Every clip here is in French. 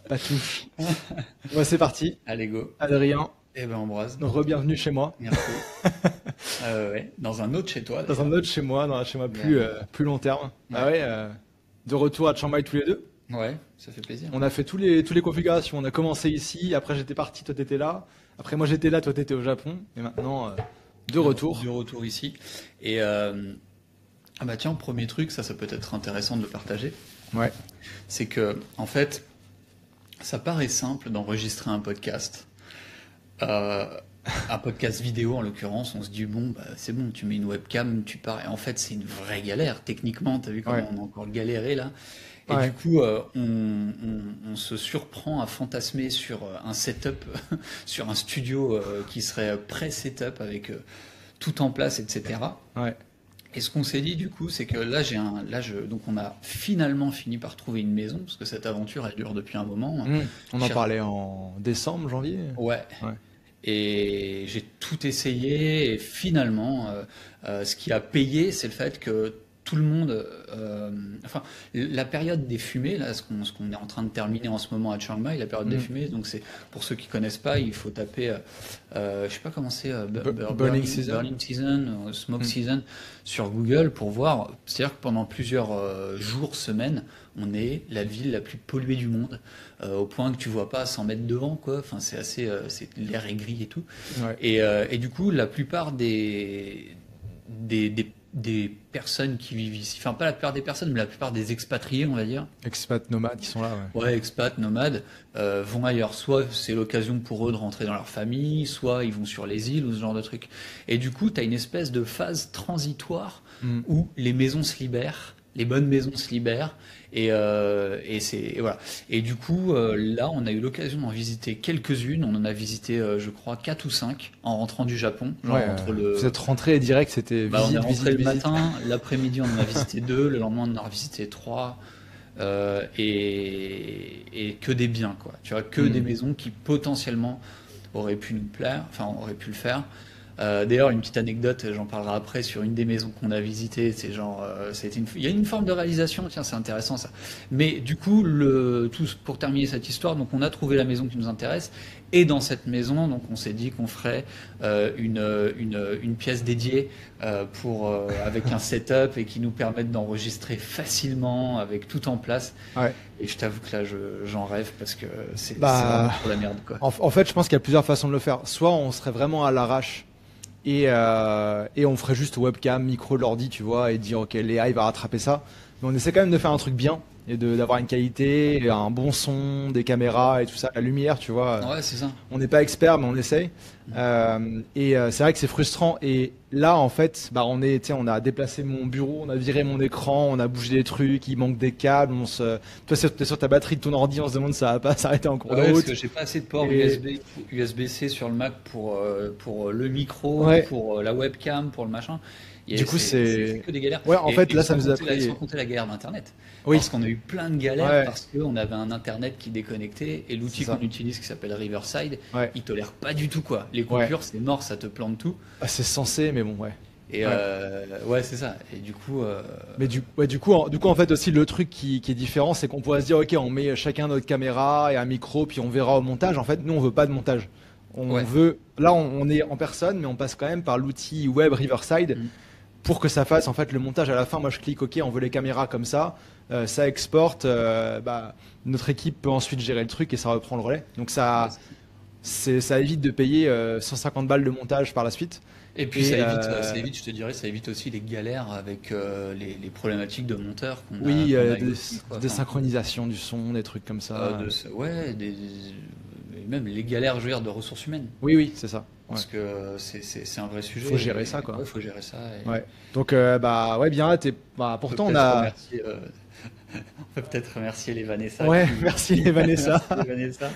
Pas tout. Bon, c'est parti. Allez, go. Adrien, Eh ben, Ambroise, re-bienvenue chez moi. merci. Ouais, dans un autre chez toi, Dans un d'ailleurs. autre chez moi, dans un chez moi Mais, plus long terme. Ah ouais, ouais, de retour à Chiang Mai tous les deux. ouais, ça fait plaisir. On a fait tous les configurations. On a commencé ici, après j'étais parti, toi t'étais là. Après moi j'étais là, toi t'étais au Japon. Et maintenant, de retour. Du retour ici. Et, ah bah tiens, premier truc, ça peut être intéressant de le partager. Ouais. C'est que, en fait, ça paraît simple d'enregistrer euh, un podcast vidéo en l'occurrence. On se dit, bon, bah, c'est bon, tu mets une webcam, tu pars. Et en fait, c'est une vraie galère. Techniquement, t'as vu Ouais. comment on a encore galéré là? Et du Ouais. coup, on se surprend à fantasmer sur un setup, sur un studio qui serait pré-setup avec tout en place, etc. Ouais. Et ce qu'on s'est dit du coup, c'est que donc on a finalement fini par trouver une maison, parce que cette aventure, elle dure depuis un moment. On en Cher- parlait en décembre, janvier. Ouais. Ouais. Et j'ai tout essayé, et finalement, ce qui a payé, c'est le fait que tout le monde, enfin, la période des fumées, là, ce qu'on est en train de terminer en ce moment à Chiang Mai, la période des Mm. fumées, donc c'est, pour ceux qui connaissent pas, il faut taper, je sais pas comment c'est, Burning season. Burning Season, Smoke Mm. Season, sur Google pour voir. C'est-à-dire que pendant plusieurs jours, semaines, on est la ville la plus polluée du monde, au point que tu vois pas 100 mètres devant, quoi. Enfin, c'est assez, l'air est gris et tout. Ouais. Et du coup, la plupart des personnes qui vivent ici, enfin pas la plupart des personnes, mais la plupart des expatriés, on va dire, Expats nomades qui sont là, ouais. ouais, expats, nomades, vont ailleurs. Soit c'est l'occasion pour eux de rentrer dans leur famille, soit ils vont sur les îles ou ce genre de trucs. Et du coup, tu as une espèce de phase transitoire Mm. où les maisons se libèrent, les bonnes maisons se libèrent, et voilà. Et du coup, là, on a eu l'occasion d'en visiter quelques-unes. On en a visité, je crois, 4 ou 5 en rentrant du Japon. Genre Ouais, entre vous êtes rentré direct, c'était bah, on est visite, rentré visite, le visite. matin, l'après-midi on en a visité 2, le lendemain on en a visité 3, et que des biens, quoi. Tu vois, que des Mm. maisons qui potentiellement auraient pu nous plaire, enfin auraient pu le faire. D'ailleurs, une petite anecdote, j'en parlerai après, sur une des maisons qu'on a visitées. C'est genre, il y a une forme de réalisation, tiens, c'est intéressant ça. Mais du coup, pour terminer cette histoire, donc on a trouvé la maison qui nous intéresse, et dans cette maison, donc on s'est dit qu'on ferait une pièce dédiée avec un setup et qui nous permette d'enregistrer facilement, avec tout en place. Ouais. Et je t'avoue que là, j'en rêve parce que c'est vraiment Bah, pour la merde, quoi. en fait, je pense qu'il y a plusieurs façons de le faire. Soit on serait vraiment à l'arrache et on ferait juste webcam, micro, l'ordi, tu vois, et dire ok, l'AI va rattraper ça. Mais on essaie quand même de faire un truc bien et d'avoir une qualité, un bon son, des caméras et tout ça, la lumière, tu vois. Ouais, c'est ça. On n'est pas expert, mais on essaye. C'est vrai que c'est frustrant. Et là, en fait, bah, on a déplacé mon bureau, on a viré mon écran, on a bougé des trucs, il manque des câbles. Toi, t'es sur ta batterie de ton ordi, on se demande si ça va pas s'arrêter en cours de Ouais, parce route. que j'ai pas assez de ports Et USB-C sur le Mac pour le micro, ouais, pour la webcam, pour le machin. du coup, C'est que des galères. ouais, en fait, Et là, ça nous a sans pris. compter la galère d'Internet. Oui, Parce qu'on a eu plein de galères ouais, parce qu'on avait un Internet qui déconnectait et c'est l'outil ça. qu'on utilise qui s'appelle Riverside, Ouais, il tolère pas du tout, quoi. Les ouais. coupures, c'est mort, ça te plante tout. Ah, c'est censé, mais bon, ouais. Et Ouais. ouais, c'est ça. Et du coup, Mais du coup, en fait, aussi, le truc qui est différent, c'est qu'on pourrait se dire, ok, on met chacun notre caméra et un micro, puis on verra au montage. En fait, nous, on veut pas de montage. On ouais. veut, là, on est en personne, mais on passe quand même par l'outil web Riverside Mm. pour que ça fasse en fait le montage à la fin. Moi, je clique OK, on veut les caméras comme ça, ça exporte. Bah, notre équipe peut ensuite gérer le truc et ça reprend le relais. Donc Ouais, ça évite de payer 150 balles de montage par la suite. et puis Et ça évite, je te dirais, ça évite aussi les galères avec les problématiques de monteur oui, qu'on a eu aussi, quoi. des Enfin, synchronisations du son, des trucs comme ça. ouais, et même les galères, je veux dire, de ressources humaines. Oui, oui, c'est ça. Ouais. Parce que c'est un vrai sujet. Faut gérer Et, ça, quoi. ouais, faut gérer ça. Et Ouais. Donc, bah, ouais, bien, bah, on peut pourtant, on peut-être a. remercier, on peut peut-être remercier les Vanessa Ouais, merci les Vanessa. merci les Vanessa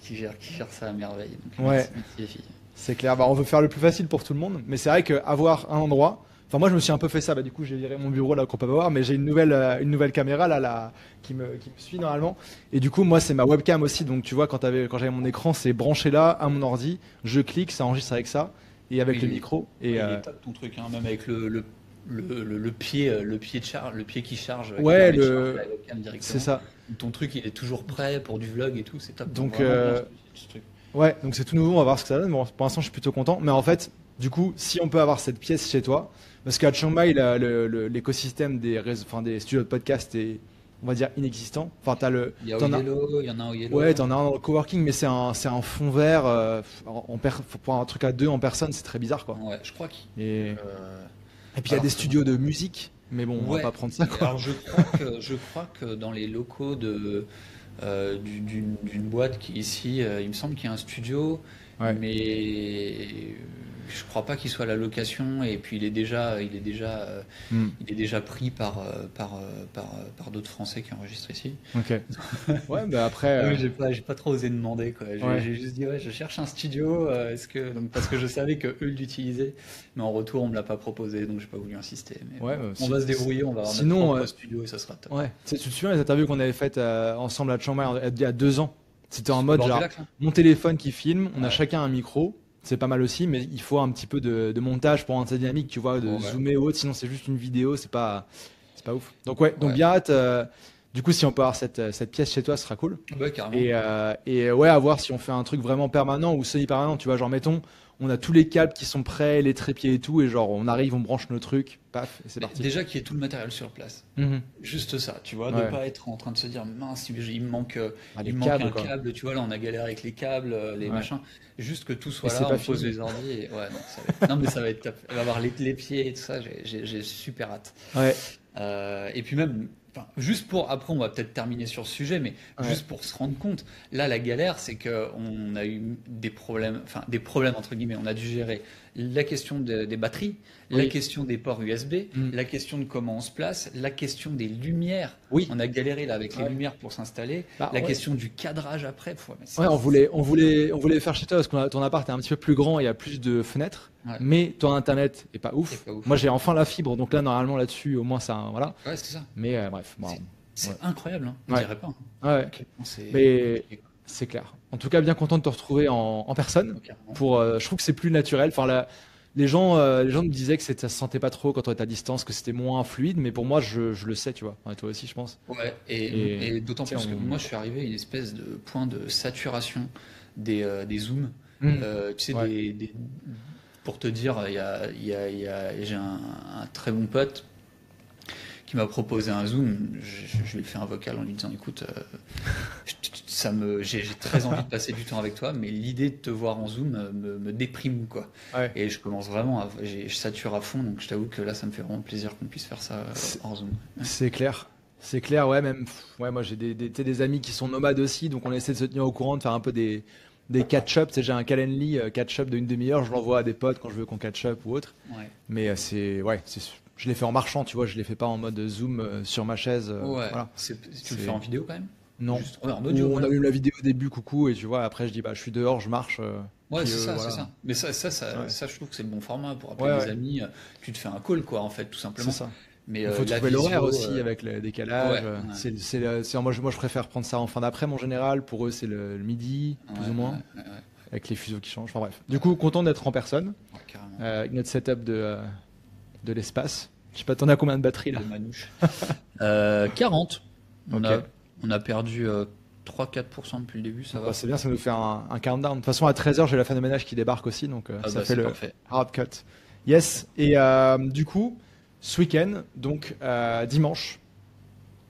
qui gèrent ça à merveille. Donc, Ouais. merci les filles. C'est clair, bah, on veut faire le plus facile pour tout le monde, mais c'est vrai qu'avoir un endroit, enfin moi je me suis un peu fait ça, bah, du coup j'ai viré mon bureau là qu'on peut pas voir, mais j'ai une nouvelle caméra là, qui me suit normalement, et du coup moi c'est ma webcam aussi, donc tu vois quand j'avais mon écran c'est branché là à mon ordi, je clique, ça enregistre avec ça, et avec le Il est, micro, ouais, il est top ton truc, hein, même avec le pied qui charge, qui Ouais, permet de charger la webcam c'est directement. ça. Ton truc, il est toujours prêt pour du vlog et tout, c'est top. Donc Donc, vraiment bien ce truc. ouais, donc c'est tout nouveau, on va voir ce que ça donne. Bon, pour l'instant, je suis plutôt content. Mais en fait, du coup, si on peut avoir cette pièce chez toi, parce qu'à Chiang Mai, l'écosystème des studios de podcast est, on va dire, inexistant. Enfin, Il y a au t'en as, Yellow, il y en a au Yellow. ouais, t'en as un dans le coworking, mais c'est un fond vert. Pour un truc à deux en personne, c'est très bizarre, quoi. Ouais, je crois qu'il. Et, euh, et puis il y a des studios de musique, mais bon, on va Ouais. pas prendre ça, quoi. Alors je crois que dans les locaux d'une boîte qui est ici, il me semble qu'il y a un studio, Ouais. mais je crois pas qu'il soit à la location. Et puis Hmm. il est déjà pris par d'autres Français qui enregistrent ici. Ok. Ouais, bah après, Ah oui, j'ai pas trop osé demander quoi. ouais. J'ai juste dit ouais, je cherche un studio. Est-ce que donc parce que je savais que eux l'utilisaient, mais en retour on me l'a pas proposé, donc j'ai pas voulu insister. Mais Ouais, bon, on si- va se débrouiller, on va avoir notre sinon, propre studio et ça sera top. ouais. Tu te souviens des interviews qu'on avait faites ensemble à Chiang Mai il y a 2 ans? C'était en Au mode bord du genre, lac, là. mon téléphone qui filme, on a Ouais. chacun un micro, c'est pas mal aussi, mais il faut un petit peu de montage pour rendre ça dynamique, tu vois, de Ouais. zoomer ou autre, sinon c'est juste une vidéo, c'est pas ouf. Donc ouais, donc Ouais. bien hâte. Du coup, si on peut avoir cette pièce chez toi, ce sera cool. Ouais, carrément. Et ouais, à voir si on fait un truc vraiment permanent ou semi-permanent, tu vois, genre mettons, on a tous les câbles qui sont prêts, les trépieds et tout, et genre on arrive, on branche nos trucs, paf, et c'est Mais parti. déjà qu'il y ait tout le matériel sur place. Mhm. Juste ça, tu vois, de Ouais. pas être en train de se dire mince, il me manque, Ah, les il me manque câbles, un quoi. câble, tu vois, là on a galéré avec les câbles, les Ouais. machins. Juste que tout soit Et c'est là, pas on pose fini. les ordi et ouais, non, non, mais ça va être top. Elle va avoir les pieds et tout ça, j'ai super hâte. Ouais, Et puis même, enfin, juste pour, après on va peut-être terminer sur ce sujet, mais ouais. juste pour se rendre compte, là la galère c'est que on a eu des problèmes, enfin des problèmes entre guillemets, on a dû gérer la question des batteries, la Oui. question des ports USB, Mm. la question de comment on se place, la question des lumières. Oui. On a galéré là avec les Ouais. lumières pour s'installer, Bah, la ouais. question du cadrage après. Mais Ouais, on voulait faire chez toi parce que ton appart est un petit peu plus grand, il y a plus de fenêtres, Ouais. mais ton internet est pas ouf. C'est pas ouf. Moi, j'ai enfin la fibre, donc là, normalement, là-dessus, au moins, ça, voilà. Ouais, c'est ça. Mais bref, bon, C'est ouais. incroyable, hein. On Ouais. dirait pas. Hein. Ouais, À quel point c'est mais compliqué, quoi. c'est clair. En tout cas, bien content de te retrouver en personne. Carrément. Je trouve que c'est plus naturel. Enfin, les gens me disaient que ça se sentait pas trop quand on était à distance, que c'était moins fluide, mais pour moi, je le sais, tu vois. Ouais, toi aussi, je pense. Ouais, Et, et d'autant tu sais, plus que on- moi je suis arrivé à une espèce de point de saturation des zooms. Hmm. Tu sais, Ouais. pour te dire, j'ai un très bon pote qui m'a proposé un zoom. Je lui ai fait un vocal en lui disant, écoute, j'ai très envie de passer du temps avec toi, mais l'idée de te voir en zoom me déprime, quoi. Ouais. Et je commence vraiment je sature à fond, donc je t'avoue que là, ça me fait vraiment plaisir qu'on puisse faire ça hors zoom. Ouais. C'est clair. C'est clair, ouais, même. Ouais, moi, j'ai tu sais, des amis qui sont nomades aussi, donc on essaie de se tenir au courant, de faire un peu des catch-up. Tu sais, j'ai un Calendly catch-up d'une demi-heure, je l'envoie à des potes quand je veux qu'on catch-up ou autre. Ouais. Mais je l'ai fait en marchant, tu vois, je l'ai fait pas en mode zoom sur ma chaise. Ouais. Voilà. Tu le C'est- fais en vidéo quand même? Non. Juste, ouais, en Ou audio. on Voilà. a eu la vidéo au début, coucou, et tu vois, après je dis, bah, je suis dehors, je marche. Ouais, puis, c'est ça, voilà. c'est ça. Mais Ouais. ça, je trouve que c'est le bon format pour appeler Ouais, des ouais. amis. Tu te fais un call, quoi, en fait, tout C'est simplement. ça. Mais Il faut la trouver l'horaire visio, aussi avec le décalage. ouais, ouais. Moi, je préfère prendre ça en fin d'après-midi en général. Pour eux, c'est le midi, plus ouais, ou moins, ouais, avec les fuseaux qui changent. Enfin bref. Du coup, content d'être en personne, ouais, carrément. avec notre setup de l'espace. Je sais pas, t'en as combien de batteries là? De manouche. 40. Ok. On a perdu 3-4% depuis le début, ça va. Bah, c'est bien, ça nous fait un countdown. De toute façon, à 13h, j'ai la femme de ménage qui débarque aussi, donc Ah ça bah, fait c'est le parfait. hard cut. Yes. Et du coup, ce week-end, donc dimanche,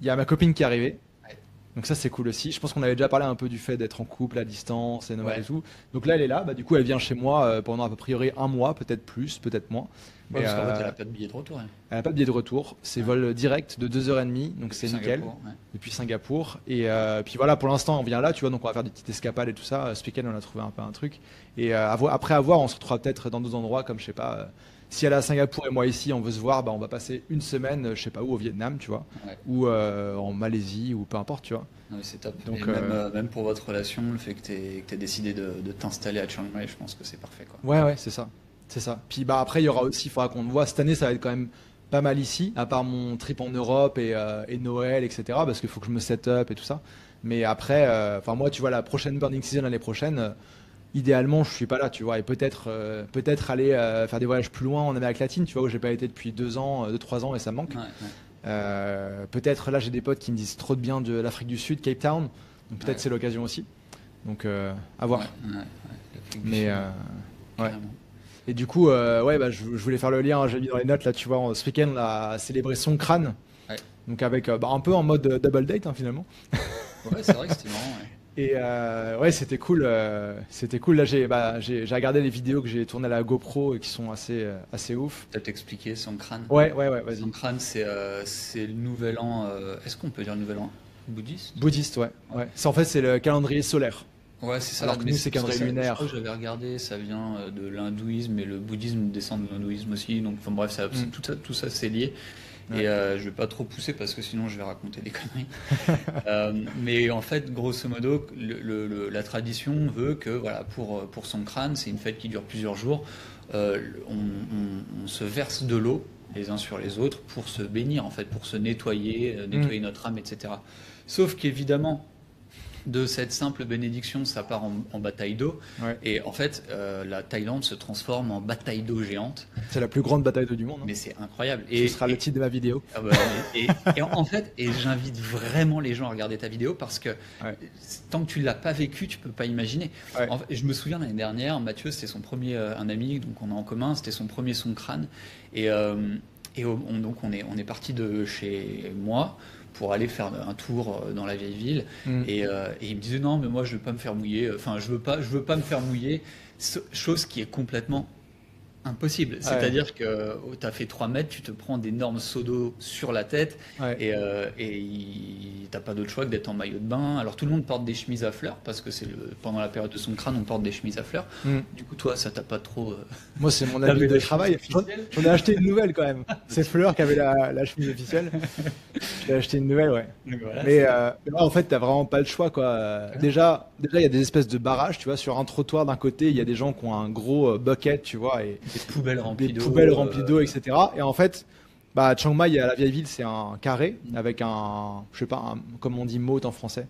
il y a ma copine qui est arrivée. Ouais. Donc ça, c'est cool aussi. Je pense qu'on avait déjà parlé un peu du fait d'être en couple à distance et nomade Ouais. et tout. Donc là, elle est là. Bah, du coup, elle vient chez moi pendant à peu près un mois, peut-être plus, peut-être moins. Ouais, Et, parce qu'en fait, elle a pas de billet de retour. Hein. elle n'a pas de billet de retour. C'est Ouais. vol direct de 2h30, donc c'est nickel. Singapour, ouais. Depuis Singapour. Et puis voilà, pour l'instant, on vient là, tu vois, donc on va faire des petites escapades et tout ça. Ce week-end, on a trouvé un peu un truc. Et après avoir, on se retrouvera peut-être dans d'autres endroits, comme je sais pas. Si elle est à Singapour et moi ici, on veut se voir, bah, on va passer une semaine, je sais pas où, au Vietnam, tu vois, Ouais. ou en Malaisie, ou peu importe, tu vois. Non, mais c'est top. Donc, Et même pour votre relation, le fait que tu aies décidé de t'installer à Chiang Mai, je pense que c'est parfait, quoi. Ouais, c'est ça. C'est ça. Puis bah, après, il y aura aussi, il faudra qu'on le voit. Cette année, ça va être quand même pas mal ici, à part mon trip en Europe et Noël, etc. Parce qu'il faut que je me set up et tout ça. Mais après, enfin moi, tu vois, la prochaine Burning Season l'année prochaine, idéalement, je suis pas là, tu vois, et peut-être aller faire des voyages plus loin en Amérique latine, tu vois, où j'ai pas été depuis 2 ans, 3 ans, et ça me manque. Ouais, ouais. Peut-être là, j'ai des potes qui me disent trop de bien de l'Afrique du Sud, Cape Town, donc peut-être Ouais. c'est l'occasion aussi. Donc à voir. Ouais, ouais, ouais. L'Afrique du Mais Sud, ouais. carrément. Et du coup, ouais, bah, je voulais faire le lien, hein, j'ai mis dans les notes là, tu vois, ce week-end, on a célébré son crâne, Ouais. donc avec bah, un peu en mode double date hein, finalement. Ouais, c'est vrai que c'était marrant. Ouais. Et ouais, c'était cool. C'était cool. Là, j'ai regardé les vidéos que j'ai tournées à la GoPro et qui sont assez ouf. Peut-être expliquer son crâne. Ouais, vas-y. Son crâne, c'est le nouvel an. Est-ce qu'on peut dire nouvel an bouddhiste? Bouddhiste, ouais. C'est en fait c'est le calendrier solaire. Ouais, c'est ça. Alors que mais nous, c'est parce que calendrier Je lunaire. crois que j'avais regardé, ça vient de l'hindouisme et le bouddhisme descend de l'hindouisme aussi. Donc, enfin, bref, tout ça c'est lié. Ouais. Et je vais pas trop pousser parce que sinon je vais raconter des conneries. Mais en fait, grosso modo, la tradition veut que voilà, pour son crâne, c'est une fête qui dure plusieurs jours. On se verse de l'eau les uns sur les autres pour se bénir, en fait, pour se nettoyer, nettoyer notre âme, etc. Sauf qu'évidemment, de cette simple bénédiction, ça part en bataille d'eau. Ouais. Et en fait, la Thaïlande se transforme en bataille d'eau géante. C'est la plus grande bataille d'eau du monde. Hein. Mais c'est incroyable. Ce sera le titre de ma vidéo. Ah bah, en fait, j'invite vraiment les gens à regarder ta vidéo parce que tant que tu l'as pas vécu, tu peux pas imaginer. Ouais. En fait, je me souviens l'année dernière, Mathieu, c'était son premier, un ami, donc on a en commun, c'était son premier son crâne. Donc on est parti de chez moi pour aller faire un tour dans la vieille ville. Et il me disait non, mais moi je veux pas me faire mouiller. Enfin, je veux pas me faire mouiller. Chose qui est complètement impossible. C'est-à-dire que tu as fait 3 mètres, tu te prends d'énormes seaux d'eau sur la tête et t'as pas d'autre choix que d'être en maillot de bain. Alors tout le monde porte des chemises à fleurs parce que pendant la période de son crâne, on porte des chemises à fleurs. Du coup, toi, ça t'a pas trop. Moi, c'est mon habit de travail. J'en ai acheté une nouvelle quand même. C'est Fleur qui avait la chemise officielle. J'ai acheté une nouvelle, ouais. Voilà, mais en fait, t'as vraiment pas le choix, quoi. Déjà, il y a des espèces de barrages, tu vois, sur un trottoir d'un côté, il y a des gens qui ont un gros bucket, tu vois, et des poubelles remplies d'eau, etc. Et en fait, bah, Chiang Mai, à la vieille ville, c'est un carré avec je sais pas, comme on dit motte en français.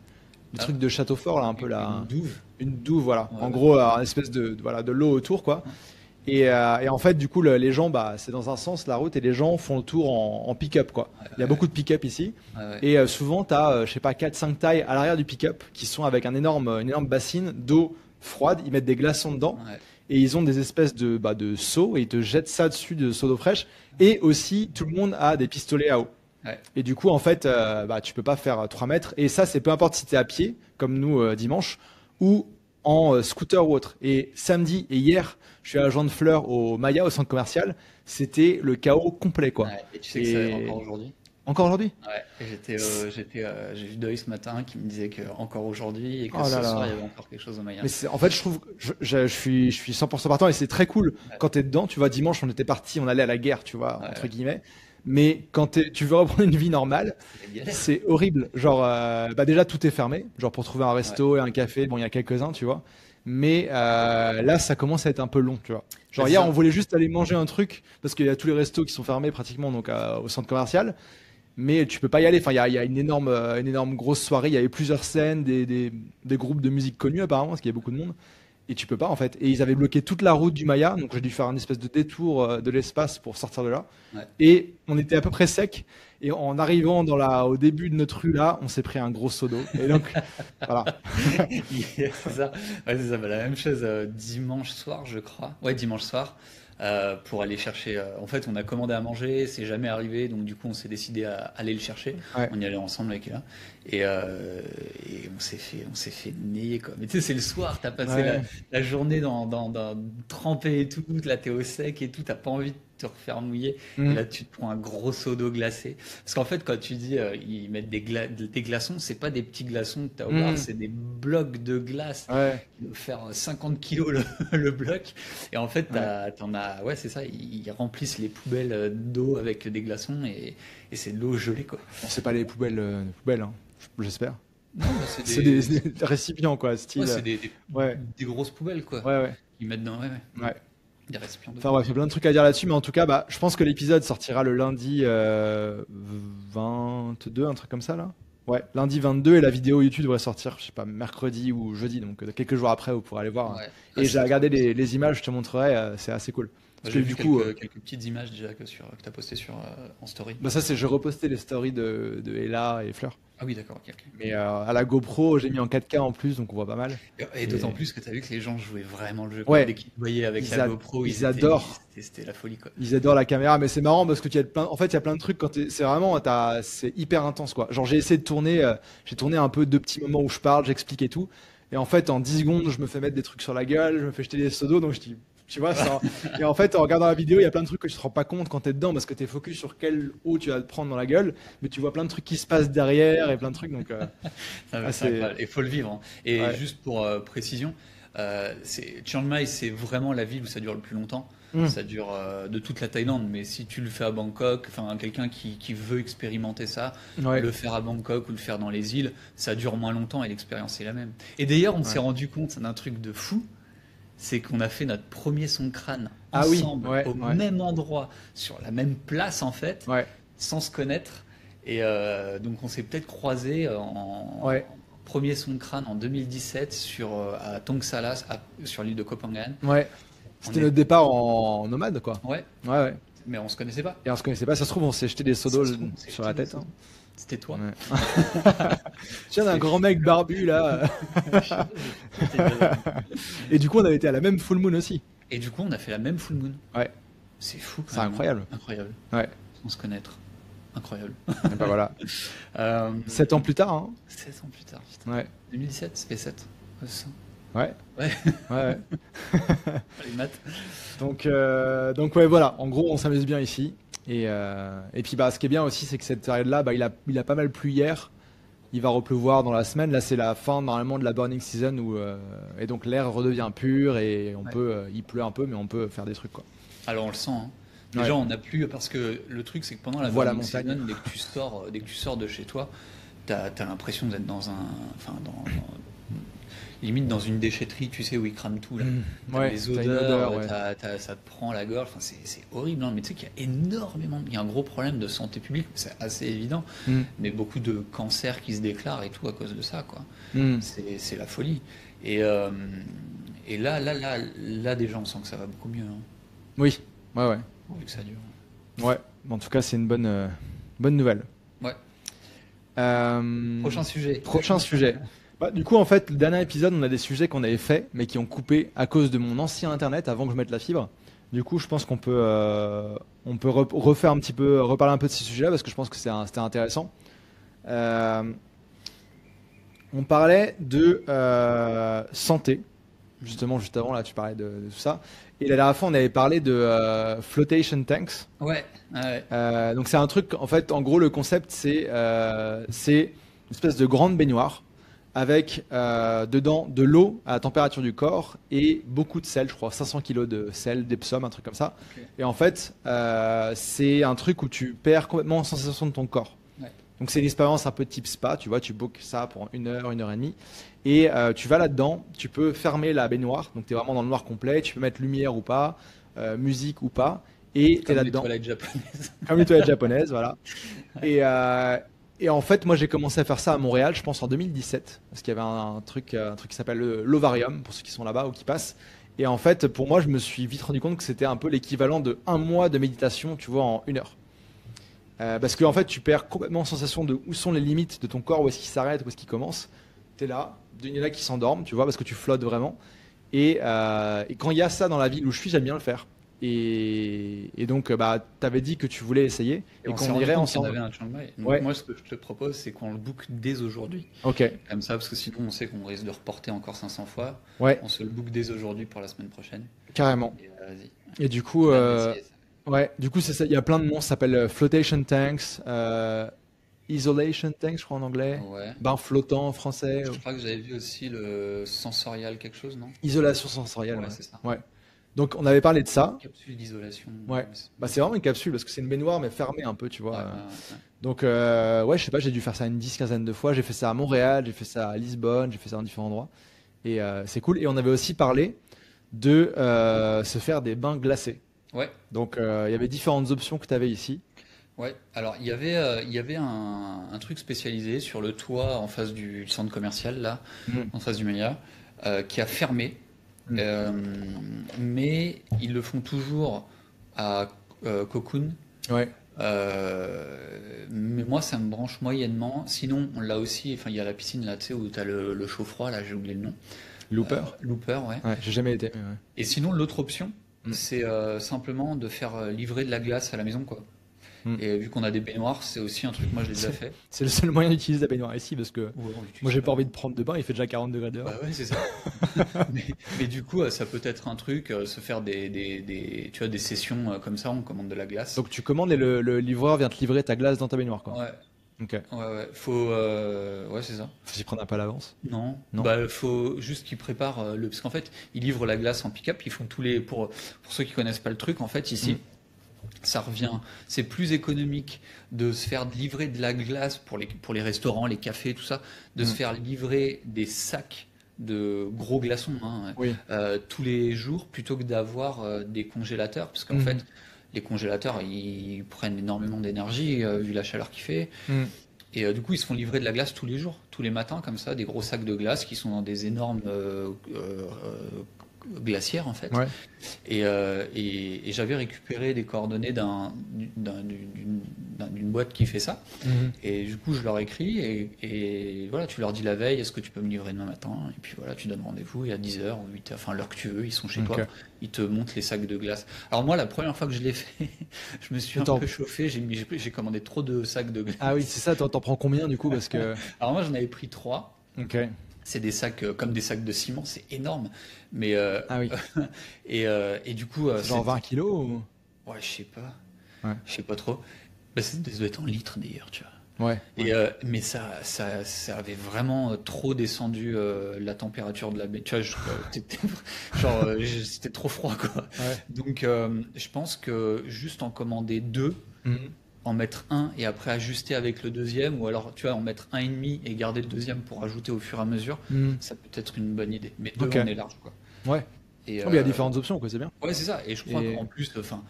Le truc de château fort, là, un peu là. Une douve, voilà. En gros, une espèce de l'eau autour, quoi. Et en fait, du coup, les gens, bah, c'est dans un sens la route et les gens font le tour en pick-up, quoi. Il y a beaucoup de pick-up ici. Et souvent, tu as, je sais pas, 4-5 tailles à l'arrière du pick-up qui sont avec une énorme bassine d'eau froide. Ils mettent des glaçons dedans. Et ils ont des espèces de seaux et ils te jettent ça dessus de seaux d'eau fraîche. Et aussi, tout le monde a des pistolets à eau. Et du coup, en fait, tu peux pas faire 3 mètres. Et ça, c'est peu importe si tu es à pied, comme nous dimanche, ou en scooter ou autre. Et samedi et hier, je suis allé joindre Fleur au Maya, au centre commercial. C'était le chaos complet, quoi. Et tu sais que c'est encore aujourd'hui. Encore aujourd'hui? J'ai vu Doy ce matin qui me disait que encore aujourd'hui et que ce soir il y avait encore quelque chose au Maya. Mais en fait, je trouve, je suis 100% partant et c'est très cool. Quand t'es dedans, tu vois, dimanche on était parti, on allait à la guerre, tu vois, entre guillemets. Mais quand tu veux reprendre une vie normale, c'est horrible. Genre, déjà tout est fermé. Genre pour trouver un resto et un café, bon, il y a quelques-uns, tu vois. Mais là, ça commence à être un peu long, tu vois. Genre hier, on voulait juste aller manger un truc parce qu'il y a tous les restos qui sont fermés pratiquement donc au centre commercial. Mais tu peux pas y aller. Enfin, il y a une énorme grosse soirée. Il y avait plusieurs scènes, des groupes de musique connus apparemment, parce qu'il y a beaucoup de monde. Et tu peux pas en fait. Et ils avaient bloqué toute la route du Maya, donc j'ai dû faire un espèce de détour de l'espace pour sortir de là. Et on était à peu près sec. Et en arrivant au début de notre rue là, on s'est pris un gros seau d'eau. Et donc voilà. C'est ça. Ouais, c'est ça. Bah, la même chose dimanche soir, je crois. Ouais, dimanche soir. Pour aller chercher. En fait, on a commandé à manger, c'est jamais arrivé, donc du coup, on s'est décidé à aller le chercher. On y allait ensemble avec là, et on s'est fait nailler quoi. Mais tu sais, c'est le soir, t'as passé la journée dans trempé et tout, là t'es au sec et tout, t'as pas envie de te refaire mouiller. Et là, tu te prends un gros seau d'eau glacée. Parce qu'en fait, quand tu dis ils mettent des glaçons, c'est pas des petits glaçons que t'as au bar, c'est des blocs de glace. Qui doivent faire 50 kilos le bloc. Et en fait, c'est ça, ils remplissent les poubelles d'eau avec des glaçons et c'est de l'eau gelée, quoi. Bon, c'est pas les poubelles, hein, j'espère. Non, c'est des récipients, quoi, style. Ouais, c'est des grosses poubelles, quoi. Ils mettent dans, des récipients d'eau. Enfin, il y a plein de trucs à dire là-dessus, mais en tout cas, je pense que l'épisode sortira le lundi 22, un truc comme ça, là. Ouais, lundi 22 et la vidéo YouTube devrait sortir, je sais pas, mercredi ou jeudi, donc quelques jours après, vous pourrez aller voir. Ouais. Ah, Et j'ai c'est trop regardé cool. les images, je te montrerai, c'est assez cool. Moi, Parce que j'ai vu du coup, quelques petites images déjà que tu as postées en story. bah ça c'est, je repostais les stories de Ella et Fleur. Ah oui, d'accord, ok, ok. Mais à la GoPro, j'ai mis en 4K en plus, donc on voit pas mal. Et d'autant Et plus que tu as vu que les gens jouaient vraiment le jeu, quoi. Dès ouais, qu'ils te voyaient avec ils, la a- GoPro, ils adorent. c'était la folie, quoi. Ils adorent la caméra, mais c'est marrant parce que tu as plein, en fait, il y a plein de trucs quand c'est vraiment, c'est hyper intense, quoi. Genre, j'ai essayé de tourner, j'ai tourné un peu 2 petits moments où je parle, j'explique et tout. Et en fait, en 10 secondes, je me fais mettre des trucs sur la gueule, je me fais jeter des seaux d'eau, donc je dis, tu vois, ça. Et en fait, en regardant la vidéo, il y a plein de trucs que tu te rends pas compte quand t'es dedans parce que t'es focus sur quelle eau tu vas te prendre dans la gueule, mais tu vois plein de trucs qui se passent derrière et plein de trucs, donc, C'est c'est, incroyable. Il faut le vivre, hein. Et ouais. juste pour précision, Chiang Mai, c'est vraiment la ville où ça dure le plus longtemps. Mm. Ça dure de toute la Thaïlande, mais si tu le fais à Bangkok, enfin quelqu'un qui veut expérimenter ça, Ouais, le faire à Bangkok ou le faire dans les îles, ça dure moins longtemps et l'expérience est la même. Et d'ailleurs, on s'est ouais. rendu compte d'un truc de fou, c'est qu'on a fait notre premier son de crâne Ah oui, ensemble, ouais, au ouais, même endroit, sur la même place en fait, ouais, sans se connaître. Et donc on s'est peut-être croisés ouais, en premier son de crâne en 2017 à Tong Salas, sur l'île de Koh Phangan. ouais. On C'était est... notre départ en nomade, quoi. Ouais, Ouais, ouais. mais on se connaissait pas. Et on se connaissait pas, ça se trouve, on s'est jeté des seaux Ça d'eau se trouve, on s'est sur jeté la des tête, hein. seaux. C'était toi. Ouais. Tiens, un C'était grand mec barbu là. Et du coup, on avait été à la même full moon aussi. Et du coup, on a fait la même full moon. Ouais, C'est fou quand c'est même, hein. incroyable. Incroyable. Ouais, Sans se connaître. Incroyable. et bah voilà. Euh, 7 ans plus tard, hein. 16 ans plus tard, putain. Ouais, 2017, ça fait 7. Ouais, c'est ça. ouais, Ouais, ouais. les maths. Donc ouais, voilà. En gros, on s'amuse bien ici. Et puis, bah, ce qui est bien aussi, c'est que cette période-là, bah, il a pas mal plu hier. Il va repleuvoir dans la semaine. Là, c'est la fin normalement de la burning season et donc l'air redevient pur et Ouais. il pleut un peu, mais on peut faire des trucs, quoi. Alors on le sent, hein. Ouais. Déjà, on n'a plus parce que le truc, c'est que pendant la On voit la burning montagne. season, dès que tu sors de chez toi, t'as l'impression d'être limite dans une déchetterie, tu sais, où ils crament tout là. T'as Ouais, les t'as une odeurs, odeur, ouais. ça te prend la gorge. Enfin, c'est horrible, hein. Mais tu sais qu'il y a énormément, il y a un gros problème de santé publique, c'est assez évident. Mm. Mais beaucoup de cancers qui se déclarent et tout à cause de ça, quoi. Mm. C'est la folie. Et là, déjà, on sent que ça va beaucoup mieux, hein, Oui, ouais, ouais. vu que ça dure. Ouais, en tout cas, c'est une bonne nouvelle. Ouais. Euh, Prochain sujet. Prochain sujet. Bah, du coup, en fait, le dernier épisode, on a des sujets qu'on avait faits, mais qui ont coupé à cause de mon ancien internet avant que je mette la fibre. Du coup, je pense qu'on peut refaire un petit peu, reparler un peu de ces sujets-là parce que je pense que c'était intéressant. Euh, on parlait de santé, justement, juste avant, là, tu parlais de tout ça. Et la dernière fois, on avait parlé de flotation tanks. Ouais, ouais, Donc c'est un truc, en fait, en gros, le concept, c'est une espèce de grande baignoire avec dedans de l'eau à la température du corps et beaucoup de sel, je crois, 500 kilos de sel, d'Epsom, un truc comme ça. ok. Et en fait, c'est un truc où tu perds complètement la sensation de ton corps. Ouais. Donc c'est une expérience un peu type spa, tu vois, tu bookes ça pour 1 heure et demie. Et tu vas là-dedans, tu peux fermer la baignoire, donc tu es vraiment dans le noir complet, tu peux mettre lumière ou pas, musique ou pas, et tu es Comme les là-dedans. toilettes japonaises. Comme les toilettes japonaises, voilà. Et en fait, moi, j'ai commencé à faire ça à Montréal, je pense en 2017, parce qu'il y avait un truc qui s'appelle l'Ovarium, pour ceux qui sont là-bas ou qui passent. Et en fait, pour moi, je me suis vite rendu compte que c'était un peu l'équivalent de 1 mois de méditation, tu vois, en 1 heure. Parce qu'en fait, tu perds complètement sensation de où sont les limites de ton corps, où est-ce qu'il s'arrête, où est-ce qu'il commence. Tu es là, il y en a qui s'endorment, tu vois, parce que tu flottes vraiment. Et quand il y a ça dans la ville où je suis, j'aime bien le faire. Et donc, bah, tu avais dit que tu voulais essayer Et et on s'est qu'on rendu irait compte qu'il y en ensemble. avait un à Chiang Mai. Donc Ouais, moi, ce que je te propose, c'est qu'on le book dès aujourd'hui. ok, Comme ça, parce que sinon, on sait qu'on risque de reporter encore 500 fois. ouais, On se le book dès aujourd'hui pour la semaine prochaine. carrément. Et vas-y. Et du coup, J'ai hâte d'essayer ça. ouais, du coup, c'est ça. Il y a plein de noms. Ça s'appelle flotation tanks, isolation tanks, je crois en anglais. Ouais. Bain flottant en français. Je crois que j'avais vu aussi le sensorial quelque chose, non? Isolation sensorielle, Ouais, ouais. c'est ça. Ouais. Donc, on avait parlé de ça. Capsule d'isolation. Ouais. Bah, c'est vraiment une capsule parce que c'est une baignoire mais fermée un peu, tu Ouais, vois. ouais, ouais. Donc, ouais, je sais pas, j'ai dû faire ça une 10 quinzaine de fois. J'ai fait ça à Montréal, j'ai fait ça à Lisbonne, j'ai fait ça dans différents endroits. Et c'est cool. Et on avait aussi parlé de se faire des bains glacés. Ouais. Donc, il y avait différentes options que tu avais ici. Ouais, alors il y avait un truc spécialisé sur le toit en face du centre commercial, là, Mm. en face du Maya, qui a fermé. Mm. Euh, mais ils le font toujours à Cocoon. Ouais. Mais moi, ça me branche moyennement. Sinon, on l'a aussi, enfin, il y a la piscine là, tu sais, où tu as le chaud-froid, là, j'ai oublié le nom. Looper. Looper, ouais. Ouais, j'ai jamais été. Mais ouais. Et sinon, l'autre option, Mm. c'est simplement de faire livrer de la glace à la maison, quoi. Mm. Et vu qu'on a des baignoires, c'est aussi un truc, moi je l'ai déjà C'est fait. c'est le seul moyen d'utiliser la baignoire ici parce que Ouais, on moi l'utilise j'ai pas. pas envie de prendre de bain, il fait déjà 40 degrés dehors. Bah ouais, c'est ça. Mais du coup, ça peut être un truc, se faire tu vois, des sessions comme ça, on commande de la glace. Donc tu commandes et le livreur vient te livrer ta glace dans ta baignoire quoi. Ouais, Ok. ouais. Ouais, c'est ça. Faut s'y prendre un peu à l'avance. Non, Non. bah faut juste qu'ils préparent parce qu'en fait, ils livrent la glace en pick-up, ils font pour ceux qui connaissent pas le truc, en fait, ici, Mm. ça revient, c'est plus économique de se faire livrer de la glace pour les restaurants, les cafés, tout ça, de se Mm. faire livrer des sacs de gros glaçons, hein, Oui. tous les jours plutôt que d'avoir des congélateurs, parce qu'en Mm. fait, les congélateurs, ils prennent énormément d'énergie vu la chaleur qu'il fait. Mm. Et du coup, ils se font livrer de la glace tous les jours, tous les matins, comme ça, des gros sacs de glace qui sont dans des énormes glacières, en fait. Ouais. Et j'avais récupéré des coordonnées d'une boîte qui fait ça. Mhm. Et du coup, je leur écris et voilà, tu leur dis la veille, est-ce que tu peux me livrer demain matin? Et puis voilà, tu donnes rendez-vous, il y a 10 heures ou 8 heures, enfin l'heure que tu veux, ils sont chez Ok. toi, ils te montrent les sacs de glace. Alors moi, la première fois que je l'ai fait, je me suis un Attends. peu chauffé, j'ai commandé trop de sacs de glace. Ah oui, c'est ça, t'en prends combien du coup parce que. Alors moi, j'en avais pris 3. Ok. C'est des sacs comme des sacs de ciment, c'est énorme. Mais Ah oui. et du coup, C'est genre 20 kilos ou... ouais, je sais pas, Ouais. je sais pas trop. Bah, ça doit être en litres d'ailleurs, tu vois. Ouais. Et mais ça avait vraiment trop descendu la température de la baie. Tu vois, c'était trop froid quoi. Ouais. Donc je pense que juste en commander 2, Mhm. en mettre un et après ajuster avec le deuxième, ou alors tu vois en mettre un et demi et garder le deuxième pour ajouter au fur et à mesure, Mhm. ça peut être une bonne idée. Mais 2 Ok. on est large quoi. Ouais. Et Oh, mais il y a différentes options quoi, c'est bien. ouais, c'est ça. Et je crois Et qu'en plus, enfin,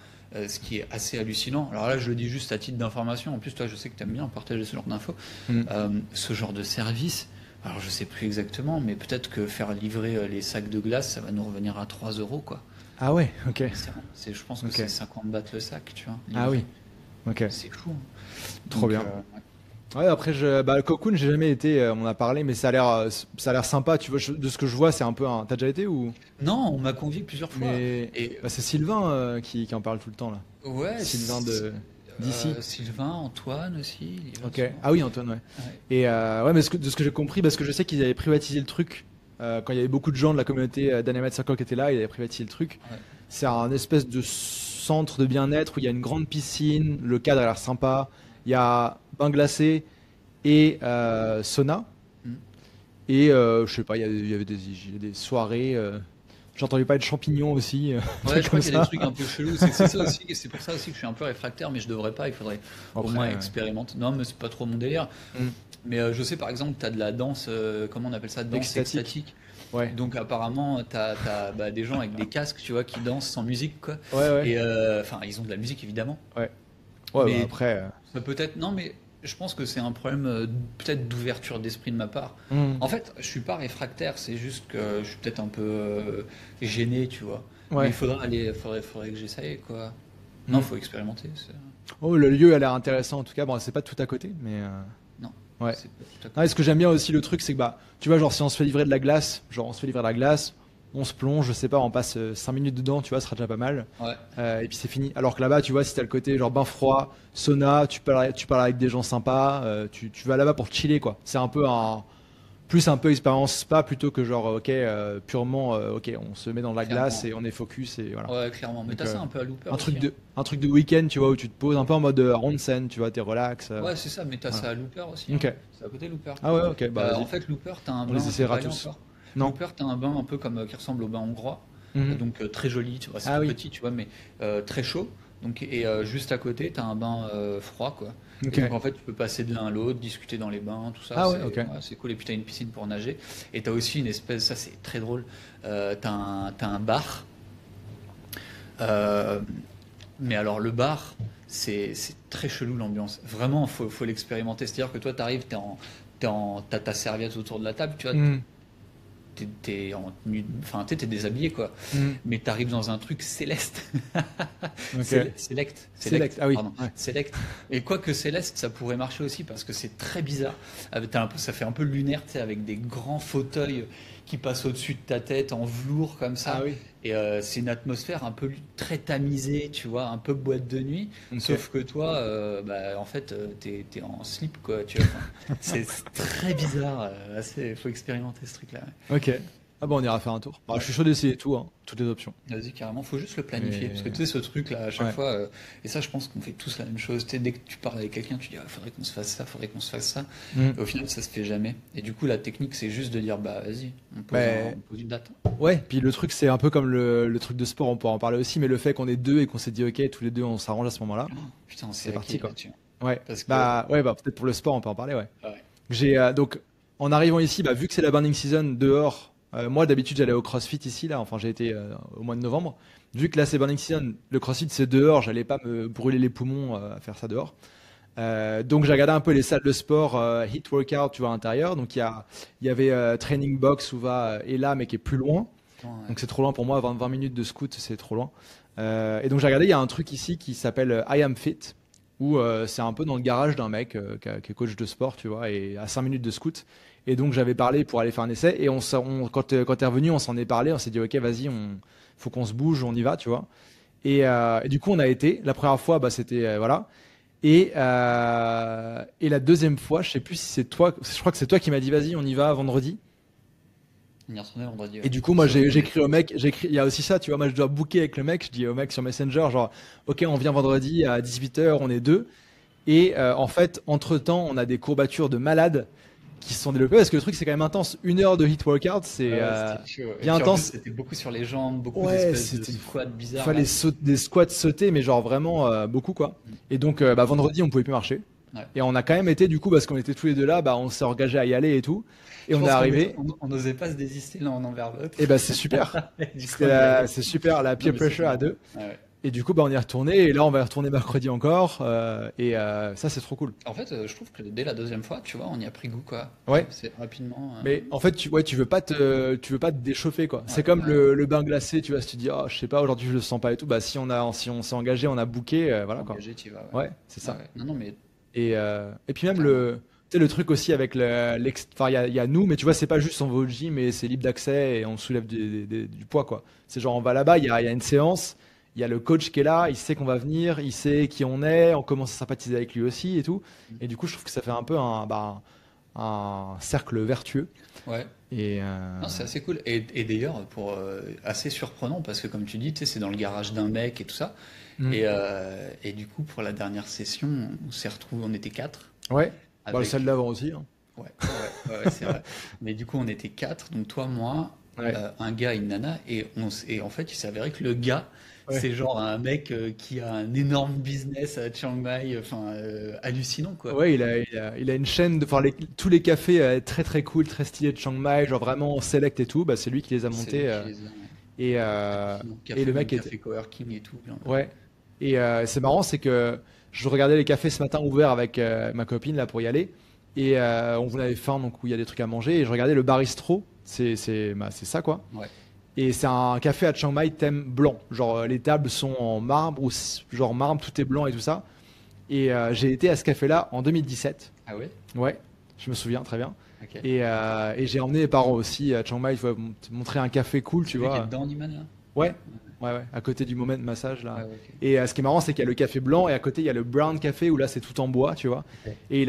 ce qui est assez hallucinant, alors là je le dis juste à titre d'information, en plus toi je sais que tu aimes bien partager ce genre d'infos, Mhm. ce genre de service, alors je sais plus exactement, mais peut-être que faire livrer les sacs de glace, ça va nous revenir à 3 euros quoi. Ah ouais, ok. Je pense que Ok. c'est 50 bahts le sac, tu vois. Ah livré. oui, ok. C'est fou, hein. Trop Donc, bien. ouais. Ouais, après, bah, le Cocoon, j'ai jamais été, on en a parlé, mais ça a l'air sympa, tu vois, de ce que je vois, c'est un peu un. T'as déjà été ou? Non, on m'a convié plusieurs fois. Mais Et bah, c'est Sylvain qui en parle tout le temps là. ouais, Sylvain d'ici. Sylvain, Antoine aussi. il va Ok. souvent. Ah oui, Antoine, ouais. Ouais. Et ouais, mais de ce que j'ai compris, parce que je sais qu'ils avaient privatisé le truc quand il y avait beaucoup de gens de la communauté d'Animated Circle qui étaient là, ils avaient privatisé le truc. Ouais. C'est un espèce de centre de bien-être où il y a une grande piscine, le cadre a l'air sympa, il y a bain glacé et sauna. Mm. Et je sais pas, il y avait des soirées. J'ai entendu parler de champignons aussi. Ouais, je crois comme qu'il y a ça. des trucs un peu chelous. C'est ça aussi, c'est pour ça aussi que je suis un peu réfractaire, mais je devrais pas. Il faudrait au Après, moins expérimenter. Non, mais c'est pas trop mon délire. Mm. Mais je sais par exemple, tu as de la danse, comment on appelle ça, danse Extatique. extatique. Ouais. Donc apparemment, t'as bah, des gens avec des casques, tu vois, qui dansent sans musique, quoi. Ouais. Et enfin, ils ont de la musique évidemment. Ouais, Mais bah, après. ça peut être. Non, mais je pense que c'est un problème peut-être d'ouverture d'esprit de ma part. Mm. En fait, je suis pas réfractaire, c'est juste que je suis peut-être un peu gêné, tu vois. Mais Ouais. il faudrait que j'essaye, quoi. Non, Mm. faut expérimenter. Oh, le lieu a l'air intéressant en tout cas. Bon, c'est pas tout à côté, mais. Non. Ouais. C'est pas tout à Non, fait- et ce que j'aime bien aussi, le truc, c'est que bah, tu vois, genre si on se fait livrer de la glace, on se plonge, je sais pas, on passe 5 minutes dedans, tu vois, ce sera déjà pas mal. Ouais. Et puis c'est fini. Alors que là-bas, tu vois, si t'as le côté genre bain froid, sauna, tu parles avec des gens sympas, tu vas là-bas pour chiller, quoi. C'est un peu un peu expérience spa plutôt que genre, ok, purement, ok, on se met dans la Clairement. glace et on est focus et voilà. Ouais, clairement. Mais Donc, t'as ça un peu à Looper Un truc aussi, un truc de week-end, tu vois, où tu te poses un peu en mode onsen, tu vois, t'es relax. hein. Ouais, c'est ça, mais t'as voilà. ça à Looper aussi. Ok. Hein. C'est à côté de Looper. Ah ouais, ok, bah vas-y. En fait, Looper, t'as un On bain les un peu essaiera pareil tous. encore. Non. Looper, t'as un bain un peu comme qui ressemble au bain hongrois. Mhm. Donc très joli, tu vois, c'est Ah tout oui. petit, tu vois, mais très chaud. Donc, et juste à côté, tu as un bain froid, quoi. Ok. Et donc en fait, tu peux passer de l'un à l'autre, discuter dans les bains, tout ça. Ah ouais, c'est ok. c'est cool. Et puis tu as une piscine pour nager. Et tu as aussi une espèce, ça c'est très drôle, t'as un bar. Mais alors le bar, c'est très chelou l'ambiance. Vraiment, faut l'expérimenter. C'est-à-dire que toi, t'arrives, t'as ta serviette autour de la table, tu vois, Mm. enfin, t'es déshabillé, quoi. Mm. Mais t'arrives dans un truc céleste. Ok. Select, ah oui. pardon. Ouais. Select. Et quoique Céleste, ça pourrait marcher aussi parce que c'est très bizarre. Ça fait un peu lunaire, tu sais, avec des grands fauteuils qui passent au-dessus de ta tête en velours comme ça. Ah oui. Et c'est une atmosphère un peu très tamisée, tu vois, un peu boîte de nuit. Ok. Sauf que toi, en fait, t'es en slip, quoi. Tu vois. Enfin, c'est très bizarre. Faut expérimenter ce truc-là. Ouais. Ok. Ah bon, on ira faire un tour. Bah, Ouais. je suis chaud d'essayer tout, hein, toutes les options. Vas-y, carrément, faut juste le planifier. Mais- Parce que tu sais, ce truc-là, à chaque Ouais. fois, et ça, je pense qu'on fait tous la même chose. Tu sais, dès que tu parles avec quelqu'un, tu dis, ah, faudrait qu'on se fasse ça, faudrait qu'on se fasse ça. Mm. Et au final, ça se fait jamais. Et du coup, la technique, c'est juste de dire, bah, vas-y, Ouais. on pose une date. Ouais, puis le truc, c'est un peu comme le truc de sport, on pourra en parler aussi, mais le fait qu'on est deux et qu'on s'est dit, ok, tous les deux, on s'arrange à ce moment-là. Oh, putain, C'est c'est parti, parti, quoi. là-dessus. Ouais. Parce que, Bah, peut-être pour le sport, on peut en parler, ouais. ouais. Donc, en arrivant ici, bah, vu que c'est la burning season dehors, moi d'habitude j'allais au CrossFit ici, là, enfin j'ai été au mois de novembre. Vu que là c'est burning season, le CrossFit c'est dehors, j'allais pas me brûler les poumons à faire ça dehors. Donc j'ai regardé un peu les salles de sport, hit workout, tu vois, à l'intérieur. Donc il y avait Training Box où va et là, mais qui est plus loin. Attends, ouais. Donc c'est trop loin pour moi, 20 minutes de scoot, c'est trop loin. Et donc j'ai regardé, il y a un truc ici qui s'appelle I Am Fit, où c'est un peu dans le garage d'un mec qui est coach de sport, tu vois, et à 5 minutes de scoot. Et donc j'avais parlé pour aller faire un essai, et quand t'es revenu, on s'en est parlé, on s'est dit ok, vas-y, faut qu'on se bouge, on y va, tu vois. Et du coup on a été. La première fois, bah c'était voilà. Et la deuxième fois, je sais plus si c'est toi, je crois que c'est toi qui m'as dit vas-y, on y va vendredi. On y retournait vendredi. Ouais. Et du coup, moi, j'ai écrit au mec, il y a aussi ça, tu vois, moi, je dois booker avec le mec, je dis au mec sur Messenger, genre, ok, on vient vendredi à 18h, on est deux. Et en fait, entre-temps, on a des courbatures de malades qui se sont développées, parce que le truc, c'est quand même intense. 1 heure de hit workout, c'est C'était chaud, ouais. bien Et puis, en intense. plus, c'était beaucoup sur les jambes, beaucoup Ouais, d'espèces de c'était squats il bizarres. fallait Là. des squats sauter, mais genre vraiment beaucoup, quoi. Et donc, bah, vendredi, on pouvait plus marcher. Ouais. Et on a quand même été, du coup, parce qu'on était tous les deux là, bah, on s'est engagé à y aller et tout. Et Je on pense est qu'on arrivé. on n'osait pas se désister l'un envers l'autre. Et bah, c'est super. Du coup, on y allait. C'est super, la peer Non, mais c'est pressure à marrant. deux. Ouais. Et du coup, bah, on y est retourné. Et là, on va y retourner mercredi encore. Ça, c'est trop cool. En fait, je trouve que dès la deuxième fois, tu vois, on y a pris goût, quoi. Ouais. C'est rapidement. Mais en fait, tu veux pas te déchauffer, quoi. C'est Ouais, comme ouais. le bain glacé, tu vois. Si tu dis, oh, je sais pas, aujourd'hui, je le sens pas et tout. Bah, si on s'est engagé, on a booké, voilà, quoi. Engagé, tu y vas. Ouais. Ouais, c'est ça. Ouais. Non, non, mais Et puis même clairement. tu sais, le truc aussi avec enfin, il y a nous, mais tu vois, c'est pas juste on va au gym et c'est libre d'accès et on soulève du poids, quoi. C'est genre, on va là-bas, il y a une séance, il y a le coach qui est là, il sait qu'on va venir, il sait qui on est, on commence à sympathiser avec lui aussi et tout. Et du coup, je trouve que ça fait un peu un cercle vertueux. Ouais. Et Non, c'est assez cool. Et d'ailleurs, assez surprenant, parce que comme tu dis, tu sais, c'est dans le garage d'un mec et tout ça. Mm. Et du coup, pour la dernière session, on s'est retrouvés, on était quatre. Ouais, bah, le Avec... celle d'avant aussi, hein. Ouais, ouais, c'est vrai. Mais du coup, on était quatre, donc toi, moi, Ouais. un gars et une nana, et en fait, il s'est avéré que le gars, Ouais. c'est genre un mec qui a un énorme business à Chiang Mai, enfin, hallucinant, quoi. Ouais, il a une chaîne de, enfin, tous les cafés très très cool, très stylés de Chiang Mai, genre vraiment select et tout, bah, c'est lui qui les a C'est montés. lui qui les a, ouais. Et, Donc, et le mec était. café coworking et tout. Bien. Ouais. Et c'est marrant, c'est que je regardais les cafés ce matin ouverts avec ma copine là pour y aller. Et on avait faim, donc où il y a des trucs à manger. Et je regardais le Baristro, c'est ça quoi. Ouais. Et c'est un café à Chiang Mai thème blanc. Genre les tables sont en marbre ou genre marbre, tout est blanc et tout ça. Et j'ai été à ce café-là en 2017. Ah ouais? Ouais, je me souviens très bien. Ok. Et j'ai emmené mes parents aussi à Chiang Mai, tu vois, montrer un café cool, tu Celui qui est vois. dedans, Niman, là? Ouais, ouais, à côté du moment de massage là. Ouais, ok. Et ce qui est marrant, c'est qu'il y a le café blanc et à côté il y a le brown café où là c'est tout en bois, tu vois. Ok. Et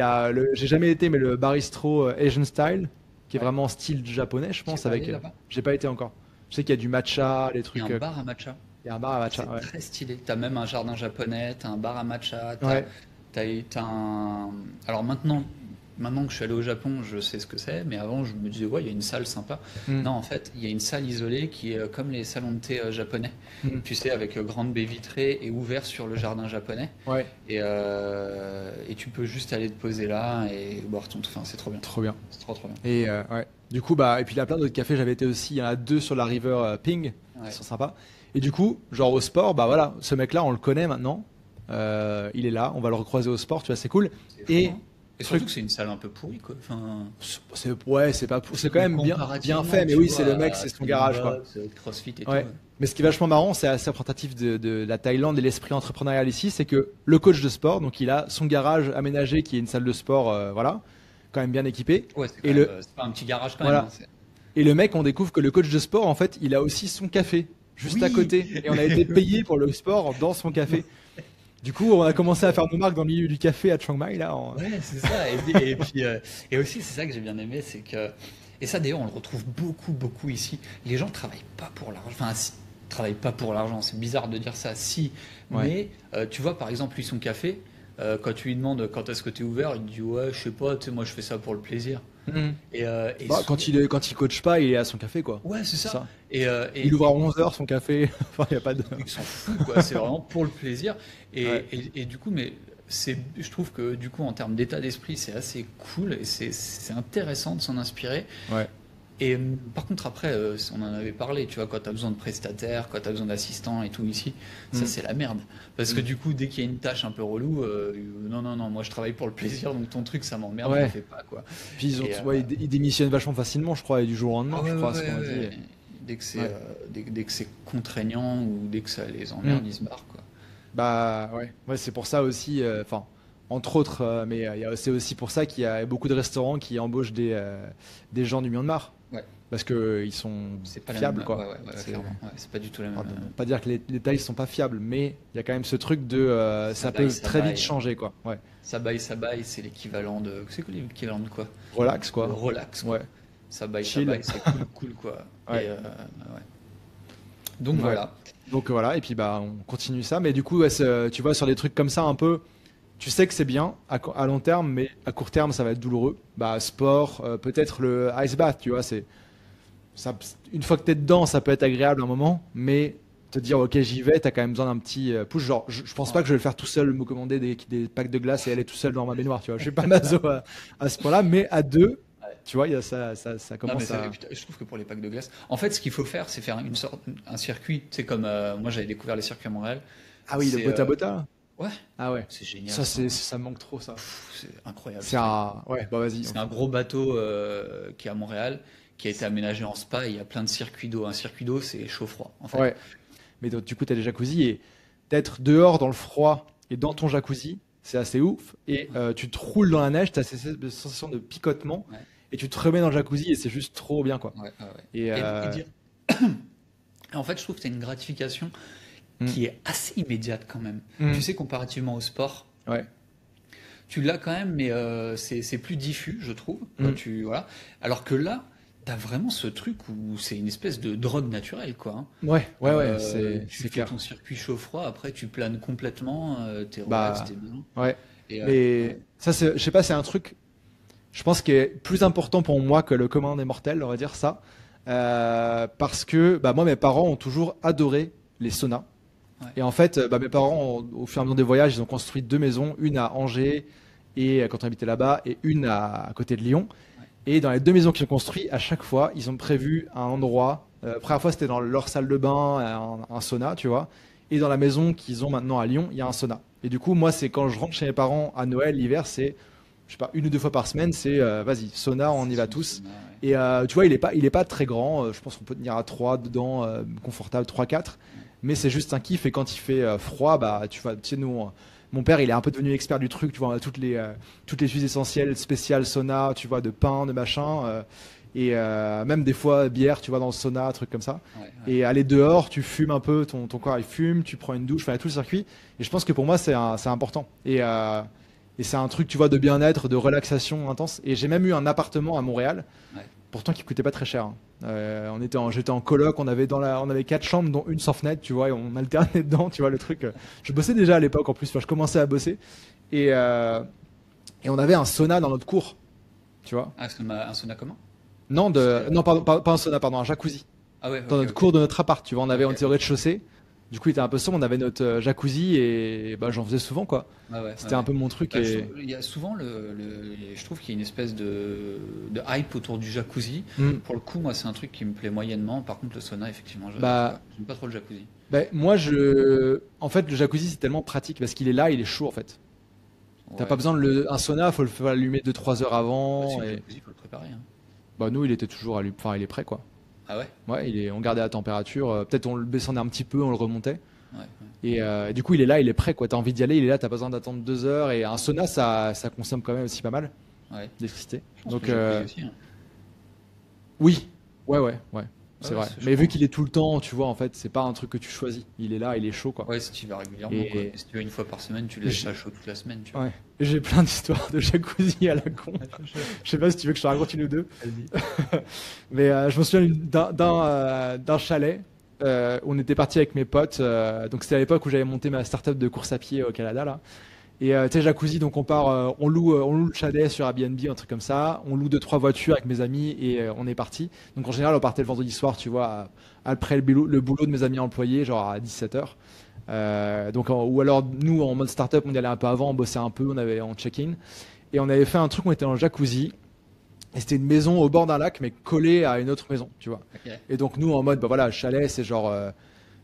j'ai jamais été, mais le Baristro Asian style, qui est Ouais. vraiment style japonais, je Tu es pense, pas avec. allé là-bas? J'ai pas été encore. Je sais qu'il y a du matcha, des Il y trucs. a un bar à matcha. Il y a un bar à matcha, C'est ouais. très stylé. T'as même un jardin japonais, t'as un bar à matcha, Ouais. t'as un... Alors maintenant que je suis allé au Japon, je sais ce que c'est, mais avant je me disais, ouais, il y a une salle sympa. Mm. Non, en fait, il y a une salle isolée qui est comme les salons de thé japonais. Mm. Tu sais, avec grande baie vitrée et ouvert sur le jardin japonais. Ouais, Et tu peux juste aller te poser là et boire ton... Enfin, c'est trop bien. trop bien. C'est trop bien. Et ouais. Du coup, bah, et puis il y a plein d'autres cafés, j'avais été aussi, il y en a 2 sur la river Ping, Ouais. qui sont sympas. Et du coup, genre au sport, bah voilà, ce mec-là, on le connaît maintenant. il est là, on va le recroiser au sport, tu vois, c'est cool. C'est fou, Et hein. Et surtout que c'est une salle un peu pourrie, quoi. Enfin, c'est quand même bien fait, mais tu oui, vois, c'est le mec, c'est son garage, quoi. Box, CrossFit et Ouais. tout. Mais ce qui est vachement marrant, c'est assez représentatif de la Thaïlande et l'esprit entrepreneurial ici, c'est que le coach de sport, donc il a son garage aménagé qui est une salle de sport, voilà, quand même bien équipée. Ouais, c'est Et quand même, c'est pas un petit garage quand voilà. même, hein. Et le mec, on découvre que le coach de sport, en fait, il a aussi son café juste à Oui. côté. Et on a été payé pour le sport dans son café. Du coup, on a commencé à faire nos marques dans le milieu du café à Chiang Mai, là. Ouais, c'est ça. Et puis, et aussi, c'est ça que j'ai bien aimé, c'est que, et ça d'ailleurs, on le retrouve beaucoup ici. Les gens travaillent pas pour l'argent. Enfin, travaillent pas pour l'argent. C'est bizarre de dire ça, si. Ouais. Mais tu vois, par exemple, lui, son café, quand tu lui demandes quand est-ce que tu es ouvert, il te dit ouais, je sais pas, tu sais, moi je fais ça pour le plaisir. Mhm. Et Bah, quand il coach pas, il est à son café, quoi. ouais, c'est C'est ça. ça. Et Il ouvre à 11h son café. Enfin, il y a pas de. il s'en fout, quoi. C'est vraiment pour le plaisir. Ouais. Et du coup, mais je trouve que du coup, en termes d'état d'esprit, c'est assez cool et c'est intéressant de s'en inspirer. Ouais. Et par contre, après, on en avait parlé, tu vois, quand tu as besoin de prestataires, quand tu as besoin d'assistants et tout ici, ça c'est la merde. Parce que du coup, dès qu'il y a une tâche un peu relou, non, moi je travaille pour le plaisir, donc ton truc ça m'emmerde, je Ouais. le fais pas, quoi. Puis Et, ils démissionnent vachement facilement, je crois, et du jour au lendemain, ah ouais, je crois, ouais, ce qu'on a ouais, dit. ouais. Dès que c'est Ouais. dès que c'est contraignant ou dès que ça les emmerde, ils se barrent, quoi. Bah ouais, c'est pour ça aussi, enfin, entre autres, mais c'est aussi pour ça qu'il y a beaucoup de restaurants qui embauchent des gens du Myanmar, Ouais. parce que ils sont C'est pas la fiables, même, quoi. ouais, C'est- clairement. Ouais, c'est pas du tout la même. enfin, pas dire que les Thaïs sont pas fiables, mais il y a quand même ce truc de, ça peut Ça très vite baille. changer, quoi. Ouais, Ça baille, c'est l'équivalent de. C'est quoi l'équivalent de quoi? relax, quoi. De relax, quoi. Ouais, Ça chill. baille, c'est cool, quoi. Ouais. Et, ouais. Donc Ouais. voilà. Donc voilà, et puis bah on continue ça, mais du coup, ouais, tu vois, sur des trucs comme ça, un peu, tu sais que c'est bien à long terme, mais à court terme, ça va être douloureux. Bah sport, peut-être le ice bath, tu vois, ça, une fois que t'es dedans, ça peut être agréable un moment, mais te dire ok j'y vais, t'as quand même besoin d'un petit push. Genre, je pense pas que je vais le faire tout seul, me commander des packs de glace et aller tout seul dans ma baignoire, tu vois. Je suis pas maso à ce point-là, mais à deux, Ouais. tu vois, il y a ça Non, mais commence à. putain, je trouve que pour les packs de glace, en fait, ce qu'il faut faire, c'est faire un circuit. C'est comme moi, j'avais découvert les circuits à Montréal. Ah oui, le C'est, bota bota. ouais, Ah ouais, c'est génial. ça me manque trop ça. C'est incroyable. C'est un, ouais, bah vas-y. C'est un gros bateau qui est à Montréal, qui a été aménagé en spa. Et il y a plein de circuits d'eau. Un circuit d'eau, c'est chaud-froid, en fait. Ouais. Mais du coup, tu as des jacuzzis et d'être dehors dans le froid et dans ton jacuzzi, c'est assez ouf. Et tu te roules dans la neige, tu as cette sensation de picotement Ouais. et tu te remets dans le jacuzzi et c'est juste trop bien, quoi. Ouais. Et, Et dire. En fait, je trouve que c'est une gratification qui est assez immédiate quand même. Tu sais, comparativement au sport, ouais. tu l'as quand même, mais c'est plus diffus, je trouve. Voilà. Alors que là, t'as vraiment ce truc où c'est une espèce de drogue naturelle, quoi, hein. Ouais, Tu c'est fais clair. ton circuit chaud-froid, après tu planes complètement, t'es Bah, relax, t'es bien. ouais. Et, Mais ça, je sais pas, c'est un truc, je pense, qui est plus important pour moi que le commun des mortels, on va dire ça. Parce que bah, moi, mes parents ont toujours adoré les saunas. Ouais. Et en fait, bah, mes parents, au fur et à mesure des voyages, ils ont construit 2 maisons, une à Angers et quand on habitait là-bas, et une à côté de Lyon. Et dans les 2 maisons qu'ils ont construites, à chaque fois, ils ont prévu un endroit. La première fois, c'était dans leur salle de bain, un sauna, tu vois. Et dans la maison qu'ils ont maintenant à Lyon, il y a un sauna. Et du coup, moi, c'est quand je rentre chez mes parents à Noël, l'hiver, c'est, je sais pas, 1 ou 2 fois par semaine, c'est vas-y, sauna, on y va tous. Ouais. Et tu vois, il est pas très grand. Je pense qu'on peut tenir à 3 dedans, confortable, 3-4. Mais c'est juste un kiff. Et quand il fait froid, bah, tu sais, nous, mon père, il est un peu devenu expert du truc. Tu vois, on a toutes les huiles essentielles spéciales sauna, tu vois, de pain, de machin. Et même des fois, bière, tu vois, dans le sauna, trucs comme ça. Ouais. Et aller dehors, tu fumes un peu, ton corps il fume, tu prends une douche, enfin, il y a tout le circuit. Et je pense que pour moi, c'est important. Et c'est un truc, tu vois, de bien-être, de relaxation intense. Et j'ai même eu un appartement à Montréal, Ouais. pourtant qui coûtait pas très cher, hein. J'étais en coloc, on avait 4 chambres, dont une sans fenêtre, tu vois, et on alternait dedans, tu vois, le truc. Je bossais déjà à l'époque en plus, enfin, je commençais à bosser. Et on avait un sauna dans notre cour, tu vois. Ah, un sauna comment? Non, non, pardon, pas un sauna, pardon, un jacuzzi. Ah ouais, Dans notre cour de notre appart, tu vois, on était au Ok. rez-de-chaussée. Du coup, il était un peu sombre. On avait notre jacuzzi et bah, j'en faisais souvent, quoi. Ouais, ouais, C'était ouais. un peu mon truc. Bah, Et il y a souvent je trouve qu'il y a une espèce de hype autour du jacuzzi. Hmm. Pour le coup, moi, c'est un truc qui me plaît moyennement. Par contre, le sauna, effectivement, Bah, j'aime pas trop le jacuzzi. moi, en fait, le jacuzzi, c'est tellement pratique parce qu'il est là, il est chaud, en fait. T'as pas Ouais. besoin un sauna, faut le faire allumer 2 3 heures Bah, si, avant. le Et jacuzzi, faut le préparer, hein. bah, nous, il était toujours allumé. Enfin, il est prêt, quoi. Ah ouais? Ouais, on gardait la température. Peut-être on le descendait un petit peu, on le remontait. Ouais, ouais. Et du coup, il est là, il est prêt, quoi. T'as envie d'y aller, il est là, t'as pas besoin d'attendre 2 heures. Et un sauna, ça consomme quand même aussi pas mal Ouais. d'électricité. Je pense que Donc, le jacuzzi aussi, hein. oui, ouais, Ouais, c'est ouais, vrai. je Mais vu crois. qu'il est tout le temps, tu vois, en fait, c'est pas un truc que tu choisis. Il est là, il est chaud, quoi. Ouais, si tu y vas régulièrement, quoi. Et Mais si tu vas une fois par semaine, tu le laisses j'ai ça chaud toute la semaine, tu vois. ouais. J'ai plein d'histoires de jacuzzi à la con. Je sais pas si tu veux que je te raconte une ou deux. Vas-y. Mais je me souviens d'un chalet. On était parti avec mes potes. Donc c'était à l'époque où j'avais monté ma startup de course à pied au Canada là. Et tu sais jacuzzi, donc on part, on loue le chalet sur Airbnb, un truc comme ça. On loue 2 3 voitures avec mes amis et on est parti. Donc en général on partait le vendredi soir, tu vois, après le boulot de mes amis employés, genre à 17 h. Ou alors nous en mode startup on y allait un peu avant, on bossait un peu, on avait en check-in et on avait fait un truc, on était dans le jacuzzi. Et c'était une maison au bord d'un lac, mais collée à une autre maison, tu vois. Ok. Et donc nous, en mode, bah voilà, chalet, c'est genre,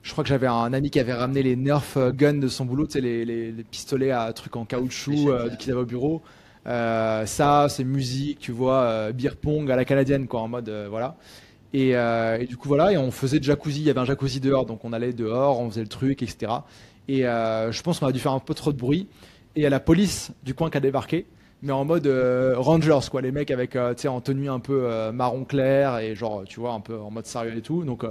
je crois que j'avais un ami qui avait ramené les Nerf guns de son boulot, tu sais, les pistolets à trucs en caoutchouc Fléchettes, là. qu'il avait au bureau. Ça, c'est musique, tu vois, beer pong à la canadienne, quoi, en mode, voilà. Et du coup, voilà, et on faisait de jacuzzi, il y avait un jacuzzi dehors, donc on allait dehors, on faisait le truc, etc. Et je pense qu'on a dû faire un peu trop de bruit. Et il y a la police du coin qui a débarqué, mais en mode Rangers, quoi, les mecs avec, tu sais, en tenue un peu marron clair et genre, tu vois, un peu en mode sérieux et tout. Donc,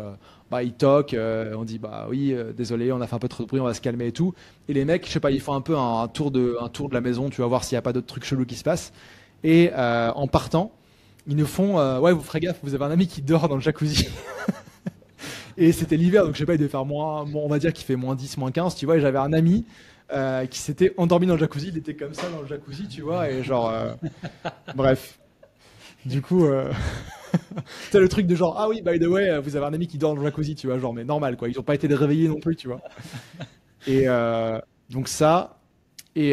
bah, ils toquent, on dit, bah oui, désolé, on a fait un peu trop de bruit, on va se calmer et tout. Et les mecs, je sais pas, ils font un peu un tour de la maison, tu vas voir s'il n'y a pas d'autres trucs chelous qui se passent. Et en partant, ils nous font, ouais, vous ferez gaffe, vous avez un ami qui dort dans le jacuzzi. Et c'était l'hiver, donc je sais pas, il devait faire moins, bon, on va dire qu'il fait -10, -15, tu vois. Et j'avais un ami qui s'était endormi dans le jacuzzi, il était comme ça dans le jacuzzi, tu vois, et genre, bref. Du coup, c'est le truc de genre, ah oui, by the way, vous avez un ami qui dort dans le jacuzzi, tu vois, genre, mais normal, quoi. Ils ont pas été réveillés non plus, tu vois. Et donc ça, et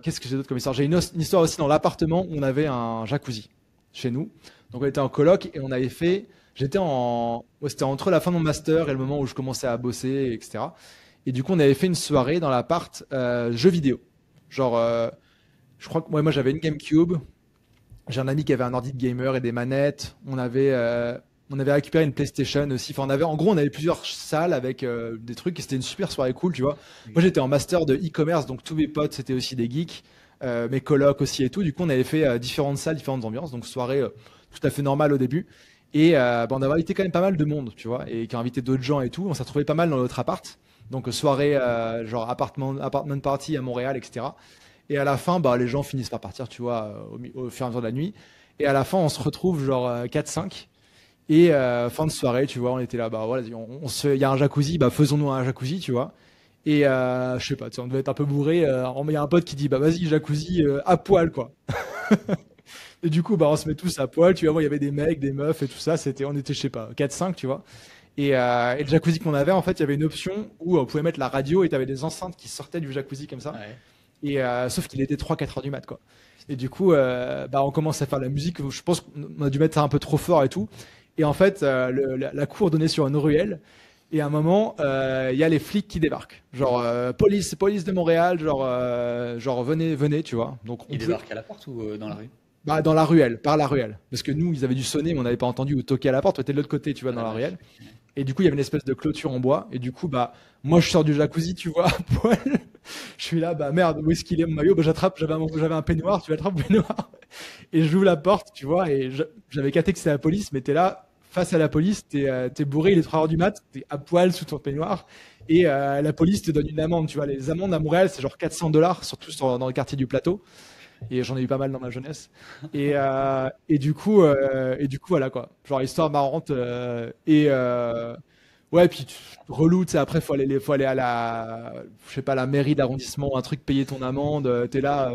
qu'est-ce que j'ai d'autre comme histoire? J'ai une histoire aussi dans l'appartement où on avait un jacuzzi chez nous. Donc on était en coloc et on avait fait. C'était entre la fin de mon master et le moment où je commençais à bosser, etc. Et du coup, on avait fait une soirée dans l'appart jeux vidéo. Genre, je crois que moi j'avais une GameCube. J'ai un ami qui avait un ordi de gamer et des manettes. On avait récupéré une PlayStation aussi. Enfin, en gros, on avait plusieurs salles avec des trucs et c'était une super soirée cool, tu vois. Moi, j'étais en master de e-commerce, donc tous mes potes, c'était aussi des geeks. Mes colocs aussi et tout. Du coup, on avait fait différentes salles, différentes ambiances. Donc, soirée tout à fait normale au début. Et bah, on avait invité quand même pas mal de monde, tu vois, et qui a invité d'autres gens et tout. On s'est retrouvé pas mal dans notre appart. Donc, soirée, genre apartment party à Montréal, etc. Et à la fin, bah, les gens finissent par partir, tu vois, au fur et à mesure de la nuit. Et à la fin, on se retrouve genre 4-5. Et fin de soirée, tu vois, on était là, bah voilà, il y a un jacuzzi, bah faisons-nous un jacuzzi, tu vois. Et je sais pas, tu sais, on devait être un peu bourré. Il y a un pote qui dit, bah vas-y, jacuzzi à poil, quoi. Et du coup, bah on se met tous à poil, tu vois. Moi, il y avait des mecs, des meufs et tout ça. On était, je sais pas, 4-5, tu vois. Et le jacuzzi qu'on avait, en fait, il y avait une option où on pouvait mettre la radio et tu avais des enceintes qui sortaient du jacuzzi comme ça. Ouais. Et sauf qu'il était 3-4 heures du mat, quoi. Et du coup, bah on commence à faire la musique. Je pense qu'on a dû mettre ça un peu trop fort et tout. Et en fait, la cour donnait sur une ruelle. Et à un moment, il y a les flics qui débarquent. Genre, police de Montréal, genre venez, tu vois. Donc, Il débarque à la porte ou dans la rue? bah, dans la ruelle, par la ruelle. Parce que nous, ils avaient dû sonner, mais on n'avait pas entendu ou toquer à la porte. On était de l'autre côté, tu vois, Ah, dans la la vache. ruelle. Et du coup, il y avait une espèce de clôture en bois. Et du coup, bah, moi, je sors du jacuzzi, tu vois, à poil. Je suis là, bah merde, où est-ce qu'il est mon maillot? Bah, j'avais un peignoir, tu attrapes le peignoir. Et j'ouvre la porte, tu vois, et j'avais capté que c'était la police, mais t'es là, face à la police, t'es bourré, il est 3 heures du mat, t'es à poil sous ton peignoir. Et la police te donne une amende, tu vois. Les amendes à Montréal, c'est genre $400, surtout dans le quartier du Plateau. Et j'en ai eu pas mal dans ma jeunesse. Et du coup, voilà quoi. Genre histoire marrante. Ouais, puis relou, tu sais, après, faut aller à je sais pas, la mairie d'arrondissement, un truc, payer ton amende, t'es là,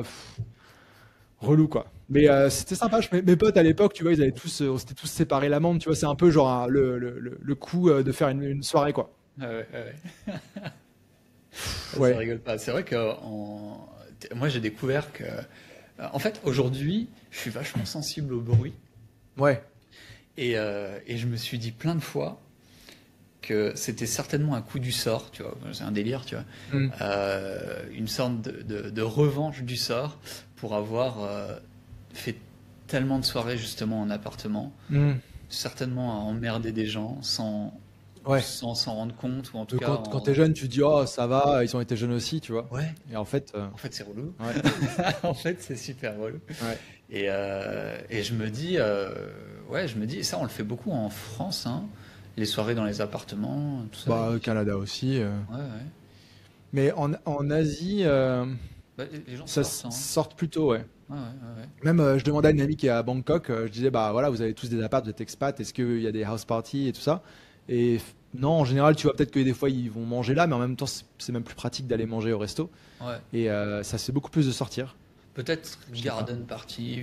relou, quoi. Mais c'était sympa, mes potes à l'époque, tu vois, on s'était tous séparés l'amende, tu vois, c'est un peu genre le coup de faire une soirée, quoi. Ouais, ouais, ouais. Ça Ouais. rigole pas. C'est vrai que moi j'ai découvert que, en fait, aujourd'hui, je suis vachement sensible au bruit Ouais. et je me suis dit plein de fois que c'était certainement un coup du sort, tu vois. C'est un délire, tu vois. Mm. Une sorte de revanche du sort pour avoir fait tellement de soirées justement en appartement, Mm. certainement à emmerder des gens Ouais. sans s'en rendre compte ou en tout Donc, cas quand t'es jeune, tu te dis, oh, ça va, ils ont été jeunes aussi, tu vois. ouais. Et en fait, En fait, c'est relou. ouais. En fait, c'est super relou. Ouais. Et je me dis, ouais, je me dis, ça, on le fait beaucoup en France, hein, les soirées dans les appartements, tout ça. Bah, au Canada aussi. Ouais, ouais. Mais en Asie, Bah, les gens ça sortent, hein. sort plutôt, ouais. Ouais, ouais, ouais, ouais. Même, je demandais à une amie qui est à Bangkok, je disais, bah voilà, vous avez tous des apparts, vous êtes expats, est-ce qu'il y a des house parties et tout ça? Et non, en général, tu vois peut-être que des fois ils vont manger là, mais en même temps, c'est même plus pratique d'aller manger au resto. Ouais. Et ça c'est beaucoup plus de sortir. Peut-être Je sais pas. garden party,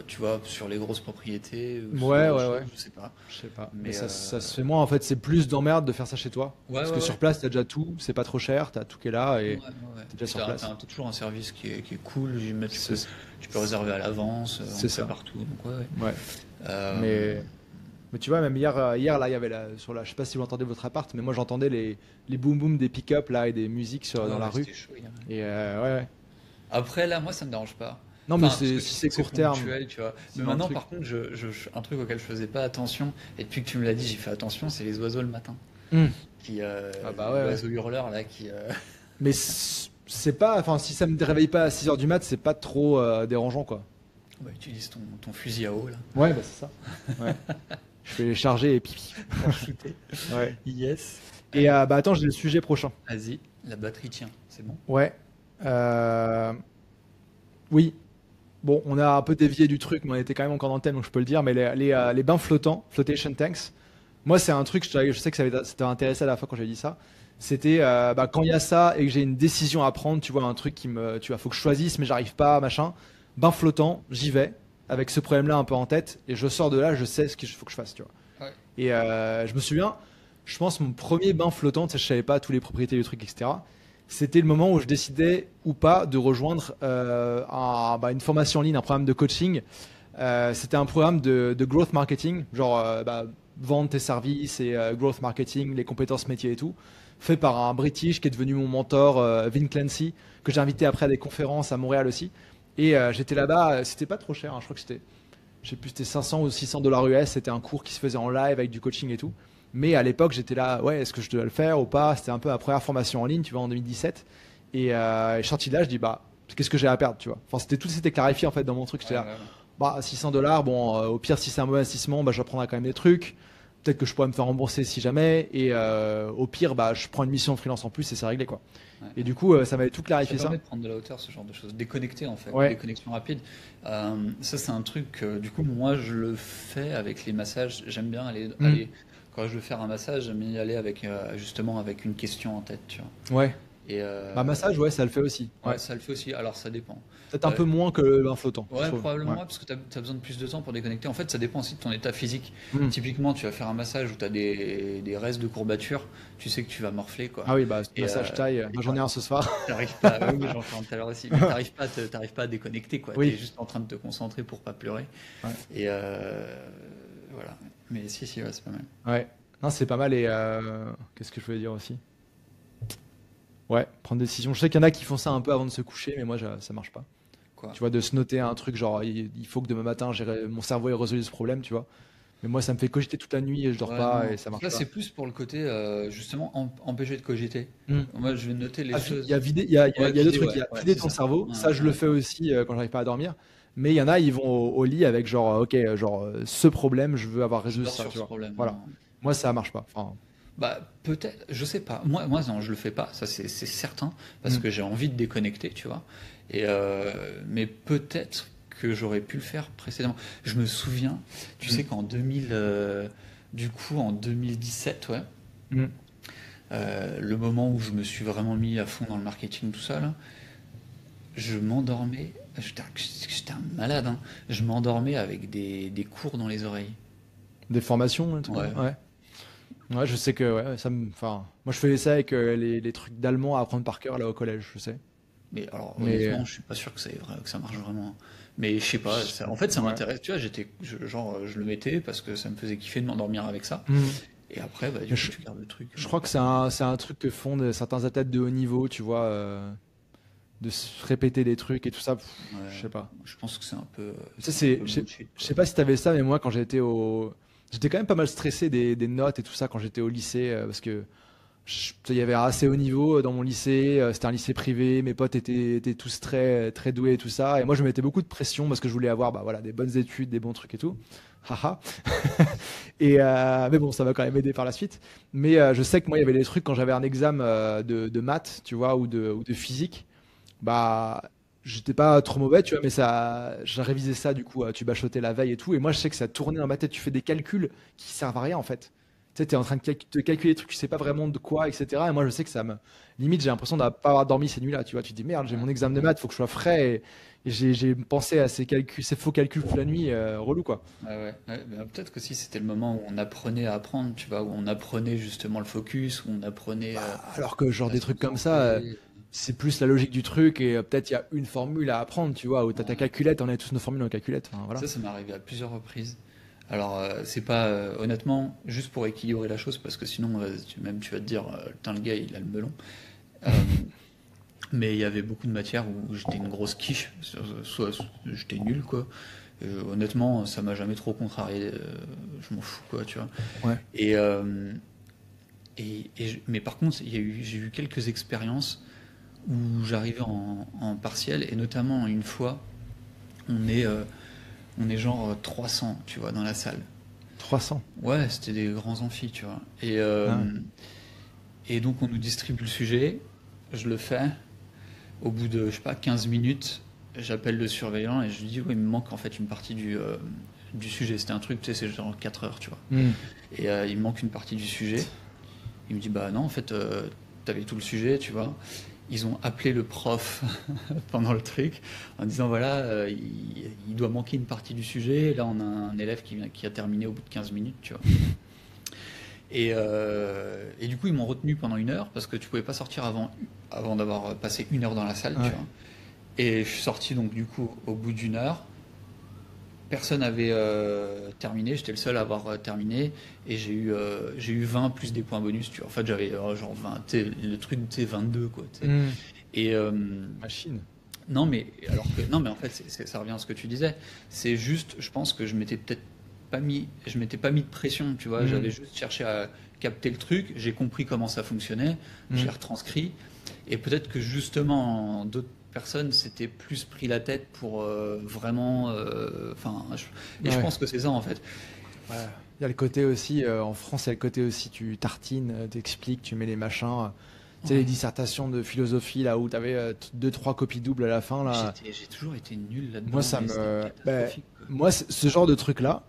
tu vois, sur les grosses propriétés, ou ce Ouais, genre de ouais, choses, ouais. je sais pas. Je sais pas. Mais Mais ça se fait moins, en fait, c'est plus d'emmerde de faire ça chez toi. ouais, Parce ouais, que ouais. sur place, t'as déjà tout, c'est pas trop cher, t'as tout qui est là Ouais, et ouais, ouais. t'es déjà Puis sur place. t'as toujours un service qui est cool. C'est Tu peux réserver à l'avance, on c'est le fait ça. partout. Donc ouais, ouais. Ouais. Euh, Mais tu vois, même hier, hier là, il y avait sur la, je sais pas si vous entendez votre appart, mais moi j'entendais les boom boom des pick-up là et des musiques ouais, dans la ouais, rue. c'était chaud hier. Et ouais, ouais. Après, là, moi, ça me dérange pas. Non, mais Enfin, parce que si je c'est sais que c'est court terme, ponctuel, tu vois. c'est Mais un maintenant, truc. par contre, un truc auquel je faisais pas attention, et depuis que tu me l'as dit, j'ai fait attention, c'est les oiseaux le matin. Hmm. Qui, Ah bah ouais, ouais. l'oiseau hurleur, là, qui. Mais c'est pas, enfin, si ça me réveille pas à 6 heures du mat, c'est pas trop dérangeant quoi. Bah, utilise ton fusil à eau, là, Ouais, bah c'est ça. Ouais. Je vais charger et pipi. pour shooter. Ouais. Yes. Et bah attends, j'ai le sujet prochain. Vas-y, la batterie tient, c'est bon. Ouais. Euh, Oui. Bon, on a un peu dévié du truc, mais on était quand même encore dans le thème, donc je peux le dire. Mais les bains flottants, flotation tanks, moi, c'est un truc, je sais que ça t'a intéressé à la fois quand j'ai dit ça. C'était bah, quand il y a ça et que j'ai une décision à prendre, tu vois, un truc tu vois, faut que je choisisse, mais j'arrive pas, machin. Bain flottant, j'y vais, avec ce problème-là un peu en tête, et je sors de là, je sais ce qu'il faut que je fasse, tu vois. Ouais. Et je me souviens, je pense, mon premier bain flottant, tu sais, je savais pas tous les propriétés du truc, etc. C'était le moment où je décidais ou pas de rejoindre une formation en ligne, un programme de coaching. C'était un programme de growth marketing, genre vendre tes services et growth marketing, les compétences métiers et tout, fait par un British qui est devenu mon mentor, Vin Clancy, que j'ai invité après à des conférences à Montréal aussi. Et j'étais là-bas, c'était pas trop cher, hein, je crois que c'était, je sais plus, c'était 500 ou 600 dollars US, c'était un cours qui se faisait en live avec du coaching et tout. Mais à l'époque, j'étais là, ouais, est-ce que je dois le faire ou pas? C'était un peu ma première formation en ligne, tu vois, en 2017. Et je suis sorti de là, je dis, bah, qu'est-ce que j'ai à perdre, tu vois? Enfin, tout s'était clarifié en fait dans mon truc. J'étais Ouais, là, ouais, ouais. bah, 600 dollars, bon, au pire, si c'est un mauvais investissement, bah, je reprendrai quand même des trucs. Peut-être que je pourrais me faire rembourser si jamais. Et au pire, bah, je prends une mission de freelance en plus et c'est réglé, quoi. Ouais. Et du coup, ça m'avait tout Ça clarifié ça. permet de prendre de la hauteur, ce genre de choses. Déconnecter, en fait, Ouais. déconnexion rapide. Ça, c'est un truc que, du coup, moi, je le fais avec les massages. J'aime bien Hmm. quand je veux faire un massage, j'aime bien y aller avec, justement, avec une question en tête, tu vois. Ouais. Et Bah, massage, ouais, ça le fait aussi. ouais, Ouais. ça le fait aussi. Alors, ça dépend. Peut-être un Euh, peu moins que le bain flottant, je Ouais, trouve. probablement, Ouais. ouais, parce que tu as besoin de plus de temps pour déconnecter. En fait, ça dépend aussi de ton état physique. Hmm. Typiquement, tu vas faire un massage où tu as des restes de courbatures, tu sais que tu vas morfler, quoi. Ah oui, bah, Et, massage taille, et bah, j'en ai un ce soir. t'arrives pas, oui, j'en fais un tout à l'heure aussi, mais t'arrives pas à déconnecter, quoi. T'es Oui. juste en train de te concentrer pour pas pleurer. Ouais. Et voilà. Mais si, ouais, c'est pas mal. Ouais. Non, c'est pas mal. Et qu'est-ce que je voulais dire aussi? Ouais, prendre des décisions. Je sais qu'il y en a qui font ça un peu avant de se coucher, mais moi, ça marche pas. Quoi. Tu vois, de se noter un truc, genre, il faut que demain matin, mon cerveau ait résolu ce problème, tu vois. Mais moi, ça me fait cogiter toute la nuit et je dors Ouais, pas non. et ça marche Là, pas. c'est plus pour le côté, justement, empêcher de cogiter. Hmm. Moi, je vais noter les Ah, il y choses. a vider, il Ouais, y a deux vider, trucs. ouais, Il y a ouais, vider c'est ton ça. cerveau. Ouais, Ça, je le ouais. fais aussi quand j'arrive pas à dormir. Mais il y en a, ils vont au lit avec genre, ok, genre, ce problème, je veux avoir Je résolu dors ça, sur tu ce vois. problème. Voilà. Non. Moi, ça marche pas. Enfin, Bah, peut-être, je sais pas. Moi, non, je le fais pas, ça c'est certain, parce hmm. que j'ai envie de déconnecter, tu vois. Mais peut-être que j'aurais pu le faire précédemment. Je me souviens, tu sais qu'en 2017, ouais, Hmm. le moment où je me suis vraiment mis à fond dans le marketing, tout ça, là, je m'endormais, j'étais un malade, hein. Je m'endormais avec des cours dans les oreilles. Des formations, un truc Ouais. comme ça. Ouais. Ouais, je sais que ouais, enfin, moi je faisais ça avec les trucs d'allemand à apprendre par cœur là au collège, je sais. Mais alors, Mais honnêtement, je suis pas sûr que que ça marche vraiment. Mais je sais pas, en fait, ça ouais. m'intéresse. Tu vois, genre, je le mettais parce que ça me faisait kiffer de m'endormir avec ça. Mhm. Et après, bah, du Mais coup, tu gardes le truc. je crois que c'est un truc que font certains athlètes de haut niveau, tu vois, de se répéter des trucs et tout ça. Je Ouais, sais pas. je pense que Ça, c'est un peu je bullshit, quoi. sais pas si t'avais ça, mais moi, quand j'étais quand même pas mal stressé des notes et tout ça quand j'étais au lycée, parce que il y avait assez haut niveau dans mon lycée, c'était un lycée privé, mes potes étaient tous très doués et tout ça, et moi je me mettais beaucoup de pression parce que je voulais avoir, bah voilà, des bonnes études, des bons trucs et tout. Haha. Mais bon, ça m'a quand même aidé par la suite. Mais je sais que moi, il y avait des trucs quand j'avais un examen de maths, tu vois, ou de physique, bah, j'étais pas trop mauvais, tu vois, mais j'ai révisé ça, du coup, tu bachotais la veille et tout. Et moi, je sais que ça tournait dans ma tête. Tu fais des calculs qui servent à rien, en fait. Tu sais, t'es en train de calculer des trucs, tu sais pas vraiment de quoi, etc. Et moi, je sais que limite, j'ai l'impression de pas avoir dormi ces nuits-là, tu vois. Tu te dis, merde, j'ai Ouais. mon examen de maths, faut que je sois frais. Et j'ai pensé à ces calculs, ces faux calculs toute la nuit, relou, quoi. Ouais. Ben, peut-être que si c'était le moment où on apprenait à apprendre, tu vois, où on apprenait justement le focus, où on apprenait Alors que, genre, à des se trucs comme ça, concentrer. c'est plus la logique du truc. Et peut-être il y a une formule à apprendre, tu vois, où t'as ta Ouais. calculette, on a tous nos formules en calculette. Enfin, voilà. Ça m'est arrivé à plusieurs reprises. Alors, c'est pas, honnêtement, juste pour équilibrer la chose, parce que sinon, même tu vas te dire, putain, le gars, il a le melon. Euh, mais il y avait beaucoup de matières où j'étais une grosse quiche, soit j'étais nul, quoi. Honnêtement, ça m'a jamais trop contrarié, je m'en fous, quoi, tu vois. Ouais. Et, mais par contre, j'ai eu quelques expériences où j'arrivais en partiel, et notamment une fois, on est, euh, on est genre 300, tu vois, dans la salle. 300. Ouais, c'était des grands amphis, tu vois. Ah ouais. Et donc on nous distribue le sujet, je le fais. Au bout de, je sais pas, 15 minutes, j'appelle le surveillant et je lui dis, oui, il me manque en fait une partie du sujet. C'était un truc, tu sais, c'est genre 4 heures, tu vois. Hmm. Et il me manque une partie du sujet. Il me dit, bah non, en fait, t'avais tout le sujet, tu vois. Ils ont appelé le prof pendant le truc en disant, voilà, il doit manquer une partie du sujet. Là, on a un élève qui a terminé au bout de 15 minutes, tu vois. Et du coup, ils m'ont retenu pendant 1 heure parce que tu pouvais pas sortir avant d'avoir passé 1 heure dans la salle, tu Ouais. vois. Et je suis sorti donc du coup au bout d'1 heure. Personne avait terminé, j'étais le seul à avoir terminé et j'ai eu 20 plus des points bonus, tu vois. En fait, j'avais genre 20, le truc, tu sais, 22 quoi, tu sais. Hmm. Et Machine. non, mais alors que non, mais en fait, ça revient à ce que tu disais. C'est juste, je pense que je m'étais pas mis de pression, tu vois. Hmm. J'avais juste cherché à capter le truc. J'ai compris comment ça fonctionnait. Je Hmm. l'ai retranscrit. Et peut-être que justement, d'autres personnes s'étaient plus pris la tête pour vraiment. Enfin, et je Ouais. pense que c'est ça en fait. Ouais. Il y a le côté aussi, en France, il y a le côté aussi, tu tartines, t'expliques, tu mets les machins. Tu sais, les Ouais. dissertations de philosophie, là, où t'avais deux, trois copies doubles à la fin, là. J'ai toujours été nul Moi, là-dedans, mais c'était ben, catastrophique, quoi. moi, ce genre de truc-là,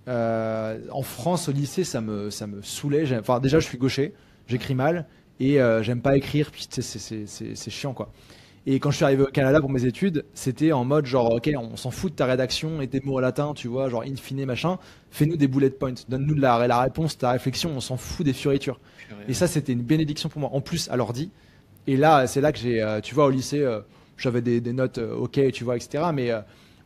en France, au lycée, ça me saoulait. Enfin, déjà, je suis gaucher, Ouais. j'écris mal, et j'aime pas écrire, puis tu sais, c'est chiant, quoi. Et quand je suis arrivé au Canada pour mes études, c'était en mode genre, ok, on s'en fout de ta rédaction et tes mots latins, tu vois, genre in fine, machin, fais-nous des bullet points, donne-nous la réponse, ta réflexion, on s'en fout des fioritures. Purée, Et ouais. ça, c'était une bénédiction pour moi. En plus, à l'ordi, et là, c'est là que tu vois, au lycée, j'avais des notes ok, tu vois, etc. Mais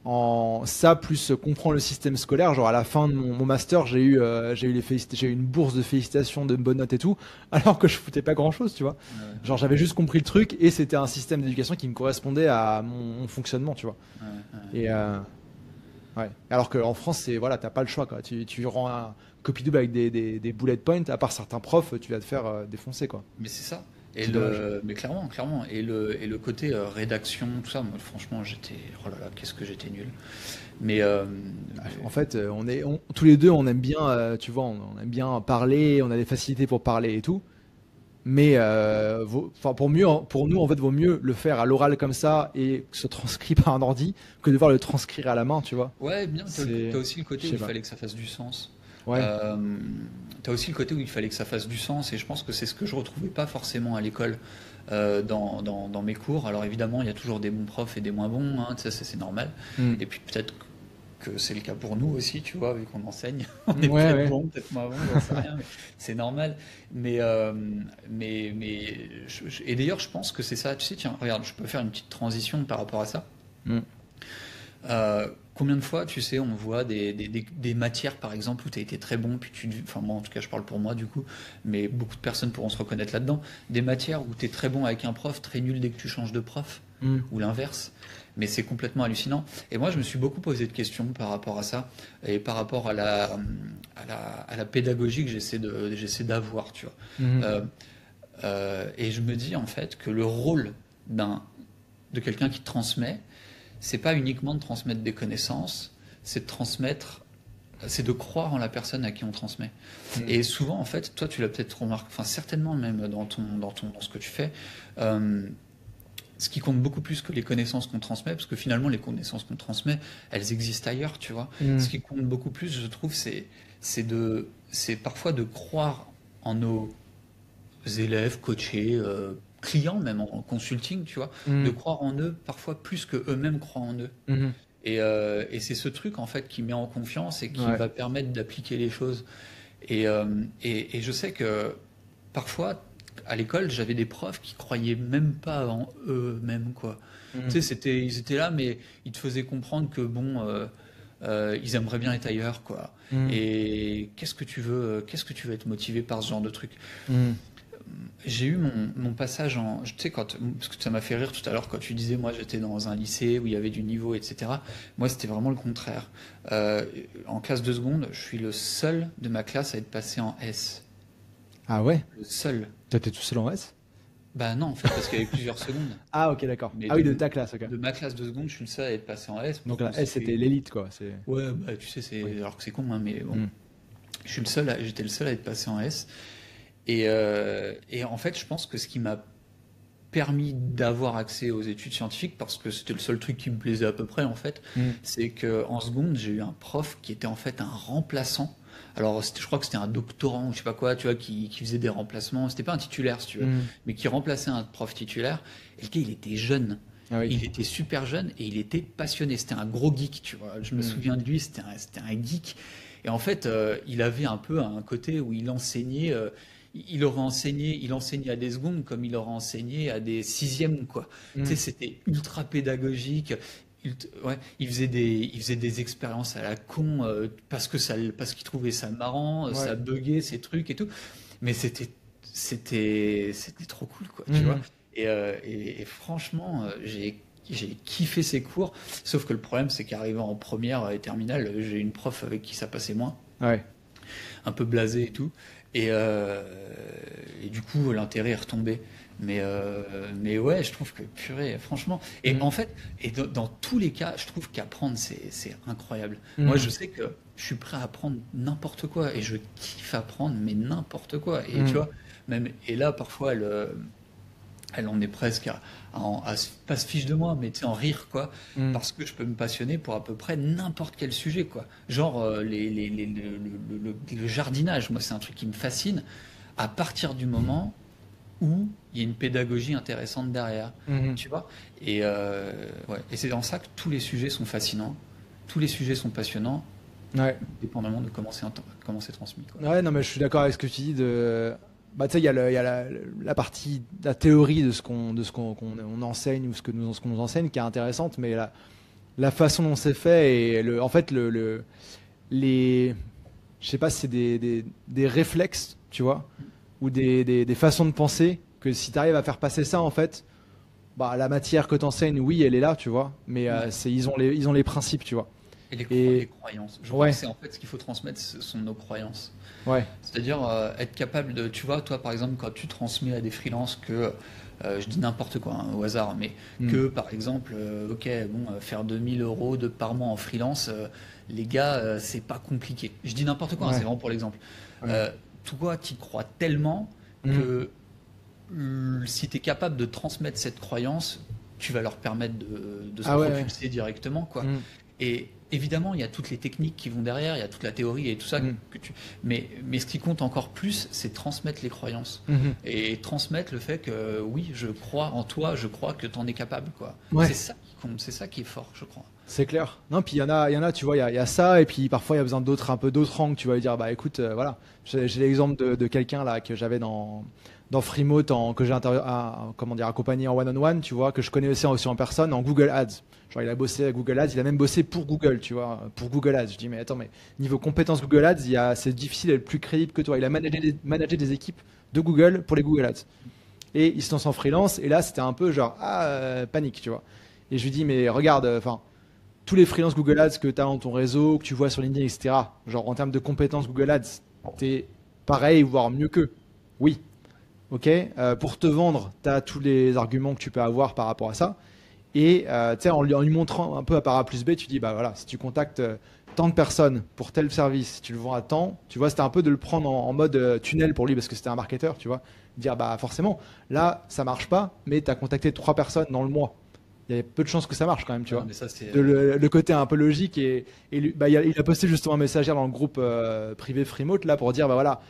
en ça, plus comprendre le système scolaire, genre à la fin de mon master, j'ai eu une bourse de félicitations, de bonnes notes et tout, alors que je foutais pas grand-chose, tu vois. Ouais, Genre, j'avais juste compris le truc et c'était un système d'éducation qui me correspondait à mon fonctionnement, tu vois. ouais, ouais. Et ouais. Alors qu'en France, c'est voilà, t'as pas le choix, quoi. Tu rends un copie double avec des bullet points, à part certains profs, tu vas te faire défoncer, quoi. Mais c'est ça. C'est dommage. Mais clairement, clairement. Et le côté rédaction, tout ça, moi, franchement, oh là là, qu'est-ce que j'étais nul. Mais, En fait, tous les deux, on aime bien, tu vois, on aime bien parler, on a des facilités pour parler et tout. Mais enfin, pour nous, en fait, vaut mieux le faire à l'oral comme ça et que ce soit transcrit par un ordi que de devoir le transcrire à la main, tu vois. ouais, bien, C'est, t'as aussi le je côté où sais il pas. fallait que ça fasse du sens. Ouais. Euh, T'as aussi le côté où il fallait que ça fasse du sens, et je pense que c'est ce que je retrouvais pas forcément à l'école dans mes cours. Alors évidemment, il y a toujours des bons profs et des moins bons, hein, ça c'est normal. Hmm. Et puis peut-être que c'est le cas pour nous aussi, tu vois, vu qu'on enseigne. On est Ouais, peut-être ouais. bon, peut-être moins bon, j'en sais rien, mais c'est normal. Et d'ailleurs, je pense que c'est ça. Tu sais, tiens, regarde, je peux faire une petite transition par rapport à ça. Mm. Combien de fois, tu sais, on voit des matières, par exemple, où tu as été très bon, puis enfin, moi, en tout cas, je parle pour moi, du coup, mais beaucoup de personnes pourront se reconnaître là-dedans. Des matières où tu es très bon avec un prof, très nul dès que tu changes de prof, Mm. ou l'inverse. Mais c'est complètement hallucinant. Et moi, je me suis beaucoup posé de questions par rapport à ça, et par rapport à la pédagogie que j'essaie d'avoir, tu vois. Mhm. Et je me dis, en fait, que le rôle de quelqu'un qui transmet, c'est pas uniquement de transmettre des connaissances, c'est de transmettre, c'est de croire en la personne à qui on transmet. Mm. Et souvent, en fait, toi, tu l'as peut-être remarqué, enfin certainement même dans ce que tu fais, euh, ce qui compte beaucoup plus que les connaissances qu'on transmet, parce que finalement, les connaissances qu'on transmet, elles existent ailleurs, tu vois. Mm. Ce qui compte beaucoup plus, je trouve, c'est parfois de croire en nos élèves, coachés, clients, même en consulting, tu vois, de Mm. croire en eux parfois plus que eux-mêmes croient en eux. Mhm. Et c'est ce truc en fait qui met en confiance et qui Ouais. va permettre d'appliquer les choses. Et je sais que parfois à l'école j'avais des profs qui croyaient même pas en eux-mêmes quoi. Tu Mm. sais, ils étaient là mais ils te faisaient comprendre que bon, ils aimeraient bien être ailleurs quoi. Mm. Et qu'est-ce que tu veux être motivé par ce genre de truc? Mm. J'ai eu mon passage en. Tu sais, parce que ça m'a fait rire tout à l'heure quand tu disais, moi j'étais dans un lycée où il y avait du niveau, etc. Moi c'était vraiment le contraire. En classe de seconde, je suis le seul de ma classe à être passé en S. Ah ouais? Le seul. T'étais tout seul en S? Bah non, en fait, parce qu'il y avait plusieurs secondes. Ah ok, d'accord. Mais Ah oui, de ta classe, ok. de ma classe de seconde, je suis le seul à être passé en S. Donc Pourtant, la S c'était l'élite quoi. C'est. Ouais, bah tu sais, Oui. alors que c'est con, hein, mais bon. Mm. J'étais le seul à être passé en S. Et en fait, je pense que ce qui m'a permis d'avoir accès aux études scientifiques, parce que c'était le seul truc qui me plaisait à peu près en fait, Mm. c'est qu'en seconde, j'ai eu un prof qui était en fait un remplaçant. Alors, je crois que c'était un doctorant ou je sais pas quoi, tu vois, qui faisait des remplacements. C'était pas un titulaire, si tu veux, Mm. mais qui remplaçait un prof titulaire. Et le gars, il était jeune. Ah oui. Il était super jeune et il était passionné. C'était un gros geek, tu vois. Je me Mm. souviens de lui, c'était un geek. Et en fait, il avait un peu un côté où il enseignait. Il enseignait à des secondes comme il aurait enseigné à des sixièmes, quoi. Tu sais, Mm. c'était ultra pédagogique. Ouais, il faisait des expériences à la con parce qu'il trouvait ça marrant, Ouais. ça buguait ces trucs et tout. Mais c'était trop cool, quoi, tu vois. Mhm. Et franchement, j'ai kiffé ces cours. Sauf que le problème, c'est qu'arrivant en première et terminale, j'ai une prof avec qui ça passait moins, Ouais. un peu blasé et tout. Et, et du coup, l'intérêt est retombé. Mais ouais, je trouve que purée, franchement. Et Mm. en fait, dans tous les cas, je trouve qu'apprendre, c'est incroyable. Moi, Mm. je sais que je suis prêt à apprendre n'importe quoi et je kiffe apprendre, mais n'importe quoi. Et tu Mm. vois, et là, parfois, elle en est presque pas se fiche de moi, mais tu sais, en rire, quoi, Mm. parce que je peux me passionner pour à peu près n'importe quel sujet, quoi. Genre le jardinage, moi, c'est un truc qui me fascine à partir du moment où il y a une pédagogie intéressante derrière, Mhm. tu vois. Ouais. Et c'est dans ça que tous les sujets sont fascinants, tous les sujets sont passionnants, Ouais. dépendamment de comment c'est transmis, quoi. Ouais, non, mais je suis d'accord avec ce que tu dis de. Bah, tu sais, il y a la partie, la théorie de on enseigne ou ce qu'on nous enseigne qui est intéressante, mais la façon dont c'est fait et en fait, les, je sais pas si c'est des réflexes, tu vois, ou des façons de penser que si tu arrives à faire passer ça, en fait, bah, la matière que tu enseignes, oui, elle est là, tu vois, mais Ouais. ils ont les principes, tu vois. Et les Et croyances. Je crois ouais, que c'est en fait ce qu'il faut transmettre, ce sont nos croyances. ouais. C'est-à-dire être capable de, tu vois, toi par exemple, quand tu transmets à des freelances que, je dis n'importe quoi hein, au hasard, mais Mm. que par exemple, ok, bon, faire 2000 € par mois en freelance, les gars, c'est pas compliqué. Je dis n'importe quoi, hein, c'est Ouais. vraiment pour l'exemple. Ouais. Euh, Toi, tu y crois tellement Mm. que si tu es capable de transmettre cette croyance, tu vas leur permettre de se Ah ouais, ouais. propulser directement, quoi. Mm. Et évidemment, il y a toutes les techniques qui vont derrière, il y a toute la théorie et tout ça. Mais ce qui compte encore plus, c'est transmettre les croyances. Et transmettre le fait que oui, je crois en toi, je crois que tu en es capable, quoi. Ouais. C'est ça qui compte, c'est ça qui est fort, je crois. C'est clair. Non, puis il y en a, tu vois, il y a ça, et puis parfois il y a besoin un peu d'autres angles, tu vas lui dire, bah écoute, voilà, j'ai l'exemple de quelqu'un là que j'avais dans Freemote, que j'ai accompagné en one-on-one, tu vois, que je connais aussi en personne, en Google Ads. Genre, il a bossé à Google Ads, il a même bossé pour Google, tu vois, pour Google Ads. Je dis, mais attends, mais niveau compétences Google Ads, c'est difficile d'être plus crédible que toi. Il a managé des équipes de Google pour les Google Ads. Et il se lance en freelance, et là, c'était un peu genre, panique, tu vois. Et je lui dis, mais regarde, enfin, tous les freelances Google Ads que tu as dans ton réseau, que tu vois sur LinkedIn, etc., genre en termes de compétences Google Ads, t'es pareil, voire mieux qu'eux. Oui. Ok. Pour te vendre, tu as tous les arguments que tu peux avoir par rapport à ça. Et en lui montrant un peu à par A plus B, tu dis, bah voilà, si tu contactes tant de personnes pour tel service, tu le vends à tant, tu vois, c'était un peu de le prendre en mode tunnel pour lui parce que c'était un marketeur, tu vois. Dire, bah forcément, là, ça marche pas, mais tu as contacté 3 personnes dans le mois. Il y a peu de chances que ça marche quand même, tu vois. Mais ça, c'est... Le côté un peu logique et il a posté justement un message dans le groupe privé Freemote là pour dire bah voilà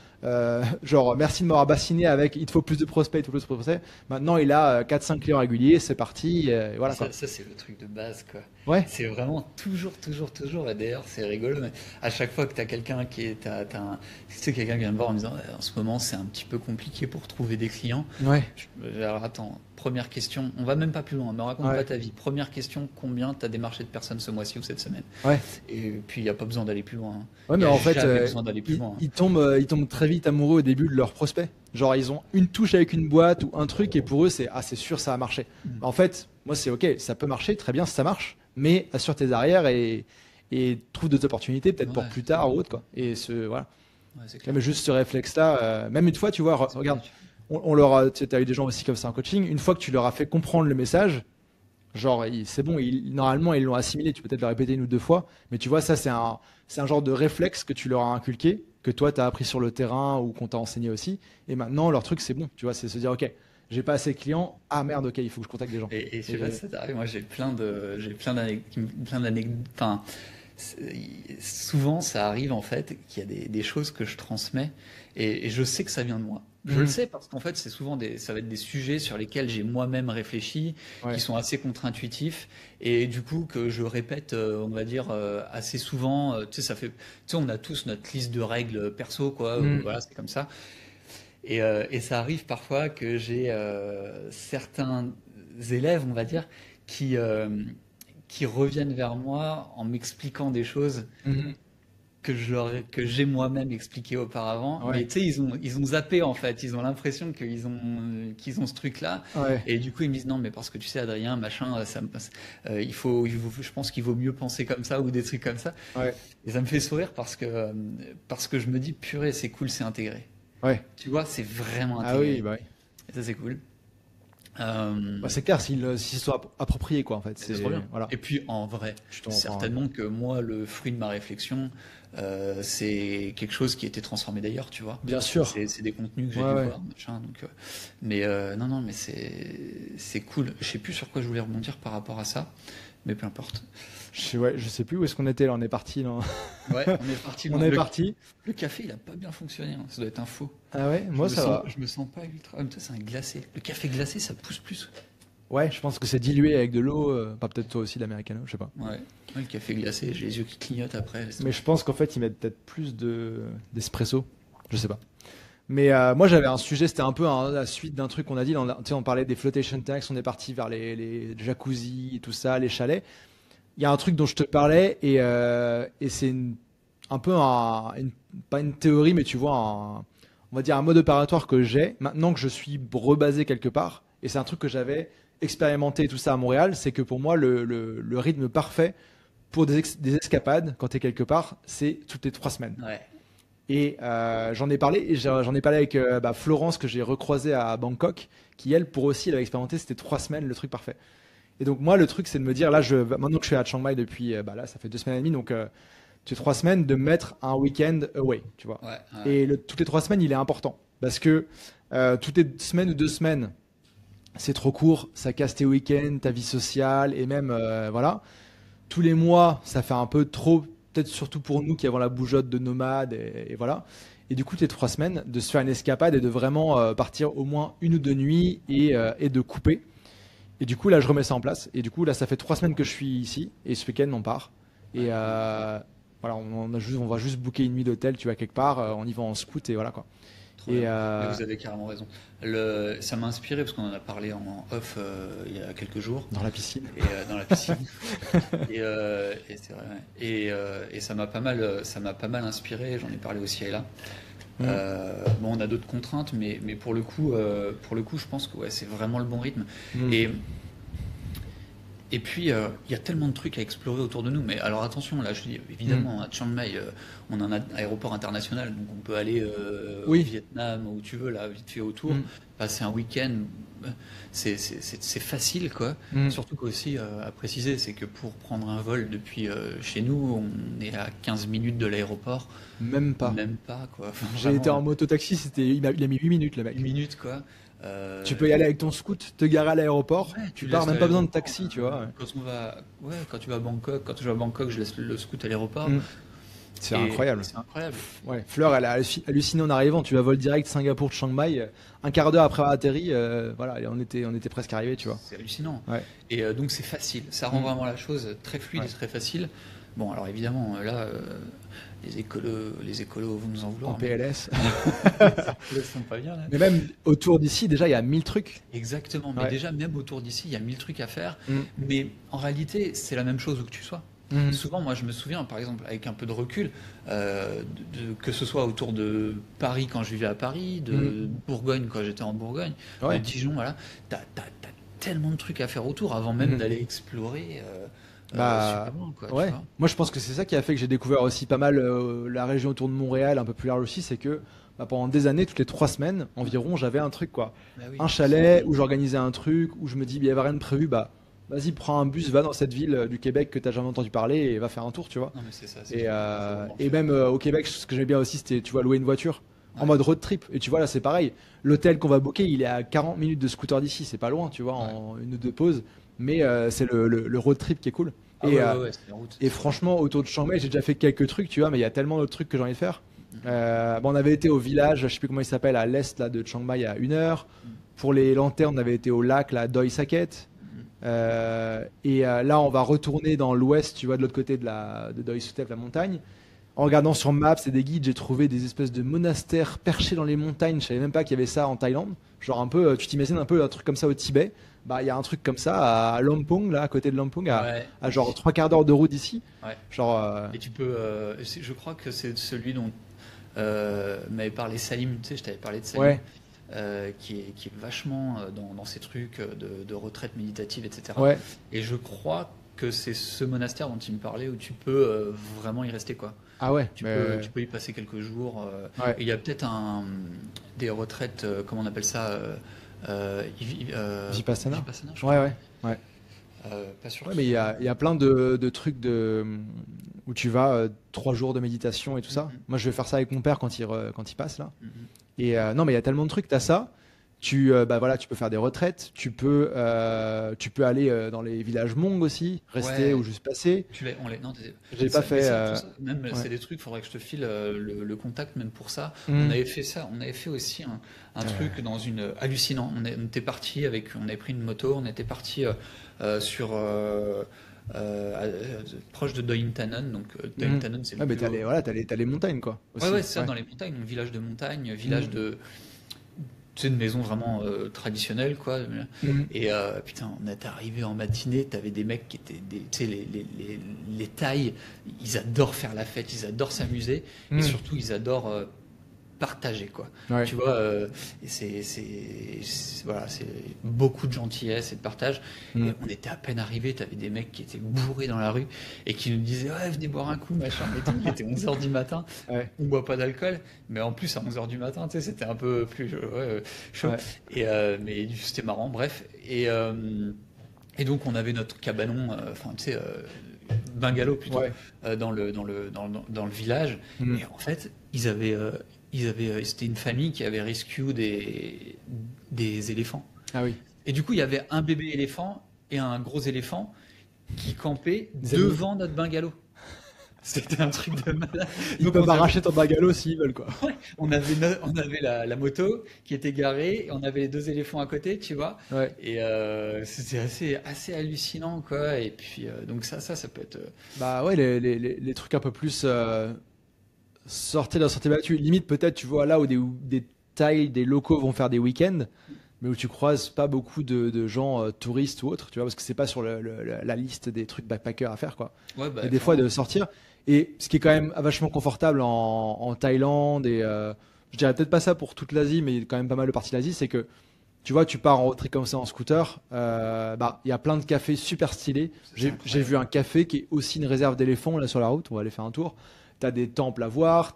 genre merci de m'avoir bassiné avec il te faut plus de prospects, il te faut plus de prospects. Maintenant il a 4-5 clients réguliers, c'est parti, voilà quoi. Ça c'est le truc de base quoi. Ouais. C'est vraiment toujours. Et d'ailleurs c'est rigolo, mais à chaque fois que tu as quelqu'un tu sais quelqu'un qui vient me voir en me disant en ce moment c'est un petit peu compliqué pour trouver des clients. Ouais. Alors attends, première question, on va même pas plus loin, me raconte pas ta vie. Première question, combien tu as démarché de personnes ce mois-ci ou cette semaine? Ouais. Et puis il n'y a pas besoin d'aller plus loin. Ouais, mais en fait, ils tombent très vite amoureux au début de leurs prospects. Genre, ils ont une touche avec une boîte ou un truc, et pour eux, c'est sûr, ça va marcher. En fait, moi, c'est ok, ça peut marcher, très bien, ça marche, mais assure tes arrières et trouve d'autres opportunités, peut-être pour plus tard ou autre, quoi. Et voilà. Ouais, c'est clair. Mais juste ce réflexe-là, même une fois, tu vois, regarde, tu as eu des gens aussi comme ça en coaching, une fois que tu leur as fait comprendre le message, genre, c'est bon, normalement, ils l'ont assimilé. Tu peux peut-être le répéter 1 ou 2 fois. Mais tu vois, ça, c'est un genre de réflexe que tu leur as inculqué, que toi, tu as appris sur le terrain ou qu'on t'a enseigné aussi. Et maintenant, leur truc, c'est bon. Tu vois, c'est se dire, OK, j'ai pas assez de clients. Ah merde, OK, il faut que je contacte des gens. Et je sais pas si ça t'arrive. Moi, j'ai plein d'anecdotes. Enfin, souvent, ça arrive, en fait, qu'il y a des choses que je transmets et je sais que ça vient de moi. Je le sais parce qu'en fait, c'est souvent ça va être des sujets sur lesquels j'ai moi-même réfléchi, qui sont assez contre-intuitifs et du coup que je répète, on va dire assez souvent. Tu sais, on a tous notre liste de règles perso, quoi. Voilà, c'est comme ça. Et ça arrive parfois que j'ai certains élèves, on va dire, qui reviennent vers moi en m'expliquant des choses. Que j'ai moi-même expliqué auparavant, mais tu sais ils ont zappé en fait, ils ont l'impression qu'ils ont ce truc là, et du coup ils me disent non mais parce que tu sais Adrien machin je pense qu'il vaut mieux penser comme ça ou des trucs comme ça, et ça me fait sourire parce que je me dis purée c'est cool, c'est intégré, tu vois, c'est vraiment intégré, et ça c'est cool. C'est clair s'il soit approprié quoi en fait. C'est trop bien. Voilà. Et puis en vrai, certainement que moi le fruit de ma réflexion, c'est quelque chose qui a été transformé d'ailleurs, tu vois. Bien sûr. C'est des contenus que j'ai dû voir, machin. Donc, mais non, mais c'est cool. Je sais plus sur quoi je voulais rebondir par rapport à ça, mais peu importe. Je sais plus où est-ce qu'on était là. On est parti là. Ouais, on est parti. On est parti. Le café, il a pas bien fonctionné. Hein. Ça doit être un faux. Ah ouais, moi ça va. Je me sens pas ultra. Toi, c'est un glacé. Le café glacé, ça pousse plus. Ouais, je pense que c'est dilué avec de l'eau. Pas peut-être toi aussi l'americano, je sais pas. Ouais, le café glacé, j'ai les yeux qui clignotent après. Mais je pense qu'en fait ils mettent peut-être plus d'espresso. Je sais pas. Mais moi j'avais un sujet, c'était un peu la suite d'un truc qu'on a dit. On parlait des flotation tanks, on est parti vers les jacuzzi et tout ça, les chalets. Il y a un truc dont je te parlais et c'est un peu pas une théorie, mais tu vois, on va dire un mode opératoire que j'ai maintenant que je suis rebasé quelque part. Et c'est un truc que j'avais expérimenté tout ça à Montréal, c'est que pour moi le rythme parfait pour des escapades quand tu es quelque part, c'est toutes les 3 semaines. Ouais. Et j'en ai parlé avec Florence que j'ai recroisée à Bangkok, qui elle pour aussi elle avait expérimenté, c'était 3 semaines le truc parfait. Et donc moi le truc c'est de me dire là maintenant que je suis à Chiang Mai depuis là ça fait 2 semaines et demie, donc tu as 3 semaines de mettre un week-end away, tu vois. Et toutes les 3 semaines il est important parce que toutes les semaines ou 2 semaines c'est trop court, ça casse tes week-ends, ta vie sociale et même voilà. tous les mois, ça fait un peu trop, peut-être surtout pour nous qui avons la bougeotte de nomade et voilà. Et du coup, tes 3 semaines, de se faire une escapade et de vraiment partir au moins 1 ou 2 nuits et de couper. Et du coup, là, je remets ça en place. Et du coup, là, ça fait 3 semaines que je suis ici. Et ce week-end, on part. Et voilà, on va juste booker une nuit d'hôtel, tu vois, quelque part. On y va en scout et voilà quoi. Trop Et bien. Mais vous avez carrément raison. Ça m'a inspiré parce qu'on en a parlé en off il y a quelques jours dans la piscine. et dans la piscine. Et c'est vrai. Ouais. Et ça m'a pas mal inspiré. J'en ai parlé aussi et là. Mm. Bon, on a d'autres contraintes, mais pour le coup, je pense que ouais, c'est vraiment le bon rythme. Mm. Et puis, il y a tellement de trucs à explorer autour de nous. Mais alors attention, là, je dis évidemment, à Chiang Mai, on a un aéroport international, donc on peut aller au Oui. Vietnam, où tu veux, là, vite fait autour, Mm. passer un week-end. C'est facile, quoi. Mm. Surtout qu'aussi, à préciser, c'est que pour prendre un vol depuis chez nous, on est à 15 minutes de l'aéroport. Même pas. Même pas, quoi. Enfin, J'ai été vraiment, en mototaxi, il a mis 8 minutes, le mec. une minute, quoi. Tu peux y aller avec ton scoot, te garer à l'aéroport, Ouais, tu tu pars, laisses même pas besoin de l'aéroport. taxi, tu vois. Quand tu vas à Bangkok, quand je vais à Bangkok, je laisse le scoot à l'aéroport. Mm. C'est incroyable. C'est incroyable. Ouais. Fleur, elle a halluciné en arrivant. Tu vas vol direct Singapour, Chiang Mai. Un quart d'heure après avoir atterri, voilà, et on était presque arrivé, tu vois. C'est hallucinant. Ouais. Et donc c'est facile. Ça rend Mm. vraiment la chose très fluide Ouais. et très facile. Bon, alors évidemment, là, les écolos vont nous en En vouloir. PLS. Ils sont pas bien là. Mais même autour d'ici, déjà, il y a 1000 trucs. Exactement. Mais Ouais. déjà, même autour d'ici, il y a 1000 trucs à faire. Mm. Mais en réalité, c'est la même chose où que tu sois. Mm. Souvent, moi, je me souviens, par exemple, avec un peu de recul, que ce soit autour de Paris quand je vivais à Paris, de Bourgogne quand j'étais en Bourgogne, de Ouais. Dijon, voilà, t'as tellement de trucs à faire autour avant même Mm. d'aller explorer Bah, super loin, quoi, tu ouais. vois. Moi, je pense que c'est ça qui a fait que j'ai découvert aussi pas mal la région autour de Montréal, un peu plus large aussi. C'est que bah, pendant des années, toutes les 3 semaines environ, j'avais un truc, quoi. Bah oui, Un chalet où j'organisais un truc, où je me dis, il n'y avait rien de prévu, bah, vas-y, prends un bus, va dans cette ville du Québec que tu n'as jamais entendu parler et va faire un tour, tu vois. non, mais c'est ça, Et, vraiment et le même fait. au Québec, ce que j'aimais bien aussi, c'était, tu vois, louer une voiture en Ouais, mode road trip. Et tu vois, là, c'est pareil. L'hôtel qu'on va booker, il est à 40 minutes de scooter d'ici. C'est pas loin, tu vois, ouais. en 1 ou 2 pauses. Mais c'est le road trip qui est cool. Ah Et, ouais, euh, ouais, ouais, c'est la route, et c'est vrai. franchement, autour de Chiang Mai, j'ai déjà fait quelques trucs, tu vois, mais il y a tellement d'autres trucs que j'ai envie de faire. Mhm. Bon, on avait été au village, je sais plus comment il s'appelle, à l'est là, de Chiang Mai à 1 heure. Mhm. Pour les lanternes, on avait été au lac, là, Doi Saket. Mhm. Là, on va retourner dans l'ouest, tu vois, de l'autre côté de Doi Suthep, la montagne. En regardant sur Maps et des guides, j'ai trouvé des espèces de monastères perchés dans les montagnes. Je savais même pas qu'il y avait ça en Thaïlande. Genre un peu, tu t'imagines un peu un truc comme ça au Tibet. Bah, il y a un truc comme ça à Lampung, là, à côté de Lampung, Ouais, à genre 3 quarts d'heure de route d'ici. ouais. Genre, Et tu peux, je crois que c'est celui dont m'avait parlé Salim, tu sais, je t'avais parlé de Salim, ouais, qui est vachement dans ces trucs de retraite méditative, etc. ouais. Et je crois que c'est ce monastère dont il me parlait où tu peux vraiment y rester, quoi. Ah ouais, Tu peux y passer quelques jours. ouais. Et il y a peut-être des retraites, comment on appelle ça Vipassana. Vipassana, je Ouais, crois. ouais, ouais. Pas sûr Ouais, qu'il mais il y soit. a, il y a plein de trucs où tu vas 3 jours de méditation et tout ça. Mhm, Moi, je vais faire ça avec mon père quand il passe là. mhm. Et non, mais il y a tellement de trucs. T'as ça. Bah voilà, tu peux faire des retraites. Tu peux aller dans les villages Hmong aussi, rester ou Ouais, juste passer. non, J'ai pas mais fait. ça, tout ça, même Ouais. c'est des trucs, faudrait que je te file le contact même pour ça. On Mhm. avait fait ça, on avait fait aussi un truc dans une hallucinant. On était parti on avait pris une moto, on était parti sur proche de Dointanon, donc Mhm. Dointanon c'est le Ouais, mais plus haut. voilà, t'as les montagnes quoi. Ouais, Aussi. ouais, c'est ça, Ouais. dans les montagnes, donc village de montagne, village Mhm. de. C'est une maison vraiment traditionnelle, quoi. Mhm. Et putain, on est arrivé en matinée, t'avais des mecs qui étaient. Tu sais, les Thaïs, ils adorent faire la fête, ils adorent s'amuser, et Mhm. surtout, ils adorent partager, quoi. Ouais. Tu vois, et voilà, c'est beaucoup de gentillesse et de partage. Et Mhm. on était à peine arrivés, t'avais des mecs qui étaient bourrés dans la rue et qui nous disaient ouais, venez boire un coup, machin. Et tout. Il était 11 heures du matin, Ouais. on boit pas d'alcool, mais en plus à 11 heures du matin, tu sais, c'était un peu plus chaud. Ouais. Mais c'était marrant, bref. Et donc on avait notre cabanon, enfin tu sais, bungalow plutôt, Ouais. dans le village. Mhm. Et en fait, c'était une famille qui avait rescue des éléphants. Ah oui. Et du coup, il y avait un bébé éléphant et un gros éléphant. qui campaient Des amis. devant notre bungalow. C'était un truc de malade. Ils Donc, peuvent on avait, arracher ton bungalow s'ils veulent, quoi. ouais, on avait la moto qui était garée, et on avait les deux éléphants à côté, tu vois. Ouais. Et c'était assez hallucinant, quoi. Et puis, donc ça peut être. Bah ouais, les trucs un peu plus sortir de la sortie battue. Limite, peut-être, tu vois, là où des tailles, des locaux vont faire des week-ends, mais où tu croises pas beaucoup de gens touristes ou autres, tu vois, parce que c'est pas sur la liste des trucs backpackers à faire, quoi. Ouais, bah, Et des fois, clairement. de sortir. Et ce qui est quand même vachement confortable en Thaïlande, et je dirais peut-être pas ça pour toute l'Asie, mais il y a quand même pas mal de parties de l'Asie, c'est que tu vois, tu pars en road trip comme ça en scooter, bah, il y a plein de cafés super stylés. C'est J'ai vu incroyable. un café qui est aussi une réserve d'éléphants là sur la route, on va aller faire un tour. T'as des temples à voir,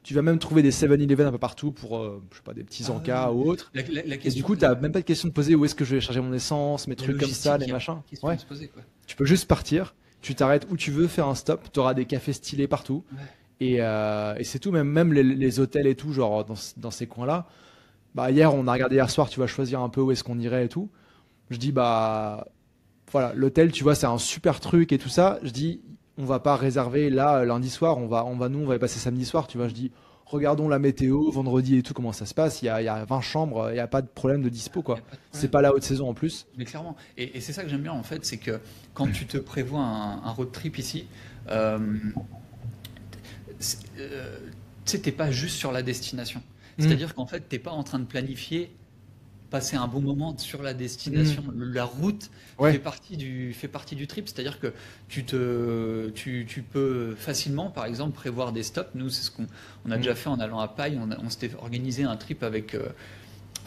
tu vas même trouver des 7-Eleven un peu partout pour, je sais pas, des petits Ah encas ouais. ou autres. La Et du question, coup, t'as même pas de question de poser où est-ce que je vais charger mon essence, mes la trucs comme ça, logistique, les il y a machins. question Ouais, de se poser, quoi. tu peux juste partir, tu t'arrêtes où tu veux, faire un stop, t'auras des cafés stylés partout. Ouais. Et c'est tout, même les hôtels et tout, genre dans ces coins-là. Bah, hier, on a regardé hier soir, tu vas choisir un peu où est-ce qu'on irait et tout. Je dis, bah, voilà, l'hôtel, tu vois, c'est un super truc et tout ça. Je dis, on va pas réserver là lundi soir, nous, on va y passer samedi soir, tu vois. Je dis, regardons la météo, vendredi et tout, comment ça se passe. Il y a 20 chambres, il n'y a pas de problème de dispo, Il n'y quoi. a pas de C'est problème. pas la haute saison en plus. Mais clairement. Et c'est ça que j'aime bien, en fait, c'est que quand tu te prévois un road trip ici, euh, tu sais, t'es pas juste sur la destination. Mm. C'est-à-dire qu'en fait, t'es pas en train de planifier passer un bon moment sur la Mm. destination. La route Ouais. fait partie du trip. C'est-à-dire que tu peux facilement, par exemple, prévoir des stops. Nous, c'est ce qu'on on a Mm. déjà fait en allant à Paille. On s'était organisé un trip tu sais,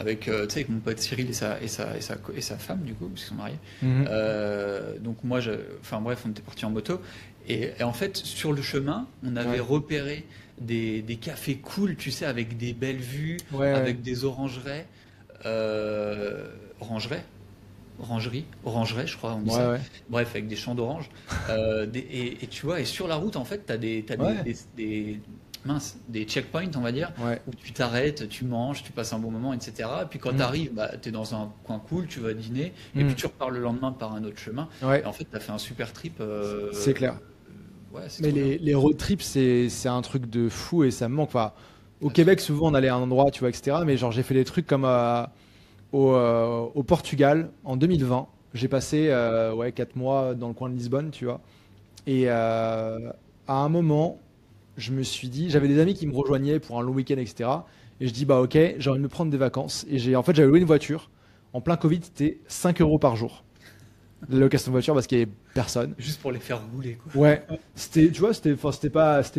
avec mon pote Cyril et sa femme, du coup, parce qu'ils sont mariés. Mhm. Donc moi, enfin bref, on était parti en moto. Et en fait, sur le chemin, on avait Ouais. repéré des cafés cool, tu sais, avec des belles vues, Ouais, ouais. avec des orangerais. Orangerais? Orangerais, je crois, on dit Ouais, ça. ouais. Bref, avec des champs d'oranges. Et tu vois, et sur la route, en fait, t'as Ouais. des checkpoints, on va dire, Ouais. où tu t'arrêtes, tu manges, tu passes un bon moment, etc. Et puis quand tu Mm. arrives, bah, tu es dans un coin cool, tu vas dîner, et puis Mm. tu repars le lendemain par un autre chemin. Et Ouais. en fait, tu as fait un super trip. C'est clair. Ouais, c'est Mais trop bien. les road trips, c'est un truc de fou et ça me manque. Enfin, au Bien sûr. Québec, souvent, on allait à un endroit, tu vois, etc. Mais genre, j'ai fait des trucs comme au Portugal en 2020. J'ai passé ouais, 4 mois dans le coin de Lisbonne, tu vois. Et à un moment, je me suis dit, j'avais des amis qui me rejoignaient pour un long week-end, etc. Et je dis, bah ok, j'ai envie de me prendre des vacances. Et en fait, j'avais loué une voiture. En plein Covid, c'était 5 euros par jour. La location de voiture parce qu'il n'y avait personne. Juste pour les faire rouler, quoi. Ouais, tu vois, enfin, c'était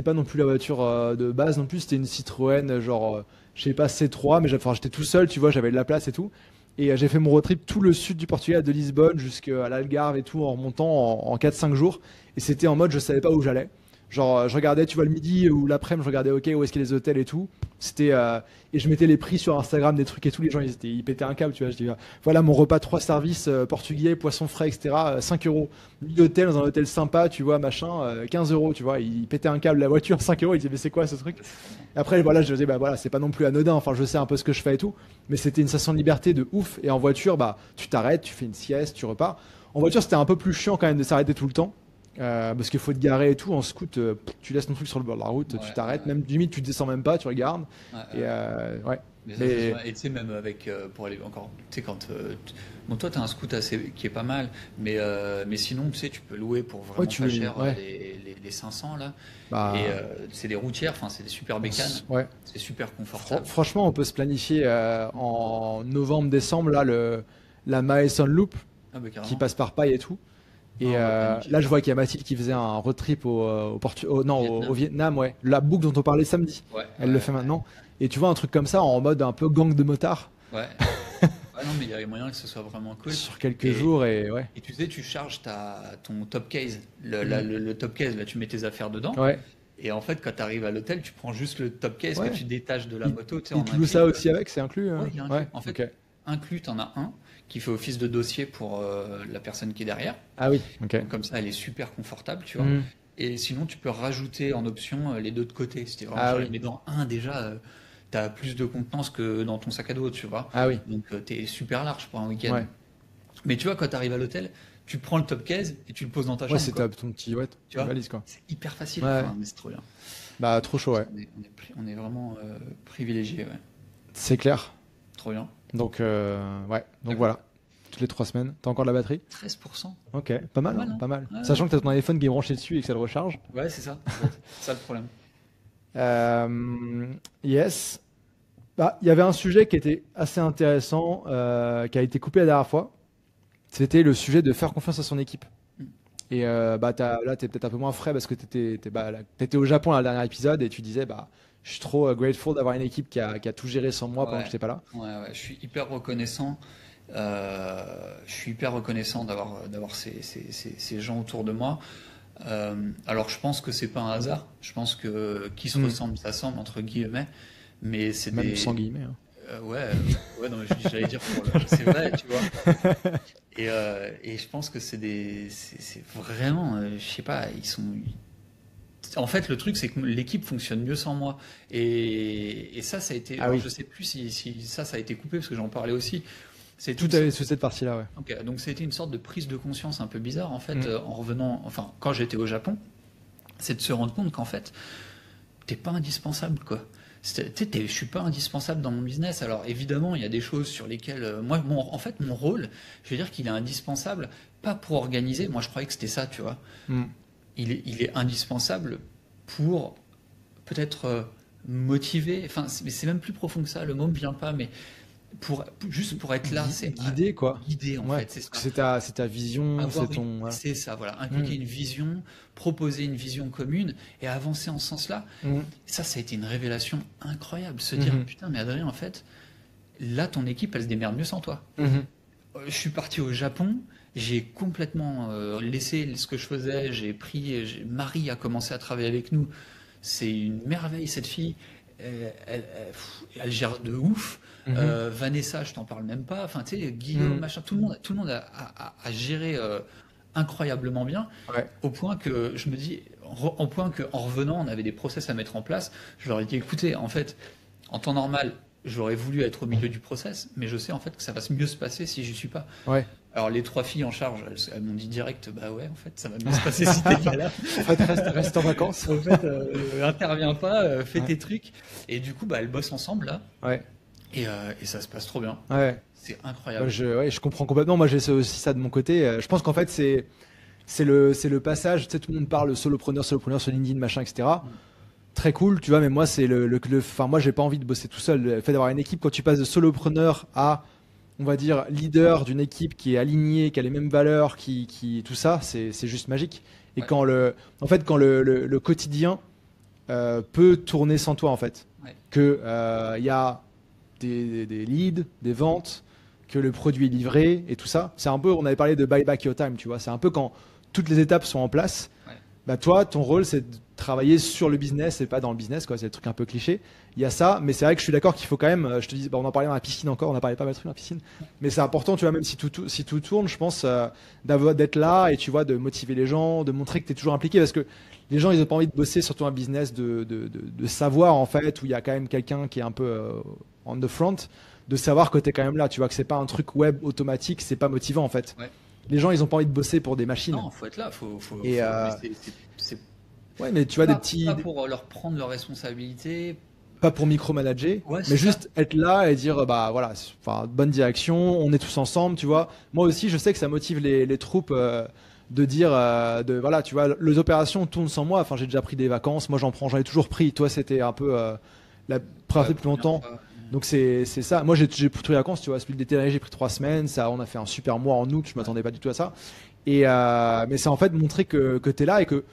pas non plus la voiture de base non plus, c'était une Citroën, genre, je sais pas, C3, mais enfin, j'étais tout seul, tu vois, j'avais de la place et tout. Et j'ai fait mon road trip tout le sud du Portugal, de Lisbonne jusqu'à l'Algarve et tout, en remontant en 4-5 jours. Et c'était en mode, je savais pas où j'allais. Genre, je regardais, tu vois, le midi ou l'après-midi, je regardais, ok, où est-ce qu'il y a les hôtels et tout. C'était, et je mettais les prix sur Instagram des trucs et tout, les gens, ils pétaient un câble, tu vois. Je dis, voilà, mon repas 3 services, portugais, poisson frais, etc., 5 euros. Nuit d'hôtel dans un hôtel sympa, tu vois, machin, 15 euros, tu vois. Il pétait un câble, la voiture, 5 euros, il disait, mais c'est quoi ce truc? Après, voilà, je disais, bah voilà, c'est pas non plus anodin, enfin, je sais un peu ce que je fais et tout. Mais c'était une sensation de liberté de ouf. Et en voiture, bah, tu t'arrêtes, tu fais une sieste, tu repars. En voiture, c'était un peu plus chiant quand même de s'arrêter tout le temps. Parce qu'il faut te garer et tout. En scoot, tu laisses ton truc sur le bord de la route, Ouais, tu ouais, t'arrêtes, même limite, tu descends même pas, tu regardes. ouais, Et ouais. ouais. Mais ça, c'est sûr. Mais Et tu sais, même avec, pour aller encore, tu sais, bon, toi, tu as un scoot qui est pas mal, mais sinon, tu sais, tu peux louer pour ouais, vraiment pas cher ouais. les 500, là. Et Bah, c'est des routières, enfin, c'est des super bécanes, ouais. c'est super confortable. Franchement, on peut se planifier en novembre-décembre, là, la Mason Loop Ah, bah, qui carrément. passe par Paille et tout. Ah, Et on va planifier là, je ça. vois qu'il y a Mathilde qui faisait un road trip non, au Vietnam. Vietnam, ouais. La boucle dont on parlait samedi, Ouais, elle le ouais, fait maintenant. Et tu vois, un truc comme ça, en mode un peu gang de motards, ouais. Ouais, non, mais il y a moyen que ce soit vraiment cool. sur quelques Et, jours, et ouais. et tu sais, tu charges ton top case. Mm. Le top case, là, tu mets tes affaires dedans. Ouais, Et en fait, quand tu arrives à l'hôtel, tu prends juste le top case que ouais. tu détaches de la Il, moto, tu sais, il en te un loue clic. ça aussi avec, c'est inclus, Ouais, il y a inclus. Ouais, En fait, ok. inclus, tu en as un qui fait office de dossier pour la personne qui est derrière. Ah oui, ok. Donc, comme ça, elle est super confortable, tu vois. Mm. Et sinon, tu peux rajouter en option les deux de côté. Si t'es vraiment Ah chargé. oui, Mais dans un, déjà, tu as plus de contenance que dans ton sac à dos, tu vois. ah oui, Donc, tu es super large pour un week-end. ouais. Mais tu vois, quand tu arrives à l'hôtel, tu prends le top case et tu le poses dans ta chambre. Ouais, c'est quoi. ton petit Tu vois, valise quoi. c'est hyper facile. Ouais. Enfin, mais c'est trop bien. Bah trop chaud, ouais. On est vraiment privilégiés, ouais. C'est clair. Trop bien. Donc ouais, donc voilà. Toutes les 3 semaines. T'as encore de la batterie? 13%. Ok, pas mal, Pas mal, hein, hein. pas mal. Ouais. Sachant que t'as ton iPhone qui est branché dessus et que ça le recharge. Ouais, c'est ça. C'est ça le problème. Yes. Bah, il y avait un sujet qui était assez intéressant, qui a été coupé la dernière fois. C'était le sujet de faire confiance à son équipe. Mm. Et bah, là, t'es peut-être un peu moins frais parce que t'étais au Japon à la dernière épisode et tu disais, bah, je suis trop grateful d'avoir une équipe qui a tout géré sans moi pendant Ouais. que j'étais pas là. Ouais, je suis hyper reconnaissant. D'avoir ces gens autour de moi. Alors, je pense que c'est pas un hasard. Je pense que qui se ressemble s'assemble entre guillemets. Mais c'est Même des. sans guillemets. Hein. Ouais, non, mais j'allais dire c'est vrai, tu vois. Et je pense que c'est vraiment, je sais pas, ils sont. En fait, le truc, c'est que l'équipe fonctionne mieux sans moi. Et ça a été. Ah oui. Je sais plus si ça a été coupé parce que j'en parlais aussi. C'est Tout avait sous cette partie-là, ouais. Ok, donc c'était une sorte de prise de conscience un peu bizarre en fait en revenant, enfin quand j'étais au Japon, c'est de se rendre compte qu'en fait t'es pas indispensable quoi. Je suis pas indispensable dans mon business. Alors évidemment il y a des choses sur lesquelles moi en fait mon rôle, je veux dire qu'il est indispensable pas pour organiser. Moi je croyais que c'était ça, tu vois. Il est indispensable pour peut-être motiver. Enfin mais c'est même plus profond que ça. Le mot me vient pas, mais juste pour être là, c'est guider quoi. Guider en Ouais, fait, c'est ça. c'est ta vision, c'est ton. Voilà. C'est ça, voilà. Inculquer une vision, proposer une vision commune et avancer en ce sens-là. Ça a été une révélation incroyable. Se dire, putain, mais Adrien, en fait, là, ton équipe, elle se démerde mieux sans toi. Je suis parti au Japon, j'ai complètement laissé ce que je faisais, Marie a commencé à travailler avec nous. C'est une merveille, cette fille. Elle gère de ouf. Vanessa, je t'en parle même pas. Enfin, tu sais, Guillaume, machin, tout le monde a géré incroyablement bien. Ouais. Au point que je me dis, en revenant, on avait des process à mettre en place. Je leur ai dit, écoutez, en fait, en temps normal, j'aurais voulu être au milieu du process, mais je sais en fait que ça va mieux se passer si j'y suis pas. Ouais. Alors les 3 filles en charge, elles m'ont dit direct, bah ouais, en fait, ça va mieux se passer si t'es pas là. En fait, reste en vacances. En fait, interviens pas, fais tes trucs. Et du coup, bah, elles bossent ensemble là. Ouais. Et ça se passe trop bien. Ouais. C'est incroyable. Je comprends complètement. Moi, j'ai aussi ça de mon côté. Je pense qu'en fait, c'est le passage. Tu sais, tout le monde parle solopreneur sur LinkedIn, machin, etc. Très cool, tu vois. Mais moi, c'est enfin, moi, j'ai pas envie de bosser tout seul. Le fait d'avoir une équipe, quand tu passes de solopreneur à, on va dire, leader d'une équipe qui est alignée, qui a les mêmes valeurs, tout ça, c'est juste magique. Et quand en fait, quand le quotidien peut tourner sans toi, en fait, que il y a des leads, des ventes, que le produit est livré et tout ça. C'est un peu, on avait parlé de buy back your time, tu vois. C'est un peu quand toutes les étapes sont en place. Bah toi, ton rôle, c'est de travailler sur le business et pas dans le business, quoi. C'est des trucs un peu clichés. Il y a ça, mais c'est vrai que je suis d'accord qu'il faut quand même. Je te dis, bah, on en parlait dans la piscine encore, on a parlé pas mal de trucs dans la piscine. Mais c'est important, tu vois, même si tout tourne, je pense, d'être là et tu vois, de motiver les gens, de montrer que tu es toujours impliqué parce que les gens, ils ont pas envie de bosser sur un business de savoir, en fait, où il y a quand même quelqu'un qui est un peu on the front, de savoir que tu es quand même là, tu vois, que c'est pas un truc web automatique, c'est pas motivant, en fait. Les gens, ils ont pas envie de bosser pour des machines. Non, faut être là, ouais, mais tu vois, pas pour leur prendre leurs responsabilités. Pas pour micromanager, mais juste être là et dire, bah voilà, enfin, bonne direction, on est tous ensemble, tu vois. Moi aussi, je sais que ça motive les troupes de dire, voilà, tu vois, les opérations tournent sans moi. Enfin, j'ai déjà pris des vacances, moi j'en ai toujours pris. Toi, c'était un peu la première fois depuis longtemps. Donc c'est ça. Moi j'ai pris des vacances, tu vois. Celui d'été dernier j'ai pris 3 semaines. Ça, on a fait un super mois en août. Je m'attendais pas du tout à ça. Et mais c'est en fait montrer que t'es là et que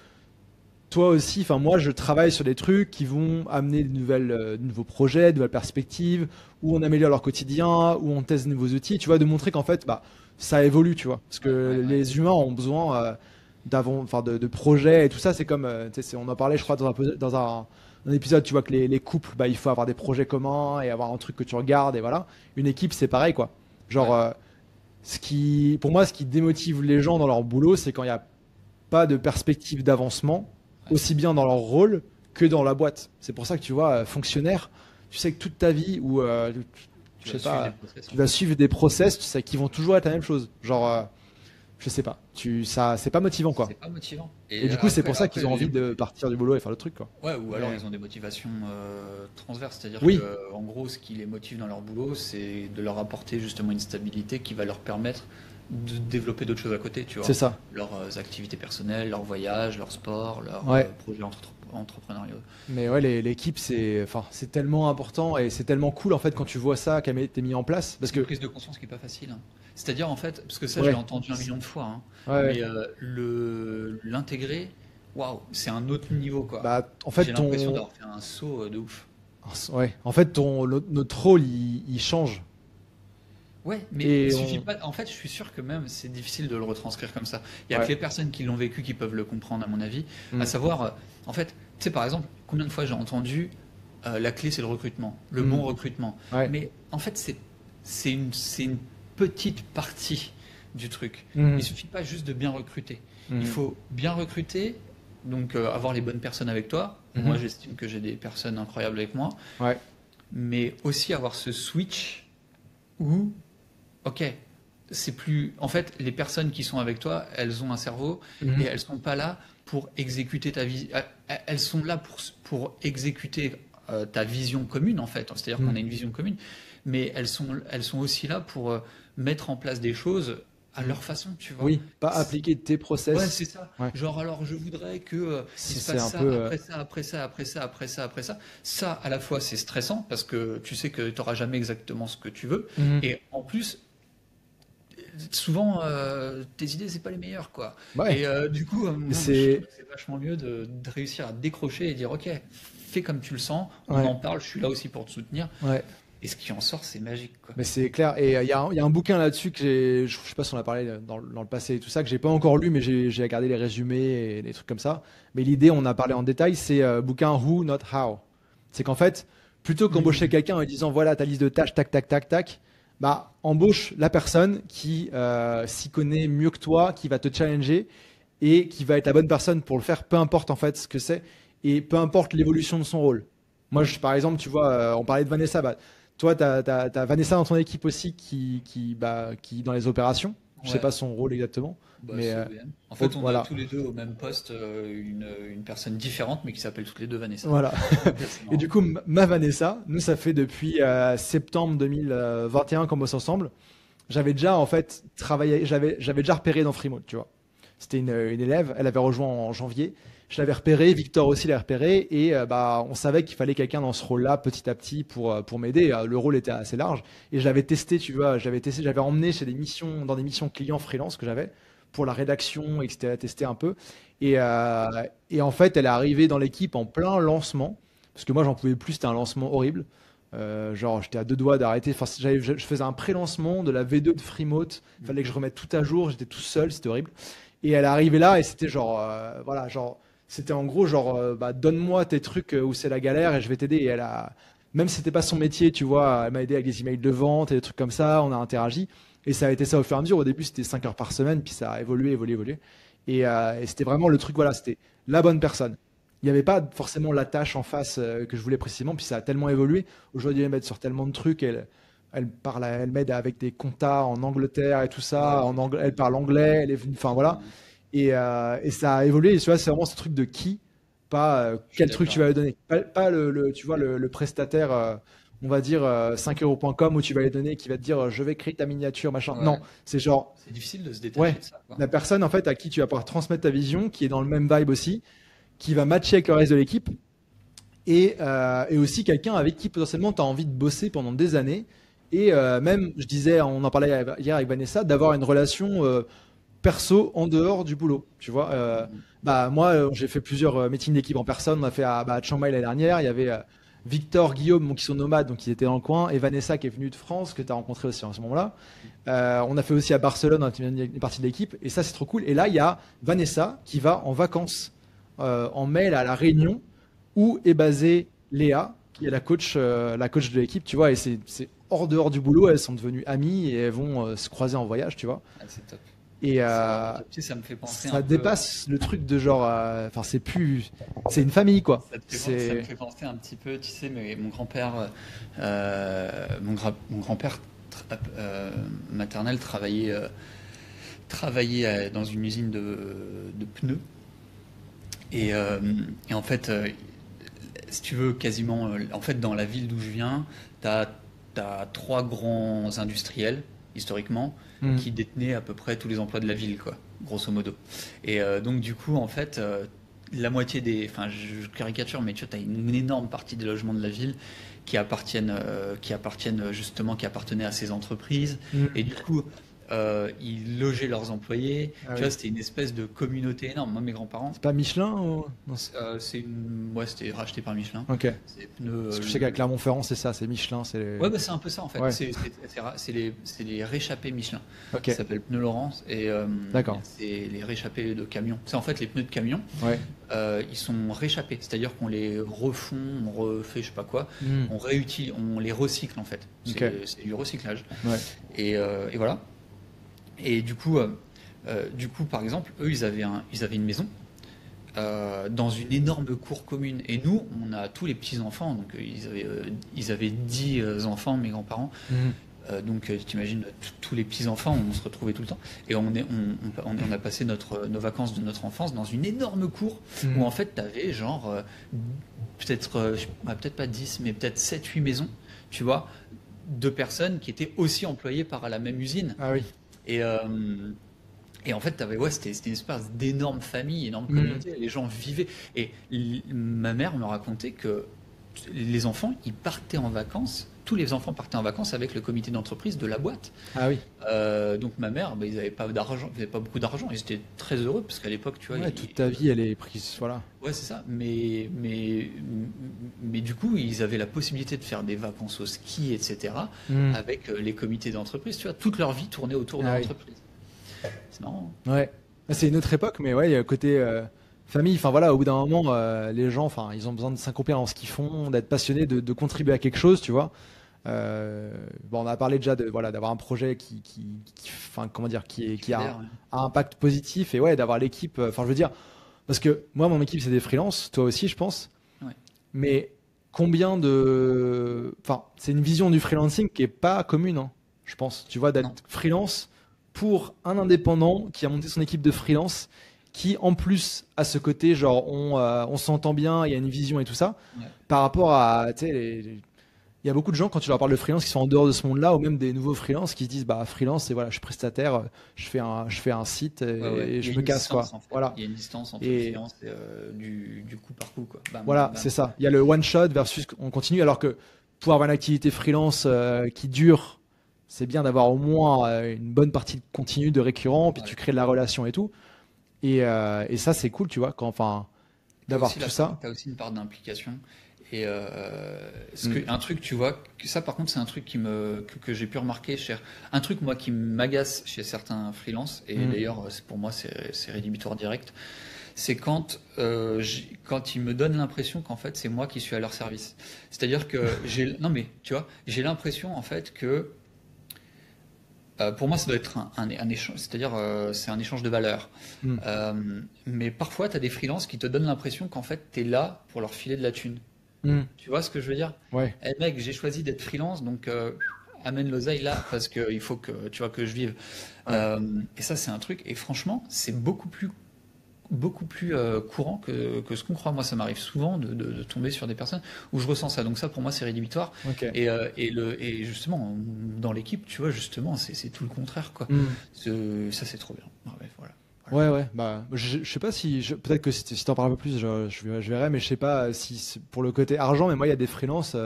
toi aussi. Enfin moi je travaille sur des trucs qui vont amener de nouveaux projets, de nouvelles perspectives, où on améliore leur quotidien, où on teste de nouveaux outils. Tu vois, de montrer qu'en fait bah ça évolue, tu vois. Parce que les humains ont besoin de projets et tout ça. C'est comme on en parlait, je crois, dans un épisode, tu vois que les couples, bah, il faut avoir des projets communs et avoir un truc que tu regardes et voilà. Une équipe, c'est pareil, quoi. Genre, pour moi, ce qui démotive les gens dans leur boulot, c'est quand il n'y a pas de perspective d'avancement, aussi bien dans leur rôle que dans la boîte. C'est pour ça que tu vois, fonctionnaire, tu sais que toute ta vie ou je sais pas, tu vas suivre des process, tu sais, qui vont toujours être la même chose. Genre, je sais pas. Ça, c'est pas motivant, quoi. C'est pas motivant. Et du coup, c'est après, pour ça qu'ils ont envie les- de partir du boulot et faire le truc, quoi. Ouais, ou alors Mais- ils ont des motivations transverses, c'est-à-dire Oui, que en gros, ce qui les motive dans leur boulot, c'est de leur apporter justement une stabilité qui va leur permettre de développer d'autres choses à côté, tu c'est vois. ça. Leurs activités personnelles, leurs voyages, leur sport, leurs Ouais. projets entrepreneuriaux. Mais ouais, l'équipe, c'est tellement important et c'est tellement cool, en fait, quand tu vois ça qui a été mis en place. Parce C'est une que, prise de conscience qui est pas facile, hein. C'est-à-dire en fait, parce que ça, je ouais, l'ai entendu un million de fois, hein, ouais, ouais. mais l'intégrer, waouh, c'est un autre niveau, quoi. Bah, en J'ai fait, l'impression d'avoir fait un saut de ouf. ouais, en fait, notre rôle, il change. Ouais, mais Et il suffit pas. En fait, je suis sûr que même c'est difficile de le retranscrire comme ça. Il y a ouais. que les personnes qui l'ont vécu qui peuvent le comprendre, à mon avis. À Mm. savoir, en fait, tu sais, par exemple, combien de fois j'ai entendu la clé, c'est le recrutement, le Mm. bon recrutement. Ouais. Mais en fait, c'est une petite partie du truc. Mm. Il suffit pas juste de bien recruter. Mm. Il faut bien recruter, donc avoir les bonnes personnes avec toi. Mhm. Moi, j'estime que j'ai des personnes incroyables avec moi, Ouais. mais aussi avoir ce switch où ok, c'est plus. En fait, les personnes qui sont avec toi, elles ont un cerveau Mhm. et elles sont pas là pour exécuter ta vie. Elles sont là pour exécuter ta vision commune, en fait. C'est-à-dire qu'on a une vision commune, mais elles sont aussi là pour mettre en place des choses à leur façon, tu vois. Oui, pas appliquer tes Ouais, process. c'est ça. Ouais. Genre, alors, je voudrais que il se C'est passe un ça, peu. après ça, après ça, après ça, après ça, après ça. Ça, à la fois, c'est stressant parce que tu sais que tu n'auras jamais exactement ce que tu veux. Mhm. Et en plus, souvent, tes idées, c'est pas les meilleures, quoi. Ouais. Et du coup, moi, je C'est. trouve que c'est vachement mieux de réussir à décrocher et dire, ok, fais comme tu le sens, on Ouais. en parle, je suis là aussi pour te soutenir. Ouais. Et ce qui en sort, c'est magique, quoi. Mais c'est clair. Et il y a un bouquin là-dessus que je sais pas si on a parlé dans le passé et tout ça, que j'ai pas encore lu, mais j'ai regardé les résumés et des trucs comme ça. Mais l'idée, on a parlé en détail, c'est bouquin Who, Not How. C'est qu'en fait, plutôt qu'embaucher quelqu'un en lui disant voilà ta liste de tâches, tac, tac, tac, tac, bah embauche la personne qui s'y connaît mieux que toi, qui va te challenger et qui va être la bonne personne pour le faire, peu importe en fait ce que c'est et peu importe l'évolution de son rôle. Moi, par exemple, tu vois, on parlait de Vanessa. Bah, toi, tu as Vanessa dans ton équipe aussi qui dans les opérations. Je sais Ouais. pas son rôle exactement, Bah, mais c'est EVM. En fait, on a voilà. tous les deux au même poste une personne différente, mais qui s'appelle toutes les deux Vanessa. Voilà. C'est Et marrant. du coup, ma Vanessa, nous, ça fait depuis septembre 2021 qu'on bosse ensemble. J'avais déjà en fait travaillé, j'avais déjà repéré dans Freemode, tu vois. C'était une élève, elle avait rejoint en janvier. Je l'avais repéré, Victor aussi l'a repéré, et bah on savait qu'il fallait quelqu'un dans ce rôle-là petit à petit pour m'aider. Le rôle était assez large et je l'avais testé, tu vois, j'avais emmené dans des missions clients freelance que j'avais pour la rédaction, etc. Testé un peu. Et, euh, et en fait, elle est arrivée dans l'équipe en plein lancement parce que moi j'en pouvais plus, c'était un lancement horrible. Genre, j'étais à deux doigts d'arrêter. Enfin, je faisais un pré-lancement de la V2 de Freemote. Il fallait que je remette tout à jour. J'étais tout seul, c'était horrible. Et elle est arrivée là et c'était genre, voilà, genre, c'était en gros genre, bah, donne-moi tes trucs où c'est la galère et je vais t'aider. Et même si c'était pas son métier, tu vois, elle m'a aidé avec des emails de vente et des trucs comme ça. On a interagi et ça a été ça au fur et à mesure. Au début, c'était 5 heures par semaine, puis ça a évolué, évolué, évolué. Et c'était vraiment le truc, voilà, c'était la bonne personne. Il n'y avait pas forcément la tâche en face que je voulais précisément, puis ça a tellement évolué. Aujourd'hui, elle m'aide sur tellement de trucs. Elle m'aide avec des comptas en Angleterre et tout ça. Elle parle anglais. Elle est venue, enfin voilà. Et ça a évolué. Et tu vois, c'est vraiment ce truc de qui, pas Je suis quel truc tu vas d'accord. lui donner. Pas tu vois, le prestataire, on va dire 5euros.com où tu vas lui donner, qui va te dire je vais créer ta miniature, machin. Non, Ouais. c'est genre, C'est difficile de se ouais, détacher de ça, quoi. la personne en fait à qui tu vas pouvoir transmettre ta vision, qui est dans le même vibe aussi, qui va matcher avec le reste de l'équipe et aussi quelqu'un avec qui potentiellement tu as envie de bosser pendant des années. Et même, je disais, on en parlait hier avec Vanessa, d'avoir une relation perso en dehors du boulot. Tu vois, bah, moi, j'ai fait plusieurs meetings d'équipe en personne. On a fait à Chiang Mai l'année dernière. Il y avait Victor, Guillaume, qui sont nomades, donc ils étaient dans le coin, et Vanessa qui est venue de France, que tu as rencontré aussi en ce moment-là. On a fait aussi à Barcelone, on a fait une partie de l'équipe, et ça c'est trop cool. Et là, il y a Vanessa qui va en vacances en mai là, à La Réunion, où est basée Léa, qui est la coach de l'équipe, tu vois, et c'est dehors du boulot, elles sont devenues amies et elles vont se croiser en voyage, tu vois. Ah, c'est top. Et C'est vraiment top. Tu sais, ça me fait penser ça un peu. dépasse le truc de genre, enfin c'est plus, c'est une famille quoi. Ça me C'est, fait penser un petit peu, tu sais, mais mon grand-père, mon grand-père maternel travaillé dans une usine de pneus. Et en fait, si tu veux, quasiment, en fait, dans la ville d'où je viens, tu as trois grands industriels, historiquement, Mhm. qui détenaient à peu près tous les emplois de la ville, quoi, grosso modo. Et donc, du coup, en fait, la moitié des. Enfin, je caricature, mais tu vois, tu as une énorme partie des logements de la ville qui appartiennent justement, qui appartenaient à ces entreprises. Et Mhm. du coup, ils logeaient leurs employés. Ah Tu oui. vois, c'était une espèce de communauté énorme. Moi, mes grands-parents, C'est pas Michelin non, ouais, c'était racheté par Michelin. ok. C'est des pneus. Parce que je sais qu'à Clermont-Ferrand, c'est ça, c'est Michelin, c'est Ouais, bah, c'est un peu ça en fait. Ouais, C'est les réchappés Michelin. ok, Ça s'appelle Pneus Laurence et d'accord. c'est les réchappés de camions. C'est en fait les pneus de camion. Ouais. Ils sont réchappés, c'est-à-dire qu'on les refond, on refait je sais pas quoi, Mhm. on réutilise, on les recycle en fait. Ok, C'est du recyclage. ouais. Et voilà. Et du coup, par exemple, eux, ils avaient une maison dans une énorme cour commune. Et nous, on a tous les petits-enfants, donc ils avaient 10 enfants, mes grands-parents. Mhm. Donc t'imagines, tous les petits-enfants, on se retrouvait tout le temps. Et on a passé nos vacances de notre enfance dans une énorme cour où Mhm. en fait t'avais genre, peut-être, peut-être pas 10, mais peut-être 7, 8 maisons, tu vois, de personnes qui étaient aussi employées par la même usine. Ah oui. Et, en fait, ouais, c'était une espèce d'énorme famille, énorme Mhm. communauté. Les gens vivaient. Et ma mère me racontait que les enfants, ils partaient en vacances. Tous les enfants partaient en vacances avec le comité d'entreprise de la boîte. Ah oui. Donc ma mère, bah, ils n'avaient pas d'argent, ils n'avaient pas beaucoup d'argent. Ils étaient très heureux parce qu'à l'époque, tu vois, Ouais, toute ta vie, elle est prise, voilà. ouais, c'est ça. Mais du coup, ils avaient la possibilité de faire des vacances au ski, etc. Mhm. avec les comités d'entreprise. Tu vois, toute leur vie tournait autour de Ah oui. l'entreprise. C'est marrant. Ouais. Ah, c'est une autre époque, mais ouais, il y a le côté famille. Enfin voilà, au bout d'un moment, les gens, enfin, ils ont besoin de s'accomplir dans ce qu'ils font, d'être passionnés, de contribuer à quelque chose, tu vois. Bon, on a parlé déjà de voilà d'avoir un projet enfin comment dire, qui a Fédère, ouais. un impact positif et ouais d'avoir l'équipe. Enfin, je veux dire, parce que moi, mon équipe, c'est des freelances, toi aussi, je pense. Ouais. Mais combien de, enfin, c'est une vision du freelancing qui est pas commune, hein, je pense. Tu vois, Non. d'être freelance pour un indépendant qui a monté son équipe de freelance, qui en plus a ce côté genre on s'entend bien, il y a une vision et tout ça, Ouais. par rapport à, tu sais, il y a beaucoup de gens quand tu leur parles de freelance qui sont en dehors de ce monde-là, ou même des nouveaux freelances qui se disent bah freelance, c'est voilà, je suis prestataire, je fais un site Ouais, ouais. et Il y a je me une casse quoi. distance en fait. Voilà. Il y a une distance entre le Et freelance et du coup par coup quoi. Bam, voilà, bam, bam. c'est ça. Il y a le one shot versus on continue, alors que pour avoir une activité freelance qui dure, c'est bien d'avoir au moins une bonne partie de continu, de récurrent, puis Ouais. tu crées de la relation et tout. Et ça, c'est cool, tu vois, quand, enfin, T'as d'avoir aussi tout ça. t'as aussi une part d'implication. Et Mm. un truc, tu vois, ça par contre, c'est un truc que j'ai pu remarquer un truc moi qui m'agace chez certains freelances, et Mm. d'ailleurs, pour moi, c'est rédhibitoire direct, c'est quand ils me donnent l'impression qu'en fait, c'est moi qui suis à leur service. C'est-à-dire que non mais, tu vois, j'ai l'impression en fait que pour moi, ça doit être un échange, c'est-à-dire c'est un échange de valeurs. Mm. Mais parfois, tu as des freelances qui te donnent l'impression qu'en fait, tu es là pour leur filer de la thune. Mm. Tu vois ce que je veux dire? Ouais, Eh mec, j'ai choisi d'être freelance, donc amène l'oseille là, parce qu'il faut que tu vois que je vive. ouais. Et ça, c'est un truc, et franchement, c'est beaucoup plus courant que ce qu'on croit. Moi, ça m'arrive souvent de tomber sur des personnes où je ressens ça. Donc ça, pour moi, c'est rédhibitoire. Ok. Et justement, dans l'équipe, tu vois, justement, c'est tout le contraire, quoi. Mm. Ça, c'est trop bien. Ah ouais, voilà. Ouais, ouais. Bah, je sais pas si, peut-être que si t'en parles un peu plus, je verrai, mais je sais pas si c'est pour le côté argent. Mais moi, il y a des freelances.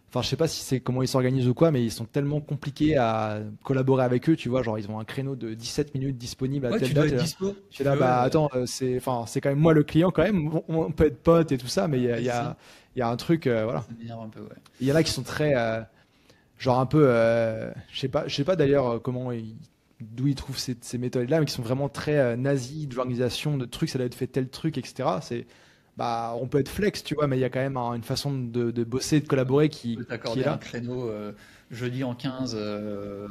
Enfin, je sais pas si c'est comment ils s'organisent ou quoi, mais ils sont tellement compliqués à collaborer avec eux, tu vois, genre ils ont un créneau de 17 minutes disponible à Ouais, telle tu dois date. être Et là, dispo. tu es là, bah attends, enfin, c'est quand même moi le client quand même. On peut être pote et tout ça, mais il y a, Ouais, il y c'est ça. a, il y a un truc, voilà. Ça m'énerve un peu, ouais. Il y en a qui sont très, genre un peu, je sais pas d'ailleurs d'où ils trouvent ces méthodes-là, mais qui sont vraiment très nazis de l'organisation, de trucs, ça doit être fait tel truc, etc. Bah, on peut être flex, tu vois, mais il y a quand même une façon de bosser, de collaborer On peut qui est t'accorder un là. créneau jeudi en 15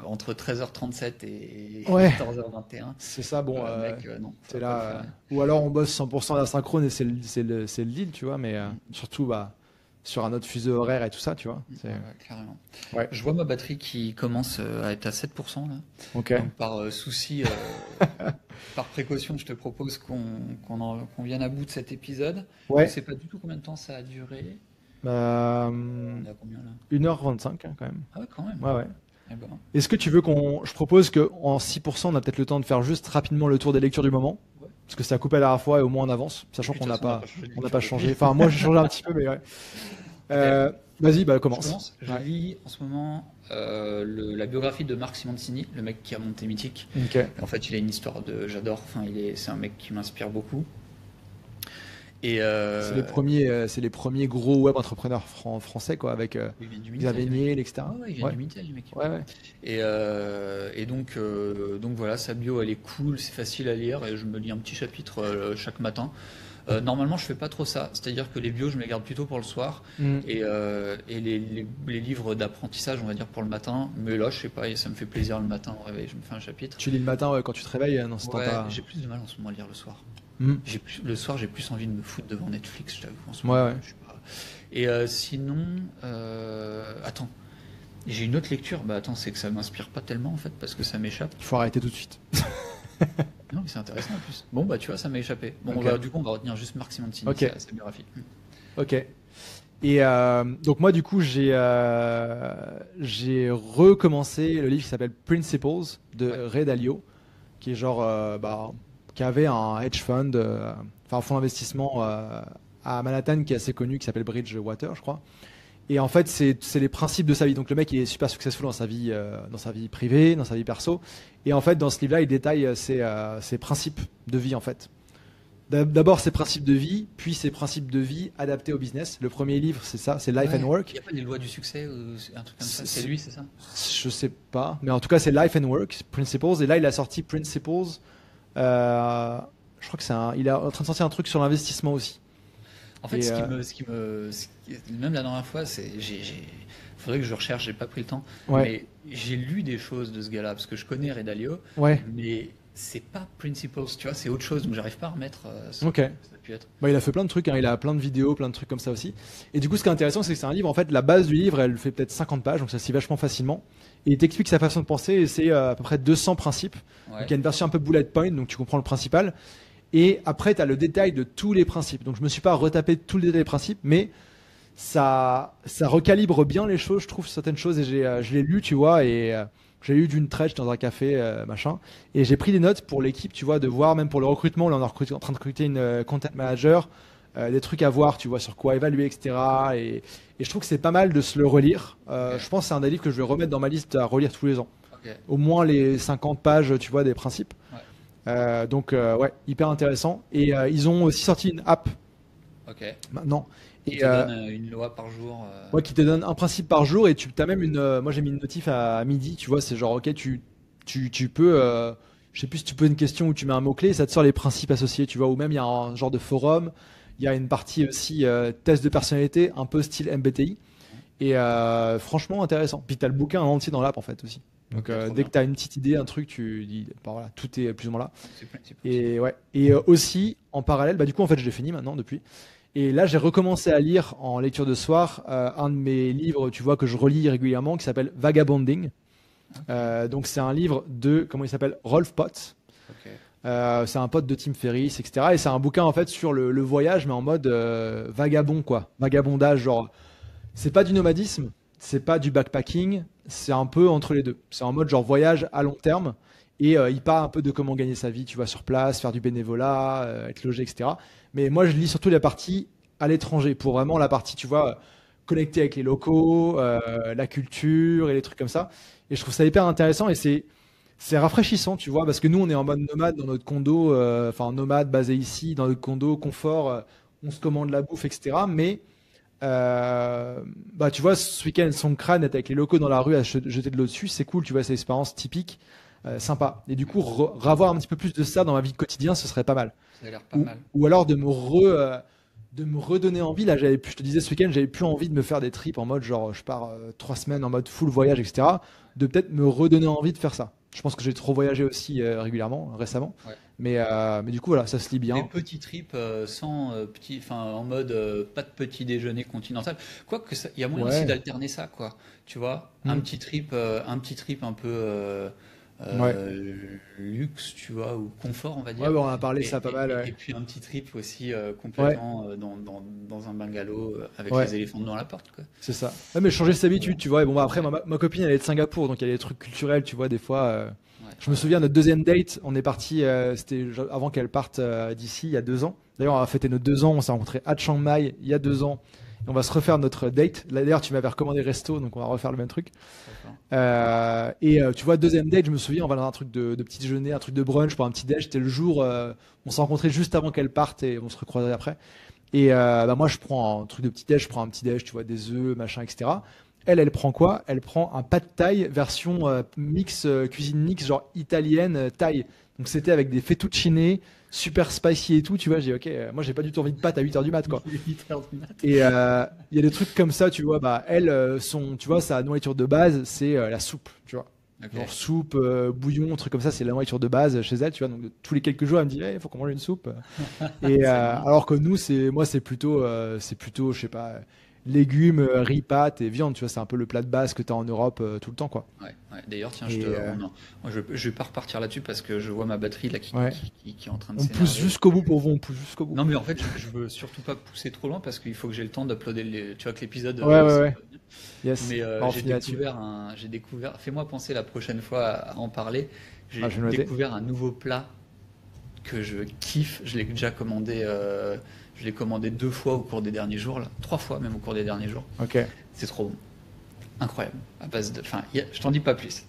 entre 13h37 et Ouais, 14h21. c'est ça, bon, Mec, non, ça t'es va pas le là. faire. Ou alors on bosse 100% à la synchrone et c'est le deal, tu vois, mais surtout, bah, sur un autre fuseau horaire et tout ça, tu vois. Carrément. Ouais. Je vois ma batterie qui commence à être à 7% là. Ok. Donc par souci, par précaution, je te propose qu'on vienne à bout de cet épisode. Ouais. Je sais pas du tout combien de temps ça a duré. Euh, On est à combien là? 1h25 hein, quand même. Ah ouais, quand même. Ouais, ouais. Eh ben, Est-ce que tu veux je propose qu'en 6%, on a peut-être le temps de faire juste rapidement le tour des lectures du moment? ouais. Parce que c'est à couper à la fois et au moins en avance, sachant Puis, qu'on de n'a toute façon, pas, changé de on n'a lecture pas depuis. changé. Enfin, moi, j'ai changé un petit peu, mais ouais. Vas-y, bah, Je commence. commence. Je Ouais. lis en ce moment la biographie de Marc Simoncini, le mec qui a monté Mythique. Ok. En fait, il a une histoire j'adore. Enfin, c'est un mec qui m'inspire beaucoup. Et C'est les premiers gros web entrepreneurs français, quoi, avec il vient du Xavier Minitel, le mec. Niel, etc. Ouais, il vient Ouais. du Minitel, le mec. Ouais, ouais. Et donc voilà, sa bio, elle est cool, c'est facile à lire, et je me lis un petit chapitre chaque matin. Normalement, je fais pas trop ça, c'est-à-dire que les bios, je me les garde plutôt pour le soir, Mm. et les livres d'apprentissage, on va dire, pour le matin. Mais là, je sais pas, ça me fait plaisir le matin au réveil, je me fais un chapitre. Tu lis le matin, ouais, quand tu te réveilles, non, c'est Ouais, pas. j'ai plus de mal en ce moment à lire le soir. Mm. Le soir, j'ai plus envie de me foutre devant Netflix, je t'avoue, en ce Ouais, moment. ouais. Je sais pas. Et sinon, attends, j'ai une autre lecture. Bah attends, c'est que ça m'inspire pas tellement en fait, parce que ça m'échappe. Il faut arrêter tout de suite. Non, mais c'est intéressant en plus. Bon, bah tu vois, ça m'a échappé. Bon, Ok. du coup, on va retenir juste Marc Simoncini, Ok. sa biographie. Ok. Et donc moi, du coup, j'ai recommencé le livre qui s'appelle Principles de Ouais. Ray Dalio, qui est genre, qui avait un hedge fund, enfin un fonds d'investissement à Manhattan qui est assez connu, qui s'appelle Bridgewater, je crois. Et en fait, c'est les principes de sa vie. Donc le mec, il est super successful dans sa vie privée, dans sa vie perso. Et en fait, dans ce livre-là, il détaille ses principes de vie, en fait. D'abord ses principes de vie, puis ses principes de vie adaptés au business. Le premier livre, c'est ça, c'est Life Ouais. and Il Work. n'y a pas des lois du succès ou un truc comme ça. C'est- C'est lui, c'est ça? Je sais pas, mais en tout cas, c'est Life and Work, Principles. Et là, il a sorti Principles. Je crois que il est en train de sortir un truc sur l'investissement aussi. En fait, Et, même la dernière fois, faudrait que je recherche, j'ai pas pris le temps. Ouais, Mais j'ai lu des choses de ce gars-là, parce que je connais Ray Dalio, ouais, mais c'est pas Principles, tu vois, c'est autre chose, donc j'arrive pas à remettre ce ok. que ça a pu être. Bah, il a fait plein de trucs, hein. Il a plein de vidéos, plein de trucs comme ça aussi. Et du coup, ce qui est intéressant, c'est que c'est un livre, en fait, la base du livre, elle fait peut-être 50 pages, donc ça se lit vachement facilement. Et il t'explique sa façon de penser, et c'est à peu près 200 principes. Ouais. Donc il y a une version un peu bullet point, donc tu comprends le principal. Et après, tu as le détail de tous les principes. Donc je me suis pas retapé tout le détail des principes, mais ça recalibre bien les choses, je trouve, certaines choses. Et je l'ai lu, tu vois, et j'ai lu d'une traite dans un café, machin. Et j'ai pris des notes pour l'équipe, tu vois, de voir, même pour le recrutement. Là, on est en train de recruter une content manager, des trucs à voir, tu vois, sur quoi évaluer, etc. Et je trouve que c'est pas mal de se le relire. Ok. Je pense que c'est un des livres que je vais remettre dans ma liste à relire tous les ans. Ok. Au moins les 50 pages, tu vois, des principes. Ouais. Donc ouais, hyper intéressant. Et ils ont aussi sorti une app Ok. maintenant. Il Et te donne une loi par jour. ouais, qui te donne un principe par jour et tu as même moi j'ai mis une notif à midi, tu vois, c'est genre ok, tu peux, je sais plus si tu poses une question ou tu mets un mot-clé, ça te sort les principes associés, tu vois, ou même il y a un genre de forum, il y a une partie aussi test de personnalité, un peu style MBTI. Et franchement intéressant. Puis tu as le bouquin en entier dans l'app en fait aussi. Donc Ok, trop dès bien. que tu as une petite idée, un truc, tu dis, bah, voilà, tout est plus ou moins là. C'est Principles. Et ouais. Et aussi en parallèle, bah du coup en fait je l'ai fini maintenant depuis. Et là j'ai recommencé à lire en lecture de soir un de mes livres, tu vois, que je relis régulièrement, qui s'appelle Vagabonding. Donc c'est un livre de, comment il s'appelle, Rolf Potts. Ok. C'est un pote de Tim Ferriss, etc. Et c'est un bouquin en fait sur le voyage, mais en mode vagabond, quoi. Vagabondage, genre, c'est pas du nomadisme, c'est pas du backpacking, c'est un peu entre les deux. C'est en mode genre voyage à long terme. Et il parle un peu de comment gagner sa vie, tu vois, sur place, faire du bénévolat, être logé, etc. Mais moi, je lis surtout la partie à l'étranger, pour vraiment la partie, tu vois, connecter avec les locaux, la culture et les trucs comme ça. Et je trouve ça hyper intéressant et c'est rafraîchissant, tu vois, parce que nous, on est en mode nomade dans notre condo, enfin nomade basé ici, dans notre condo, confort, on se commande la bouffe, etc. Mais bah, tu vois, ce week-end, son crâne est avec les locaux dans la rue à jeter de l'eau dessus, c'est cool, tu vois, c'est une expérience typique, sympa. Et du coup, ravoir un petit peu plus de ça dans ma vie quotidienne, ce serait pas mal. Ça a l'air pas Ou, mal. ou alors de me redonner envie. Là, je te disais ce week-end, j'avais plus envie de me faire des trips en mode genre je pars 3 semaines en mode full voyage, etc. De peut-être me redonner envie de faire ça. Je pense que j'ai trop voyagé aussi régulièrement, récemment. Ouais. Mais du coup, voilà, ça se lit Des bien. petits trips sans en mode pas de petit déjeuner continental. Quoique il y a moyen aussi Ouais. d'alterner ça, quoi. Tu vois, Hmm. un petit trip un peu Ouais. luxe, tu vois, ou confort, on va Ouais, dire. bah, on a parlé ça pas mal, Et ouais. puis un petit trip aussi Ouais, complètement dans un bungalow avec ouais, les éléphants devant la porte, quoi. c'est ça. Ouais, mais changer ses Voilà. habitudes, tu vois. Et bon, bah, après, Ouais, ma copine, elle est de Singapour, donc il y a des trucs culturels, tu vois, des fois. ouais, Je me souviens, notre deuxième date, on est parti, c'était avant qu'elle parte d'ici, il y a 2 ans. D'ailleurs, on a fêté nos 2 ans, on s'est rencontrés à Chiang Mai il y a 2 ans. Et on va se refaire notre date. Là, d'ailleurs, tu m'avais recommandé resto, donc on va refaire le même truc. d'accord. Tu vois, deuxième date, je me souviens, on va dans un truc de petit déjeuner, un truc de brunch pour un petit déj. C'était le jour, on s'est rencontrés juste avant qu'elle parte et on se recroiserait après. Bah, moi, je prends un truc de petit déj, je prends un petit déj, tu vois, des œufs, machin, etc. Elle prend quoi? Elle prend un pad thai version mix, cuisine mix, genre italienne, thaï. Donc c'était avec des fettuccine, super spicy et tout, tu vois. J'ai dit, ok, moi j'ai pas du tout envie de pâtes à 8h du mat, quoi. Il est 8 heures du mat. Il y a des trucs comme ça, tu vois. Bah, elle, tu vois, sa nourriture de base, c'est la soupe, tu vois. Genre Ok. soupe, bouillon, truc comme ça, c'est la nourriture de base chez elle, tu vois. Donc tous les quelques jours, elle me dit, il faut qu'on mange une soupe. C'est bon. Alors que nous, moi, c'est plutôt, je sais pas, légumes, riz, pâtes et viande, tu vois. C'est un peu le plat de base que tu as en Europe tout le temps, quoi. Ouais, ouais. D'ailleurs, tiens, Et moi, je vais pas repartir là-dessus parce que je vois ma batterie là ouais, qui est en train de on pousse s'énerver. jusqu'au bout pour vous, on pousse jusqu'au bout. Non, mais en fait, je veux surtout pas pousser trop loin parce qu'il faut que j'ai le temps d'uploader tu vois, que l'épisode Ouais, ouais, sorte ouais. bien. Yes. Mais Bah, on finit là-dessus. j'ai découvert, fais-moi penser la prochaine fois à en parler. Ah, J'ai je vais noter. découvert un nouveau plat que je kiffe. Je l'ai commandé 2 fois au cours des derniers jours, là. 3 fois même au cours des derniers jours. Ok. C'est trop bon. Incroyable. À base de, enfin, je t'en dis pas plus.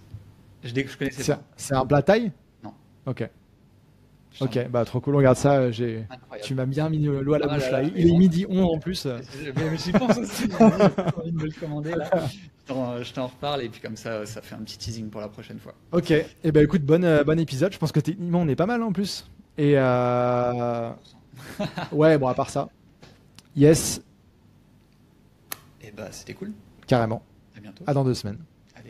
Je connaissais C'est pas. c'est un plat thaï? Non. Ok. Je t'en dis. Ok, bah trop cool, on regarde ça. Tu Incroyable. m'as bien mis l'eau à la Ah bouche là là. là, Il est midi 11 en plus. mais j'y pense aussi. J'ai envie de me le commander là. Je t'en reparle et puis comme ça fait un petit teasing pour la prochaine fois. Ok, et ben écoute, bon épisode. Je pense que techniquement on est pas mal en plus. Et ouais, bon, à part ça, yes, Et bah, c'était cool. carrément. À bientôt. À dans 2 semaines. Allez.